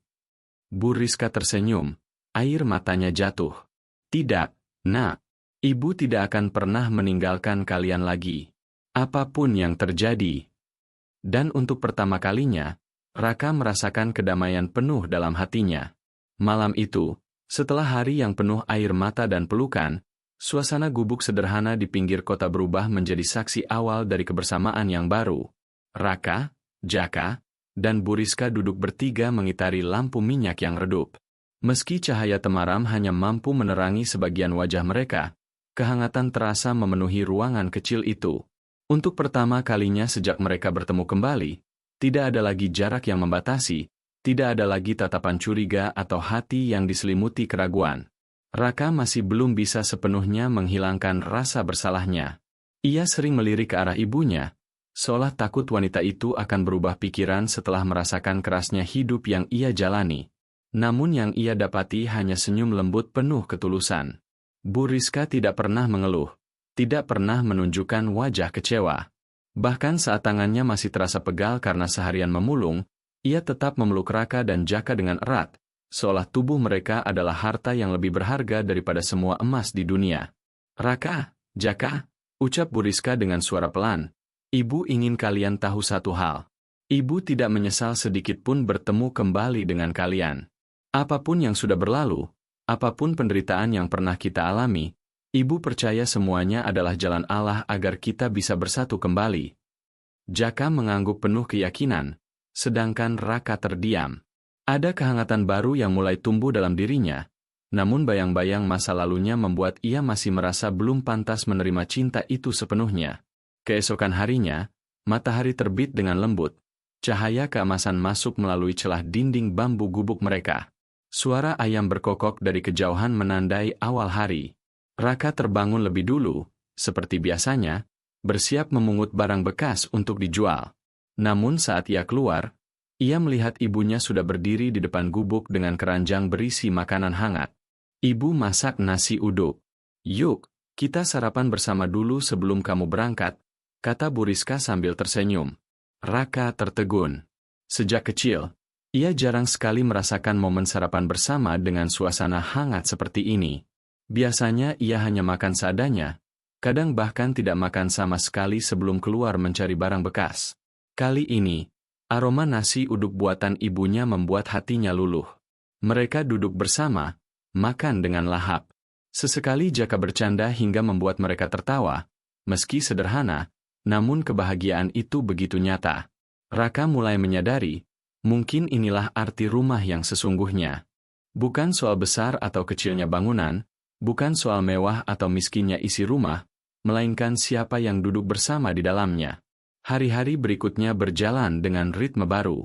Bu Rizka tersenyum, air matanya jatuh. "Tidak, Nak. Ibu tidak akan pernah meninggalkan kalian lagi. Apapun yang terjadi." Dan untuk pertama kalinya, Raka merasakan kedamaian penuh dalam hatinya. Malam itu, setelah hari yang penuh air mata dan pelukan, suasana gubuk sederhana di pinggir kota berubah menjadi saksi awal dari kebersamaan yang baru. Raka, Jaka, dan Bu Rizka duduk bertiga mengitari lampu minyak yang redup. Meski cahaya temaram hanya mampu menerangi sebagian wajah mereka, kehangatan terasa memenuhi ruangan kecil itu. Untuk pertama kalinya sejak mereka bertemu kembali, tidak ada lagi jarak yang membatasi, tidak ada lagi tatapan curiga atau hati yang diselimuti keraguan. Raka masih belum bisa sepenuhnya menghilangkan rasa bersalahnya. Ia sering melirik ke arah ibunya, seolah takut wanita itu akan berubah pikiran setelah merasakan kerasnya hidup yang ia jalani. Namun yang ia dapati hanya senyum lembut penuh ketulusan. Bu Rizka tidak pernah mengeluh, tidak pernah menunjukkan wajah kecewa. Bahkan saat tangannya masih terasa pegal karena seharian memulung, ia tetap memeluk Raka dan Jaka dengan erat, seolah tubuh mereka adalah harta yang lebih berharga daripada semua emas di dunia. "Raka, Jaka," ucap Bu Rizka dengan suara pelan, "Ibu ingin kalian tahu satu hal. Ibu tidak menyesal sedikit pun bertemu kembali dengan kalian. Apapun yang sudah berlalu, apapun penderitaan yang pernah kita alami, Ibu percaya semuanya adalah jalan Allah agar kita bisa bersatu kembali." Jaka mengangguk penuh keyakinan, sedangkan Raka terdiam. Ada kehangatan baru yang mulai tumbuh dalam dirinya, namun bayang-bayang masa lalunya membuat ia masih merasa belum pantas menerima cinta itu sepenuhnya. Keesokan harinya, matahari terbit dengan lembut. Cahaya keemasan masuk melalui celah dinding bambu gubuk mereka. Suara ayam berkokok dari kejauhan menandai awal hari. Raka terbangun lebih dulu, seperti biasanya, bersiap memungut barang bekas untuk dijual. Namun saat ia keluar, ia melihat ibunya sudah berdiri di depan gubuk dengan keranjang berisi makanan hangat. "Ibu masak nasi uduk. Yuk, kita sarapan bersama dulu sebelum kamu berangkat," kata Bu Rizka sambil tersenyum. Raka tertegun. Sejak kecil, ia jarang sekali merasakan momen sarapan bersama dengan suasana hangat seperti ini. Biasanya ia hanya makan seadanya, kadang bahkan tidak makan sama sekali sebelum keluar mencari barang bekas. Kali ini, aroma nasi uduk buatan ibunya membuat hatinya luluh. Mereka duduk bersama, makan dengan lahap. Sesekali Jaka bercanda hingga membuat mereka tertawa. Meski sederhana, namun kebahagiaan itu begitu nyata. Raka mulai menyadari, mungkin inilah arti rumah yang sesungguhnya. Bukan soal besar atau kecilnya bangunan, bukan soal mewah atau miskinnya isi rumah, melainkan siapa yang duduk bersama di dalamnya. Hari-hari berikutnya berjalan dengan ritme baru.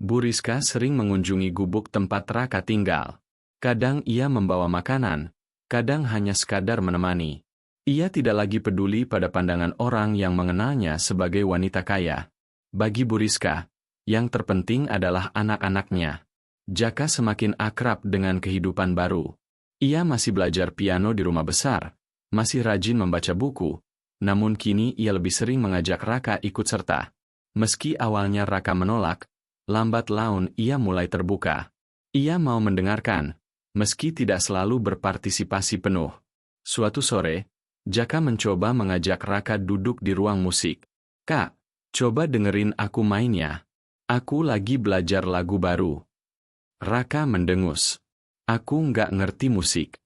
Bu Rizka sering mengunjungi gubuk tempat Raka tinggal. Kadang ia membawa makanan, kadang hanya sekadar menemani. Ia tidak lagi peduli pada pandangan orang yang mengenalnya sebagai wanita kaya. Bagi Bu Rizka, yang terpenting adalah anak-anaknya. Jaka semakin akrab dengan kehidupan baru. Ia masih belajar piano di rumah besar, masih rajin membaca buku, namun kini ia lebih sering mengajak Raka ikut serta. Meski awalnya Raka menolak, lambat laun ia mulai terbuka. Ia mau mendengarkan, meski tidak selalu berpartisipasi penuh. Suatu sore, Jaka mencoba mengajak Raka duduk di ruang musik. "Kak, coba dengerin aku main ya. Aku lagi belajar lagu baru." Raka mendengus. "Aku nggak ngerti musik."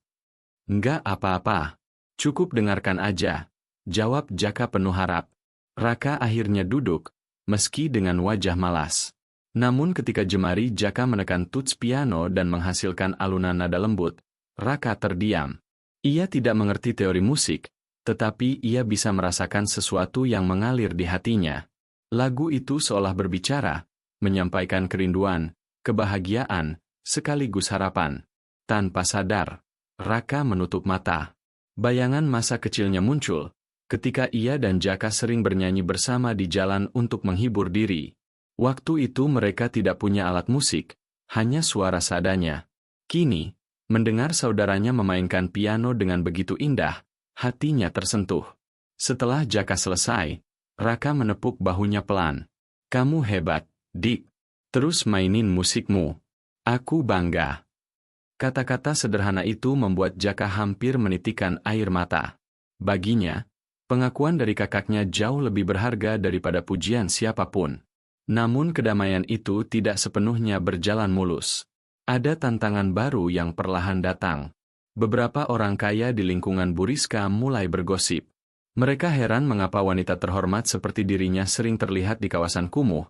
"Nggak apa-apa. Cukup dengarkan aja," jawab Jaka penuh harap. Raka akhirnya duduk, meski dengan wajah malas. Namun ketika jemari Jaka menekan tuts piano dan menghasilkan alunan nada lembut, Raka terdiam. Ia tidak mengerti teori musik, tetapi ia bisa merasakan sesuatu yang mengalir di hatinya. Lagu itu seolah berbicara, menyampaikan kerinduan, kebahagiaan, sekaligus harapan. Tanpa sadar, Raka menutup mata. Bayangan masa kecilnya muncul, ketika ia dan Jaka sering bernyanyi bersama di jalan untuk menghibur diri. Waktu itu mereka tidak punya alat musik, hanya suara seadanya. Kini, mendengar saudaranya memainkan piano dengan begitu indah, hatinya tersentuh. Setelah Jaka selesai, Raka menepuk bahunya pelan. "Kamu hebat, Dik. Terus mainin musikmu. Aku bangga." Kata-kata sederhana itu membuat Jaka hampir menitikkan air mata. Baginya, pengakuan dari kakaknya jauh lebih berharga daripada pujian siapapun. Namun kedamaian itu tidak sepenuhnya berjalan mulus. Ada tantangan baru yang perlahan datang. Beberapa orang kaya di lingkungan Bu Rizka mulai bergosip. Mereka heran mengapa wanita terhormat seperti dirinya sering terlihat di kawasan kumuh,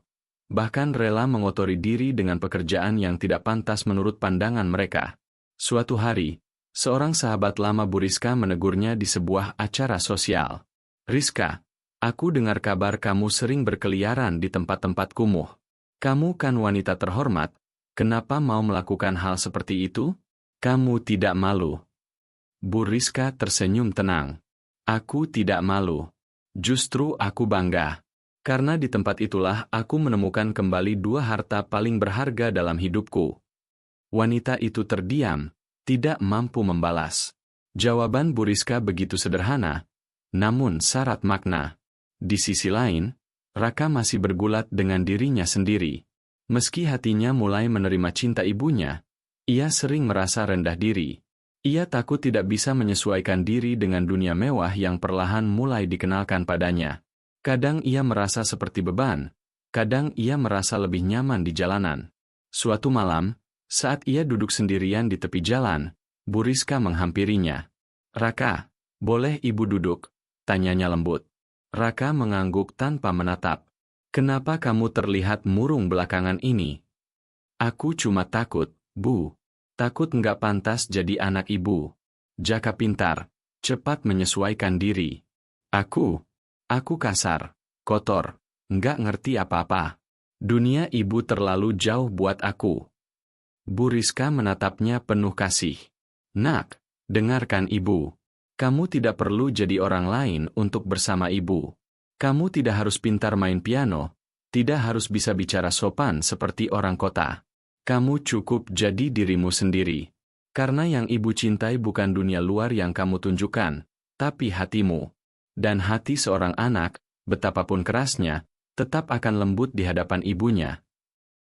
bahkan rela mengotori diri dengan pekerjaan yang tidak pantas menurut pandangan mereka. Suatu hari, seorang sahabat lama Bu Rizka menegurnya di sebuah acara sosial. "Rizka, aku dengar kabar kamu sering berkeliaran di tempat-tempat kumuh. Kamu kan wanita terhormat. Kenapa mau melakukan hal seperti itu? Kamu tidak malu?" Bu Rizka tersenyum tenang. "Aku tidak malu. Justru aku bangga. Karena di tempat itulah aku menemukan kembali dua harta paling berharga dalam hidupku." Wanita itu terdiam, tidak mampu membalas. Jawaban Bu Rizka begitu sederhana, namun syarat makna. Di sisi lain, Raka masih bergulat dengan dirinya sendiri. Meski hatinya mulai menerima cinta ibunya, ia sering merasa rendah diri. Ia takut tidak bisa menyesuaikan diri dengan dunia mewah yang perlahan mulai dikenalkan padanya. Kadang ia merasa seperti beban, kadang ia merasa lebih nyaman di jalanan. Suatu malam, saat ia duduk sendirian di tepi jalan, Bu Rizka menghampirinya. "Raka, boleh ibu duduk?" tanyanya lembut. Raka mengangguk tanpa menatap. "Kenapa kamu terlihat murung belakangan ini?" "Aku cuma takut, Bu. Takut nggak pantas jadi anak ibu." Jaka pintar, cepat menyesuaikan diri. Aku kasar, kotor, nggak ngerti apa-apa. Dunia ibu terlalu jauh buat aku." Bu Rizka menatapnya penuh kasih. "Nak, dengarkan ibu. Kamu tidak perlu jadi orang lain untuk bersama ibu. Kamu tidak harus pintar main piano, tidak harus bisa bicara sopan seperti orang kota. Kamu cukup jadi dirimu sendiri. Karena yang ibu cintai bukan dunia luar yang kamu tunjukkan, tapi hatimu. Dan hati seorang anak, betapapun kerasnya, tetap akan lembut di hadapan ibunya."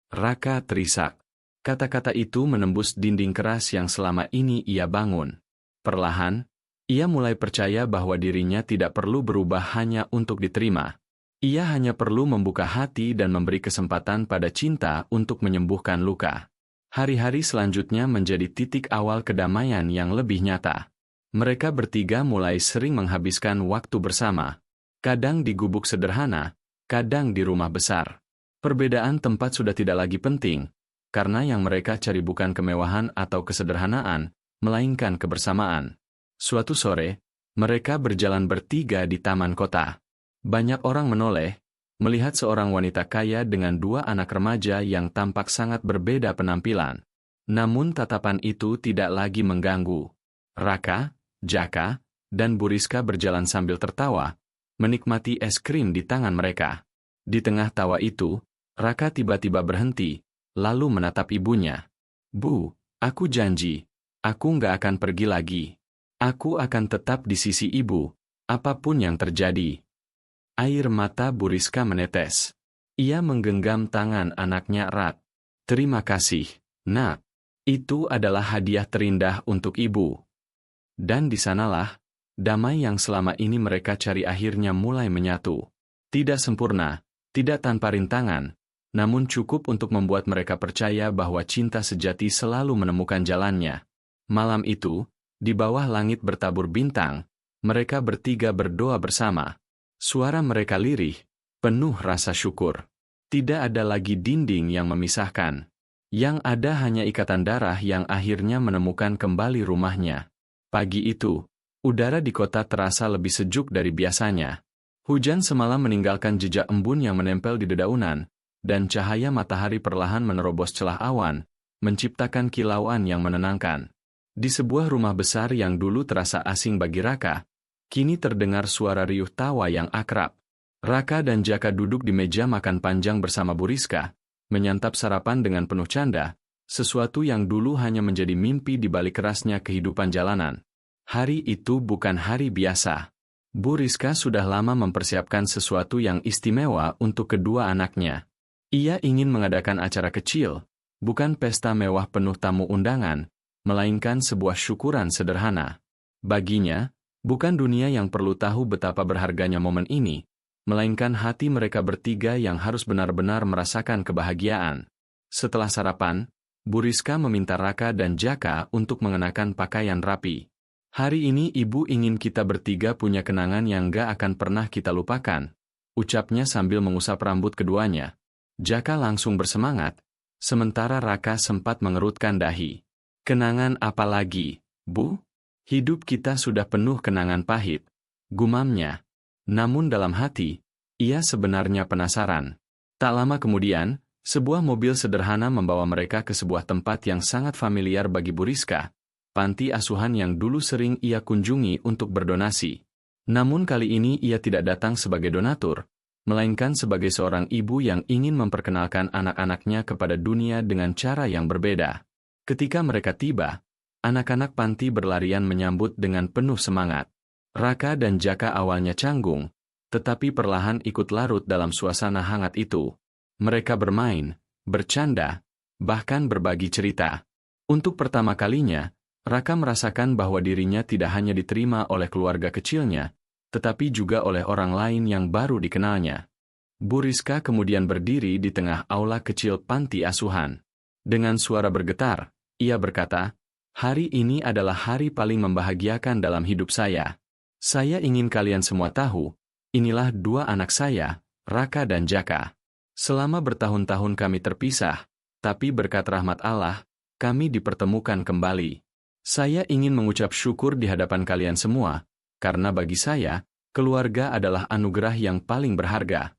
Raka terisak. Kata-kata itu menembus dinding keras yang selama ini ia bangun. Perlahan, ia mulai percaya bahwa dirinya tidak perlu berubah hanya untuk diterima. Ia hanya perlu membuka hati dan memberi kesempatan pada cinta untuk menyembuhkan luka. Hari-hari selanjutnya menjadi titik awal kedamaian yang lebih nyata. Mereka bertiga mulai sering menghabiskan waktu bersama. Kadang di gubuk sederhana, kadang di rumah besar. Perbedaan tempat sudah tidak lagi penting, karena yang mereka cari bukan kemewahan atau kesederhanaan, melainkan kebersamaan. Suatu sore, mereka berjalan bertiga di taman kota. Banyak orang menoleh, melihat seorang wanita kaya dengan dua anak remaja yang tampak sangat berbeda penampilan. Namun tatapan itu tidak lagi mengganggu. Raka, Jaka, dan Bu Rizka berjalan sambil tertawa, menikmati es krim di tangan mereka. Di tengah tawa itu, Raka tiba-tiba berhenti, lalu menatap ibunya. "Bu, aku janji, aku nggak akan pergi lagi. Aku akan tetap di sisi ibu, apapun yang terjadi. Air mata Bu Rizka menetes. Ia menggenggam tangan anaknya erat. Terima kasih, Nak. Itu adalah hadiah terindah untuk ibu. Dan di sanalah, damai yang selama ini mereka cari akhirnya mulai menyatu. Tidak sempurna, tidak tanpa rintangan, namun cukup untuk membuat mereka percaya bahwa cinta sejati selalu menemukan jalannya. Malam itu, di bawah langit bertabur bintang, mereka bertiga berdoa bersama. Suara mereka lirih, penuh rasa syukur. Tidak ada lagi dinding yang memisahkan. Yang ada hanya ikatan darah yang akhirnya menemukan kembali rumahnya. Pagi itu, udara di kota terasa lebih sejuk dari biasanya. Hujan semalam meninggalkan jejak embun yang menempel di dedaunan, dan cahaya matahari perlahan menerobos celah awan, menciptakan kilauan yang menenangkan. Di sebuah rumah besar yang dulu terasa asing bagi Raka, kini terdengar suara riuh tawa yang akrab. Raka dan Jaka duduk di meja makan panjang bersama Bu Rizka, menyantap sarapan dengan penuh canda, sesuatu yang dulu hanya menjadi mimpi di balik kerasnya kehidupan jalanan. Hari itu bukan hari biasa. Bu Rizka sudah lama mempersiapkan sesuatu yang istimewa untuk kedua anaknya. Ia ingin mengadakan acara kecil, bukan pesta mewah penuh tamu undangan, melainkan sebuah syukuran sederhana. Baginya, bukan dunia yang perlu tahu betapa berharganya momen ini, melainkan hati mereka bertiga yang harus benar-benar merasakan kebahagiaan. Setelah sarapan, Bu Rizka meminta Raka dan Jaka untuk mengenakan pakaian rapi. Hari ini ibu ingin kita bertiga punya kenangan yang gak akan pernah kita lupakan, ucapnya sambil mengusap rambut keduanya. Jaka langsung bersemangat, sementara Raka sempat mengerutkan dahi. Kenangan apa lagi, Bu? Hidup kita sudah penuh kenangan pahit, gumamnya. Namun dalam hati, ia sebenarnya penasaran. Tak lama kemudian, sebuah mobil sederhana membawa mereka ke sebuah tempat yang sangat familiar bagi Bu Rizka, panti asuhan yang dulu sering ia kunjungi untuk berdonasi. Namun kali ini ia tidak datang sebagai donatur, melainkan sebagai seorang ibu yang ingin memperkenalkan anak-anaknya kepada dunia dengan cara yang berbeda. Ketika mereka tiba, anak-anak panti berlarian menyambut dengan penuh semangat. Raka dan Jaka awalnya canggung, tetapi perlahan ikut larut dalam suasana hangat itu. Mereka bermain, bercanda, bahkan berbagi cerita. Untuk pertama kalinya, Raka merasakan bahwa dirinya tidak hanya diterima oleh keluarga kecilnya, tetapi juga oleh orang lain yang baru dikenalnya. Bu Rizka kemudian berdiri di tengah aula kecil panti asuhan. Dengan suara bergetar, ia berkata, "Hari ini adalah hari paling membahagiakan dalam hidup saya. Saya ingin kalian semua tahu, inilah dua anak saya, Raka dan Jaka. Selama bertahun-tahun kami terpisah, tapi berkat rahmat Allah, kami dipertemukan kembali. Saya ingin mengucap syukur di hadapan kalian semua, karena bagi saya, keluarga adalah anugerah yang paling berharga."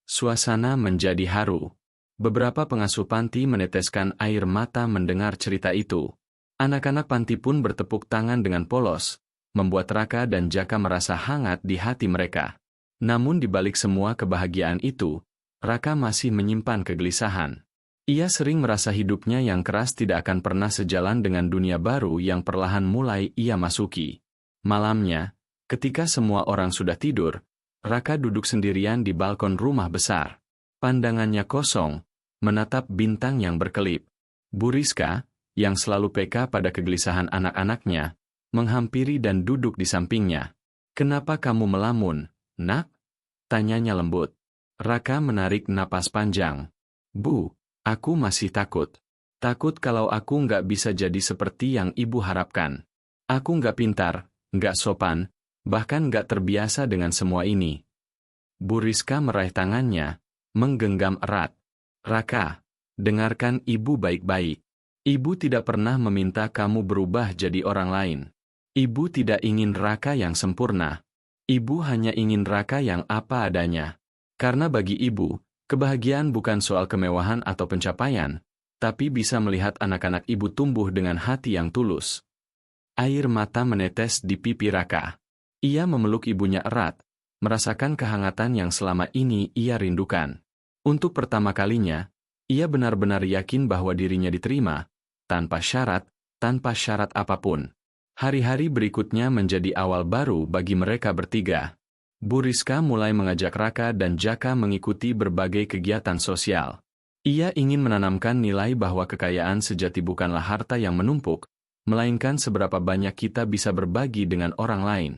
Suasana menjadi haru. Beberapa pengasuh panti meneteskan air mata mendengar cerita itu. Anak-anak panti pun bertepuk tangan dengan polos, membuat Raka dan Jaka merasa hangat di hati mereka. Namun di balik semua kebahagiaan itu, Raka masih menyimpan kegelisahan. Ia sering merasa hidupnya yang keras tidak akan pernah sejalan dengan dunia baru yang perlahan mulai ia masuki. Malamnya, ketika semua orang sudah tidur, Raka duduk sendirian di balkon rumah besar. Pandangannya kosong, menatap bintang yang berkelip. Bu Rizka, yang selalu peka pada kegelisahan anak-anaknya, menghampiri dan duduk di sampingnya. "Kenapa kamu melamun, Nak?" tanyanya lembut. Raka menarik napas panjang. "Bu, aku masih takut. Takut kalau aku nggak bisa jadi seperti yang ibu harapkan. Aku nggak pintar, nggak sopan, bahkan nggak terbiasa dengan semua ini." Bu Rizka meraih tangannya, menggenggam erat. "Raka, dengarkan ibu baik-baik. Ibu tidak pernah meminta kamu berubah jadi orang lain. Ibu tidak ingin Raka yang sempurna. Ibu hanya ingin Raka yang apa adanya. Karena bagi ibu, kebahagiaan bukan soal kemewahan atau pencapaian, tapi bisa melihat anak-anak ibu tumbuh dengan hati yang tulus." Air mata menetes di pipi Raka. Ia memeluk ibunya erat, merasakan kehangatan yang selama ini ia rindukan. Untuk pertama kalinya, ia benar-benar yakin bahwa dirinya diterima, tanpa syarat apapun. Hari-hari berikutnya menjadi awal baru bagi mereka bertiga. Bu Rizka mulai mengajak Raka dan Jaka mengikuti berbagai kegiatan sosial. Ia ingin menanamkan nilai bahwa kekayaan sejati bukanlah harta yang menumpuk, melainkan seberapa banyak kita bisa berbagi dengan orang lain.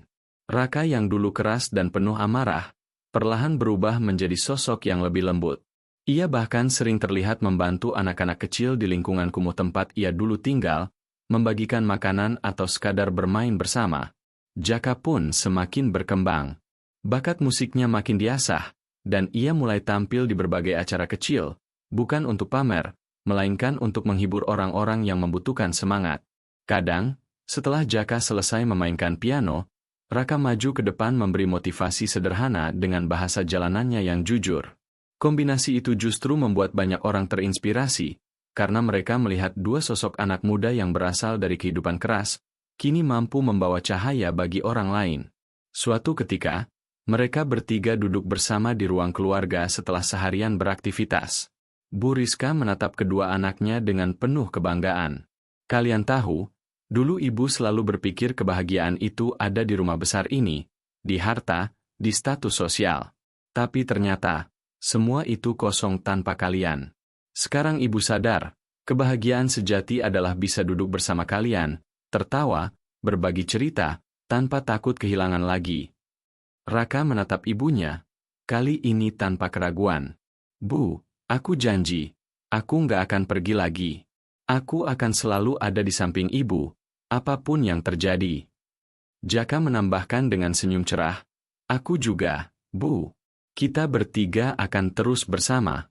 Raka yang dulu keras dan penuh amarah, perlahan berubah menjadi sosok yang lebih lembut. Ia bahkan sering terlihat membantu anak-anak kecil di lingkungan kumuh tempat ia dulu tinggal, membagikan makanan atau sekadar bermain bersama. Jaka pun semakin berkembang. Bakat musiknya makin diasah, dan ia mulai tampil di berbagai acara kecil, bukan untuk pamer, melainkan untuk menghibur orang-orang yang membutuhkan semangat. Kadang, setelah Jaka selesai memainkan piano, Raka maju ke depan memberi motivasi sederhana dengan bahasa jalanannya yang jujur. Kombinasi itu justru membuat banyak orang terinspirasi, karena mereka melihat dua sosok anak muda yang berasal dari kehidupan keras, kini mampu membawa cahaya bagi orang lain. Suatu ketika, mereka bertiga duduk bersama di ruang keluarga setelah seharian beraktivitas. Bu Rizka menatap kedua anaknya dengan penuh kebanggaan. Kalian tahu, dulu ibu selalu berpikir kebahagiaan itu ada di rumah besar ini, di harta, di status sosial. Tapi ternyata, semua itu kosong tanpa kalian. Sekarang ibu sadar, kebahagiaan sejati adalah bisa duduk bersama kalian, tertawa, berbagi cerita, tanpa takut kehilangan lagi. Raka menatap ibunya, kali ini tanpa keraguan. Bu, aku janji, aku nggak akan pergi lagi. Aku akan selalu ada di samping ibu, apapun yang terjadi. Jaka menambahkan dengan senyum cerah, aku juga, Bu. Kita bertiga akan terus bersama.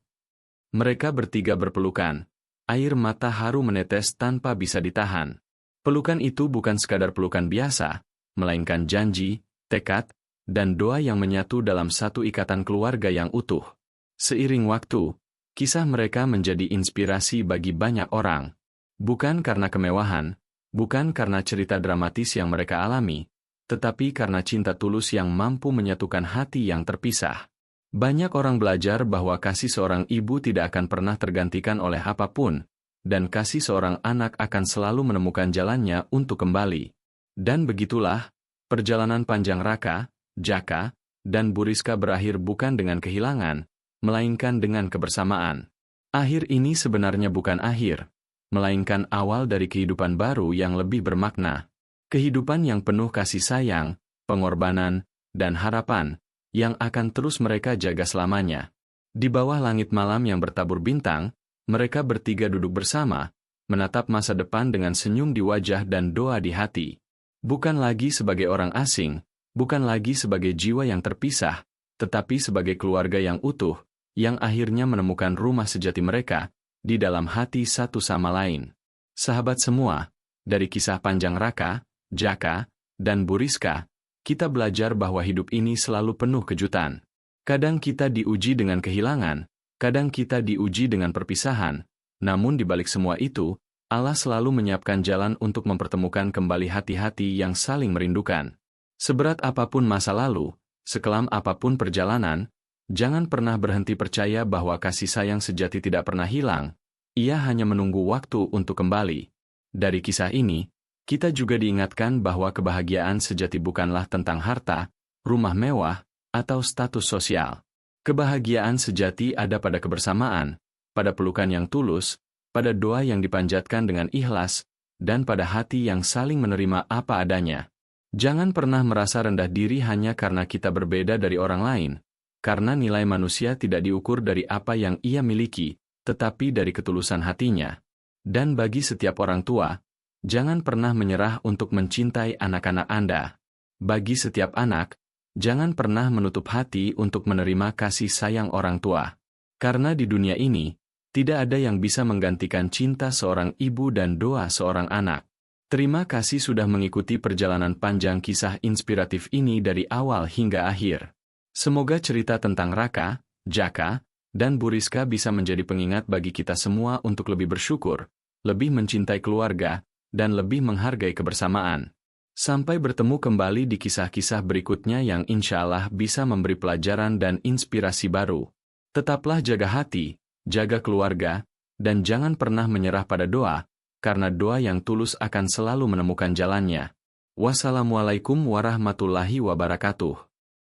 Mereka bertiga berpelukan. Air mata haru menetes tanpa bisa ditahan. Pelukan itu bukan sekadar pelukan biasa, melainkan janji, tekad, dan doa yang menyatu dalam satu ikatan keluarga yang utuh. Seiring waktu, kisah mereka menjadi inspirasi bagi banyak orang. Bukan karena kemewahan, bukan karena cerita dramatis yang mereka alami, tetapi karena cinta tulus yang mampu menyatukan hati yang terpisah. Banyak orang belajar bahwa kasih seorang ibu tidak akan pernah tergantikan oleh apapun, dan kasih seorang anak akan selalu menemukan jalannya untuk kembali. Dan begitulah, perjalanan panjang Raka, Jaka, dan Bu Rizka berakhir bukan dengan kehilangan, melainkan dengan kebersamaan. Akhir ini sebenarnya bukan akhir, melainkan awal dari kehidupan baru yang lebih bermakna. Kehidupan yang penuh kasih sayang, pengorbanan, dan harapan, yang akan terus mereka jaga selamanya. Di bawah langit malam yang bertabur bintang, mereka bertiga duduk bersama, menatap masa depan dengan senyum di wajah dan doa di hati. Bukan lagi sebagai orang asing, bukan lagi sebagai jiwa yang terpisah, tetapi sebagai keluarga yang utuh, yang akhirnya menemukan rumah sejati mereka, di dalam hati satu sama lain. Sahabat semua, dari kisah panjang Raka, Jaka, dan Bu Rizka, kita belajar bahwa hidup ini selalu penuh kejutan. Kadang kita diuji dengan kehilangan, kadang kita diuji dengan perpisahan, namun di balik semua itu, Allah selalu menyiapkan jalan untuk mempertemukan kembali hati-hati yang saling merindukan. Seberat apapun masa lalu, sekelam apapun perjalanan, jangan pernah berhenti percaya bahwa kasih sayang sejati tidak pernah hilang, ia hanya menunggu waktu untuk kembali. Dari kisah ini, kita juga diingatkan bahwa kebahagiaan sejati bukanlah tentang harta, rumah mewah, atau status sosial. Kebahagiaan sejati ada pada kebersamaan, pada pelukan yang tulus, pada doa yang dipanjatkan dengan ikhlas, dan pada hati yang saling menerima apa adanya. Jangan pernah merasa rendah diri hanya karena kita berbeda dari orang lain, karena nilai manusia tidak diukur dari apa yang ia miliki, tetapi dari ketulusan hatinya. Dan bagi setiap orang tua, jangan pernah menyerah untuk mencintai anak-anak Anda. Bagi setiap anak, jangan pernah menutup hati untuk menerima kasih sayang orang tua. Karena di dunia ini, tidak ada yang bisa menggantikan cinta seorang ibu dan doa seorang anak. Terima kasih sudah mengikuti perjalanan panjang kisah inspiratif ini dari awal hingga akhir. Semoga cerita tentang Raka, Jaka, dan Bu Rizka bisa menjadi pengingat bagi kita semua untuk lebih bersyukur, lebih mencintai keluarga, dan lebih menghargai kebersamaan. Sampai bertemu kembali di kisah-kisah berikutnya yang insya Allah bisa memberi pelajaran dan inspirasi baru. Tetaplah jaga hati, jaga keluarga, dan jangan pernah menyerah pada doa, karena doa yang tulus akan selalu menemukan jalannya. Wassalamualaikum warahmatullahi wabarakatuh.